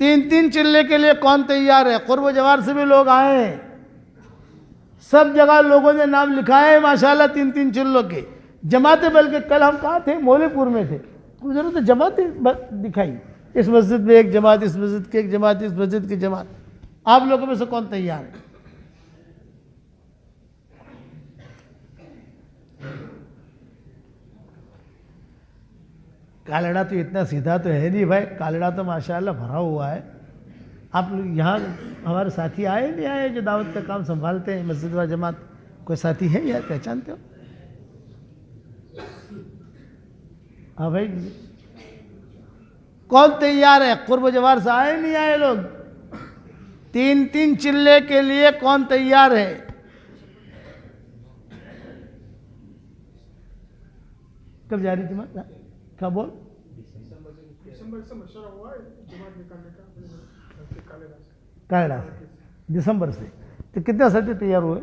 3 چلے کے لیے کون تیار ہے؟ قرب و جوار سے بھی لوگ آئے ہیں, سب جگہ لوگوں نے نام لکھائے ہیں ماشاءاللہ 3 چلوں کے. جماعتیں, بلکہ کل ہم کہاں تھے؟ مولوی پور میں تھے, گزرے تو جماعتیں دکھائی. اس مسجد میں ایک جماعت, اس مسجد کی ایک جماعت, اس مسجد کی جماعت. آپ لوگوں میں سے کون تیار ہے؟ کالڑا تو اتنا سیدھا تو ہے نہیں بھائی, کالڑا تو ماشاءاللہ بھرا ہوا ہے. آپ لوگ یہاں ہمارے ساتھی آئے نہیں آئے جو دعوت کا کام سنبھالتے ہیں مسجد و جماعت؟ کوئی ساتھی ہے یا پہچانتے ہو؟ ہاں بھائی, کون تیار ہے؟ قرب و جوار سے آئے نہیں آئے لوگ؟ 3 چلے کے لیے کون تیار ہے؟ کب جا رہی جماعت؟ کیا بول؟ کالڑا سے دسمبر سے. تو کتنے ساتھی تیار ہوئے؟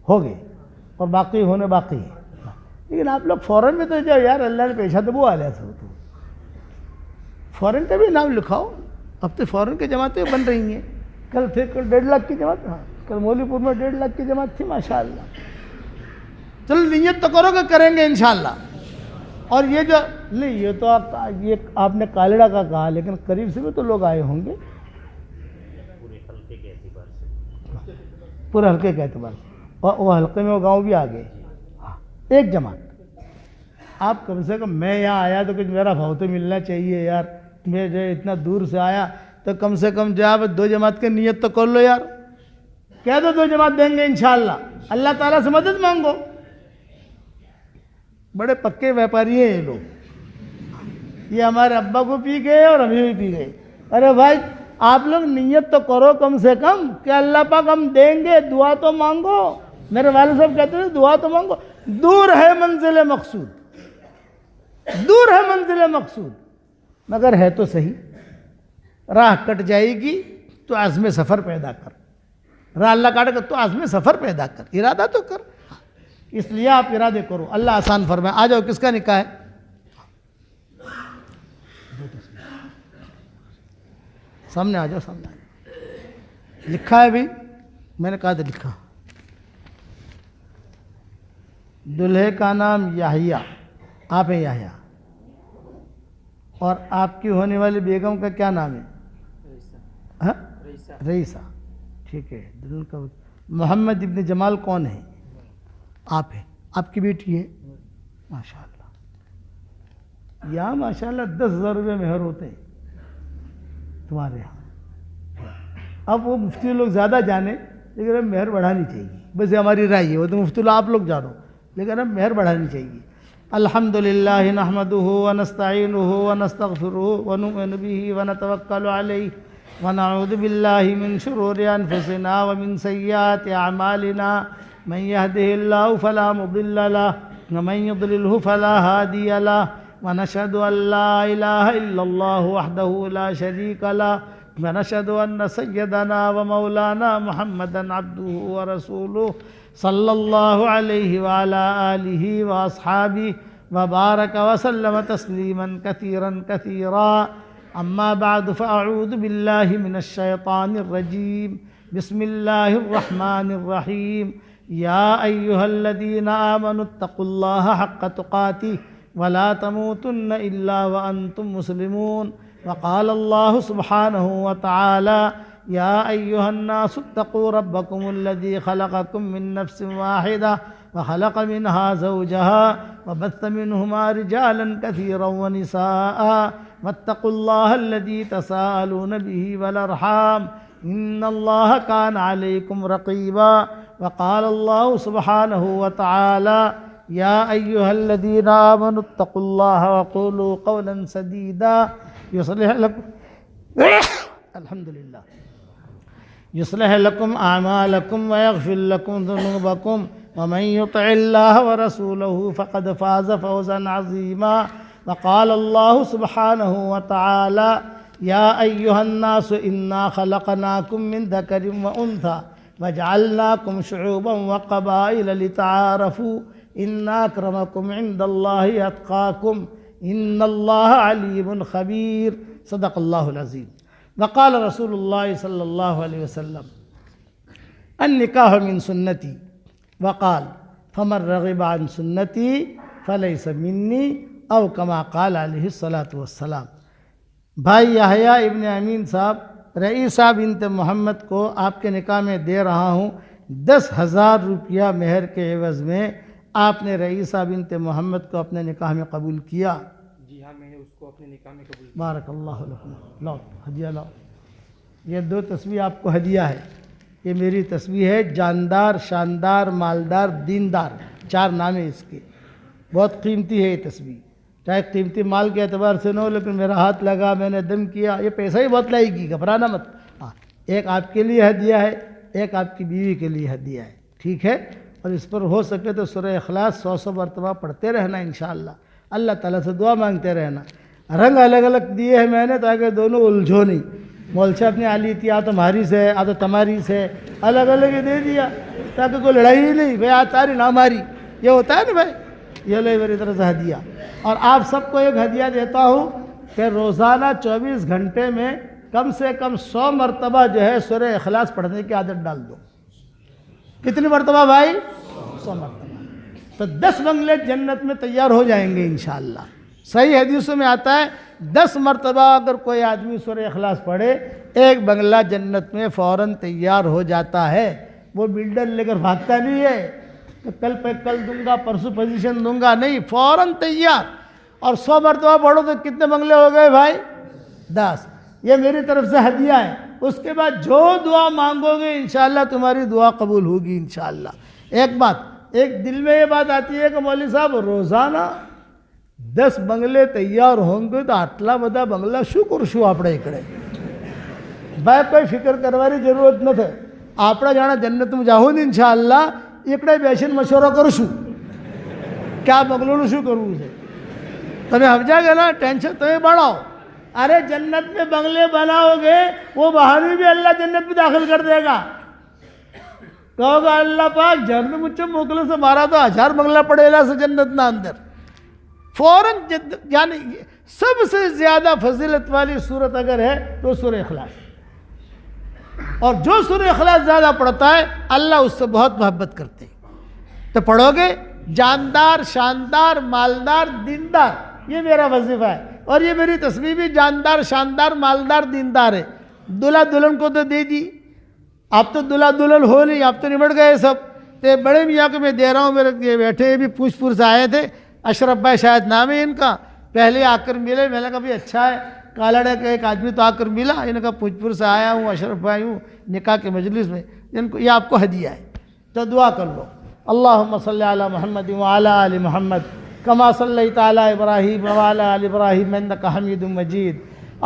ہو گئے, اور باقی ہونے باقی ہے. لیکن آپ لوگ فوراً میں تو جاؤ یار, اللہ نے پیشہ تو وہ آ لیا سب. تو فوراً کا بھی نام لکھاؤ. اب تو فوراً کی جماعتیں بن رہی ہیں. کل 1.5 لاکھ کی جماعت, ہاں کل مولوی پور میں 1.5 لاکھ کی جماعت تھی ماشاءاللہ. چلو نیت تو کرو کہ کریں گے انشاءاللہ. اور یہ جو نہیں, یہ تو آپ نے کالڑا کا کہا, لیکن قریب سے بھی تو لوگ آئے ہوں گے پورے حلقے کے اعتبار سے, اور وہ حلقے میں وہ گاؤں بھی آ گئے. ایک جماعت. آپ کم سے کم, میں یہاں آیا تو کچھ میرا بھاؤ تو ملنا چاہیے یار. میں جو اتنا دور سے آیا تو کم سے کم جو آپ 2 جماعت کی نیت تو کر لو یار. کہہ دو 2 جماعت دیں گے انشاءاللہ. اللہ تعالیٰ سے مدد مانگو. بڑے پکے ویپاری ہیں یہ لوگ. یہ ہمارے ابا کو پی گئے اور ہمیں بھی پی گئے. ارے بھائی آپ لوگ نیت تو کرو کم سے کم کہ اللہ پاک ہم دیں گے, دعا تو مانگو. میرے والد صاحب کہتے ہیں دعا تو مانگو. دور ہے منزل مقصود, دور ہے منزل مقصود, مگر ہے تو صحیح. راہ کٹ جائے گی تو عزم سفر پیدا کر. راہ اللہ کاٹے گا تو عزم سفر پیدا کر, ارادہ تو کر. اس لیے آپ ارادے کرو, اللہ آسان فرمائے. آ جاؤ, کس کا نکاح ہے؟ سامنے آ جاؤ، سامنے آ جاؤ. لکھا ہے بھی، میں نے کہا تھا لکھا. دلہے کا نام یحییٰ، آپ ہیں یحییٰ، اور آپ کی ہونے والی بیگم کا کیا نام ہے؟ ہاں، رئیسہ. ٹھیک ہے. دلہن کا محمد ابن جمال کون ہے؟ آپ ہیں. آپ کی بیٹی ہے. ماشاء اللہ. یہاں ماشاء اللہ 10,000 روپے مہر ہوتے ہیں تمہارے یہاں. اب وہ مفتی لوگ زیادہ جانے، لیکن اب مہر بڑھانی چاہیے. بس یہ ہماری رائے ہے، وہ تو مفتی اللہ آپ لوگ جانو، لیکن اب مہر بڑھانی چاہیے. الحمدللہ نحمدہ ونستعینہ ونستغفرہ ونؤمن بہ ونتوکل علیہ ونعوذ باللہ من شرور انفسنا ومن سیئات اعمالنا من یہدہ اللہ فلا مضل لہ ومن یضللہ فلا ہادی لہ ونشہد ان لا الہ الا اللہ وحدہ لا شریک لہ ونشهد أن سيدنا ومولانا محمدا عبده ورسوله صلى الله عليه وعلى آله وأصحابه وبارك وسلم تسليما كثيرا كثيرا. أما بعد فأعوذ بالله من الشيطان الرجيم. بسم الله الرحمن الرحيم. يا أيها الذين آمنوا اتقوا الله حق تقاته ولا تموتن إلا وأنتم مسلمون. وقال الله سبحانه وتعالى يا أيها الناس اتقوا ربكم الذي خلقكم من نفس واحدة وخلق منها زوجها وبث منهما رجالا كثيرا ونساء واتقوا الله الذي تساءلون به والأرحام إن الله كان عليكم رقيبا. وقال الله سبحانه وتعالى يا أيها الذين آمنوا اتقوا الله وقولوا قولا سديدا يصلح لكم الحمد لله يصلح لكم أعمالكم ويغفر لكم ذنوبكم ومن يطع الله ورسوله فقد فاز فوزا عظيما. وقال الله سبحانه وتعالى يا أيها الناس إنا خلقناكم من ذكر وأنثى وجعلناكم شعوبا وقبائل لتعارفوا إن أكرمكم عند الله أتقاكم إن الله عليم خبير. صدق الله العظيم. وقال رسول الله صلى الله عليه وسلم النكاح من سنتي وقال فمن رغب عن سنتي فليس مني أو كما قال عليه الصلاة والسلام. بھائی یحییٰ ابن امین صاحب رئیسہ بنت محمد کو آپ کے نکاح میں دے رہا ہوں 10,000 روپیہ مہر کے عوض میں. آپ نے رئیسہ بنت محمد کو اپنے نکاح میں قبول کیا؟ جی ہاں، میں نے اس کو اپنے نکاح میں قبول کیا. بارک اللہ لکم. لاؤ ہدیہ لاؤ. یہ 2 تسبیح آپ کو ہدیہ ہے. یہ میری تسبیح ہے. جاندار، شاندار، مالدار، دیندار، 4 نام ہیں اس کے. بہت قیمتی ہے یہ تسبیح. چاہے قیمتی مال کے اعتبار سے نہ ہو، لیکن میرا ہاتھ لگا، میں نے دم کیا، یہ پیسہ ہی بہت لائے گی، گھبرانا مت. ہاں، ایک آپ کے لیے ہدیہ ہے، ایک آپ کی بیوی کے لیے ہدیہ ہے. ٹھیک ہے؟ اور اس پر ہو سکے تو سورہ اخلاص 100 مرتبہ پڑھتے رہنا انشاءاللہ. اللہ تعالیٰ سے دعا مانگتے رہنا. رنگ الگ الگ دیے ہیں میں نے تاکہ دونوں الجھو نہیں. مول سے اپنے علی تھی، تو ہماری سے، تو تمہاری سے، الگ الگ ہی دے دیا تاکہ کوئی لڑائی ہی نہیں. بھائی آج تاری نہ ہماری، یہ ہوتا ہے نا بھائی. یہ لے میری طرف سے ہدیہ. اور آپ سب کو ایک ہدیہ دیتا ہوں کہ روزانہ 24 گھنٹے میں کم سے کم 100 مرتبہ جو ہے سورہ اخلاص پڑھنے کی عادت ڈال دو. کتنی مرتبہ بھائی؟ 100 مرتبہ. تو 10 بنگلے جنت میں تیار ہو جائیں گے انشاءاللہ. صحیح حدیثوں میں آتا ہے 10 مرتبہ اگر کوئی آدمی سورہ اخلاص پڑھے، ایک بنگلہ جنت میں فوراً تیار ہو جاتا ہے. وہ بلڈر لے کر بھاگتا نہیں ہے کہ کل پہ کل دوں گا، پرسوں پوزیشن دوں گا، نہیں، فوراً تیار. اور 100 مرتبہ پڑھو تو کتنے بنگلے ہو گئے بھائی؟ 10. یہ میری طرف سے ہدیہ ہے. اس کے بعد جو دعا مانگو گے انشاءاللہ تمہاری دعا قبول ہوگی انشاءاللہ. ایک بات، ایک دل میں یہ بات آتی ہے کہ مولوی صاحب روزانہ 10 بنگلے تیار ہوں گے تو آٹلا بدا بنگلہ شو کرشو اپنے اکڑے. بھائی کوئی فکر کروانے ضرورت نہ تھے. آپ جانا جنت میں جاؤں انشاءاللہ. اکڑے بیشن مشورہ کرشو کیا بنگلوں شو کروں اسے تمہیں ہم جا گے نا. ٹینشن تمہیں بڑھاؤ. ارے جنت میں بنگلے بناؤ گے وہ باہر بھی اللہ جنت میں داخل کر دے گا. کہو گا اللہ پاک جنت مجھے موکلے سے مارا تو 1000 بنگلہ پڑے گا سے جنت نہ اندر فوراً. یعنی سب سے زیادہ فضیلت والی صورت اگر ہے تو سورہ اخلاص. اور جو سورہ اخلاص زیادہ پڑھتا ہے اللہ اس سے بہت محبت کرتے ہیں. تو پڑھو گے جاندار، شاندار، مالدار، دیندار، یہ میرا وظیفہ ہے. اور یہ میری تسبیح بھی جاندار، شاندار، مالدار، دیندار ہے. دلہا دلہن کو تو دے دی، آپ تو دلہا دلہن ہو نہیں، آپ تو نمٹ گئے سب. تو بڑے میاں کو میں دے رہا ہوں، میرے یہ بیٹھے یہ بھی پوچھ پور سے آئے تھے، اشرف بھائی شاید نام ہے ان کا. پہلے آ کر ملے، میں نے کہا بھی اچھا ہے، کالڑے کا ایک آدمی تو آ کر ملا. انہوں نے کہا پوچھ پور سے آیا ہوں، اشرف بھائی ہوں، نکاح کے مجلس میں. ان کو یہ آپ کو ہدیہ ہے، تو دعا کر لو. اللہم صلی علی محمد وعلی آل محمد کما صلیت علی ابراہیم وعلی آل ابراہیم انک حمید مجید.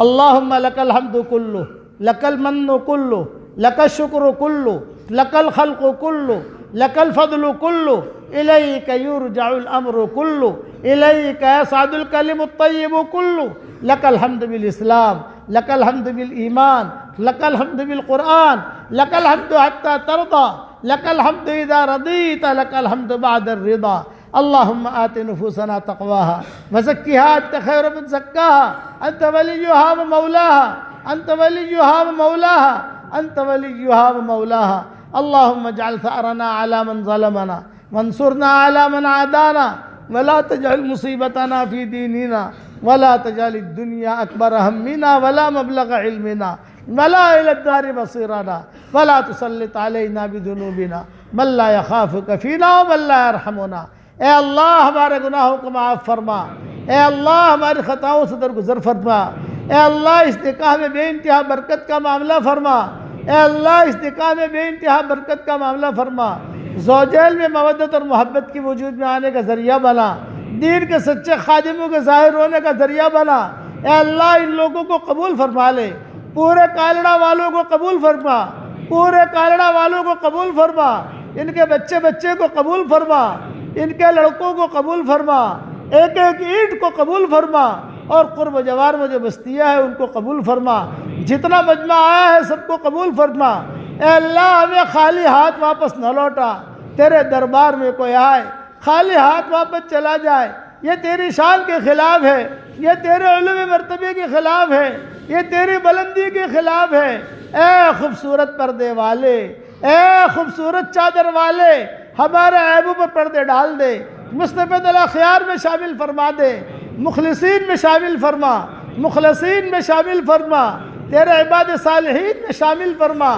اللہم لک الحمد کلہ، لک المن کلہ، لک الشکر کلہ، لک الخلق کلہ، لک الفضل کلہ، الیک یرجع الامر کلہ، الیک یصعد الکلم الطیب کلہ. لک الحمد بالاسلام، لک الحمد بالایمان، لک الحمد بالقرآن، لک الحمد حتی ترضى، لك الحمد إذا رضيت، لك الحمد بعد الرضا. اللهم آت نفوسنا تقواها وزكها أنت خير من زكاها، أنت وليها ومولاها، أنت وليها ومولاها، أنت وليها ومولاها. اللهم اجعل ثأرنا على من ظلمنا وانصرنا على من عادانا، ولا تجعل مصيبتنا في ديننا، ولا تجعل الدنيا أكبر همنا ولا مبلغ علمنا ولا إلى الدار مصيرنا، ولا تسلط علينا بذنوبنا من لا يخافك فينا ومن لا يرحمنا. اے اللہ ہمارے گناہوں کو معاف فرما، اے اللہ ہماری خطاؤں سے درگزر فرما، اے اللہ اس نکاح میں بے انتہا برکت کا معاملہ فرما، اے اللہ اس نکاح میں بے انتہا برکت کا معاملہ فرما. زوجین میں مودت اور محبت کی وجود میں آنے کا ذریعہ بنا، دین کے سچے خادموں کے ظاہر ہونے کا ذریعہ بنا. اے اللہ ان لوگوں کو قبول فرما لے، پورے کالڑا والوں کو قبول فرما، پورے کالڑا والوں کو قبول فرما، ان کے بچے بچے کو قبول فرما، ان کے لڑکوں کو قبول فرما، ایک ایک اینٹ کو قبول فرما، اور قرب و جوار میں جو بستیاں ہیں ان کو قبول فرما. جتنا مجمع آیا ہے سب کو قبول فرما. اے اللہ ہمیں خالی ہاتھ واپس نہ لوٹا. تیرے دربار میں کوئی آئے خالی ہاتھ واپس چلا جائے، یہ تیری شان کے خلاف ہے، یہ تیرے علو مرتبے کے خلاف ہے، یہ تیری بلندی کے خلاف ہے. اے خوبصورت پردے والے، اے خوبصورت چادر والے، ہمارے عیبوں پر پردے ڈال دے، مصطفیٰ الاخیار میں شامل فرما دے، مخلصین میں شامل فرما، مخلصین میں شامل فرما، تیرے عباد صالحین میں شامل فرما.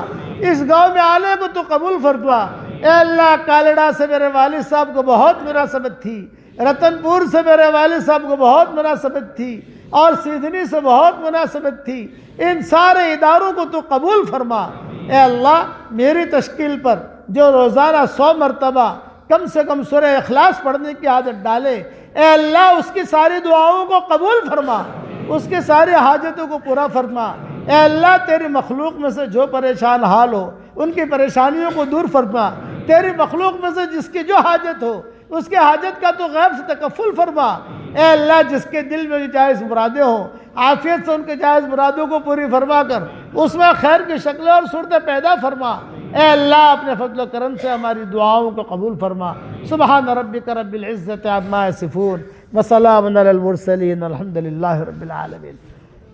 اس گاؤں میں آنے کو تو قبول فرما. اے اللہ کالڑا سے میرے والد صاحب کو بہت مناسبت تھی، رتن پور سے میرے والد صاحب کو بہت مناسبت تھی، اور سیدھنی سے بہت مناسبت تھی. ان سارے اداروں کو تو قبول فرما. اے اللہ میری تشکیل پر جو روزانہ 100 مرتبہ کم سے کم سورہ اخلاص پڑھنے کی عادت ڈالے، اے اللہ اس کی ساری دعاؤں کو قبول فرما، اس کے سارے حاجتوں کو پورا فرما. اے اللہ تیری مخلوق میں سے جو پریشان حال ہو ان کی پریشانیوں کو دور فرما. تیری مخلوق میں سے جس کی جو حاجت ہو اس کے حاجت کا تو غیب سے تکفل فرما. اے اللہ جس کے دل میں جائز مرادیں ہوں عافیت سے ان کے جائز مرادوں کو پوری فرما کر اس میں خیر کی شکلیں اور صورتیں پیدا فرما. اے اللہ اپنے فضل و کرم سے ہماری دعاؤں کو قبول فرما. سبحان ربک رب العزت عما یصفون وسلام علی المرسلین الحمد للہ رب العالمین.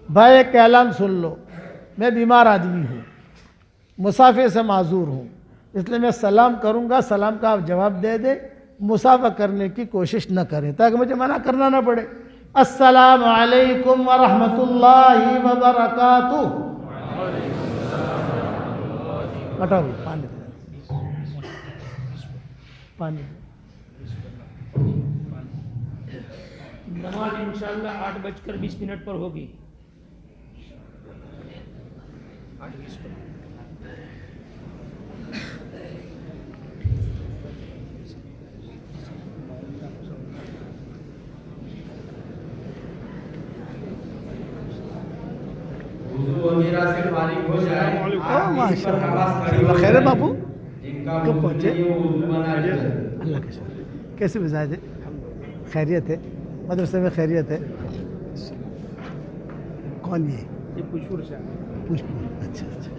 بھائی ایک اعلان سن لو، میں بیمار آدمی ہوں، مسافر سے معذور ہوں، اس لیے میں سلام کروں گا، سلام کا آپ جواب دے دیں، مسافہ کرنے کی کوشش نہ کریں تاکہ مجھے منع کرنا نہ پڑے. السلام علیکم ورحمۃ اللہ وبرکاتہ. ہٹاؤ پانی پانی. نماز انشاءاللہ 8:20 پر ہوگی. 8:20 پر. ماشاء اللہ. خیر ہے باپو، کب پہنچے؟ اللہ کا شکر. کیسے مزاج ہے؟ خیریت ہے؟ مدرسے میں خیریت ہے؟ کون یہ؟ یہ پوچھ پور سے. پوچھ پور. اچھا اچھا.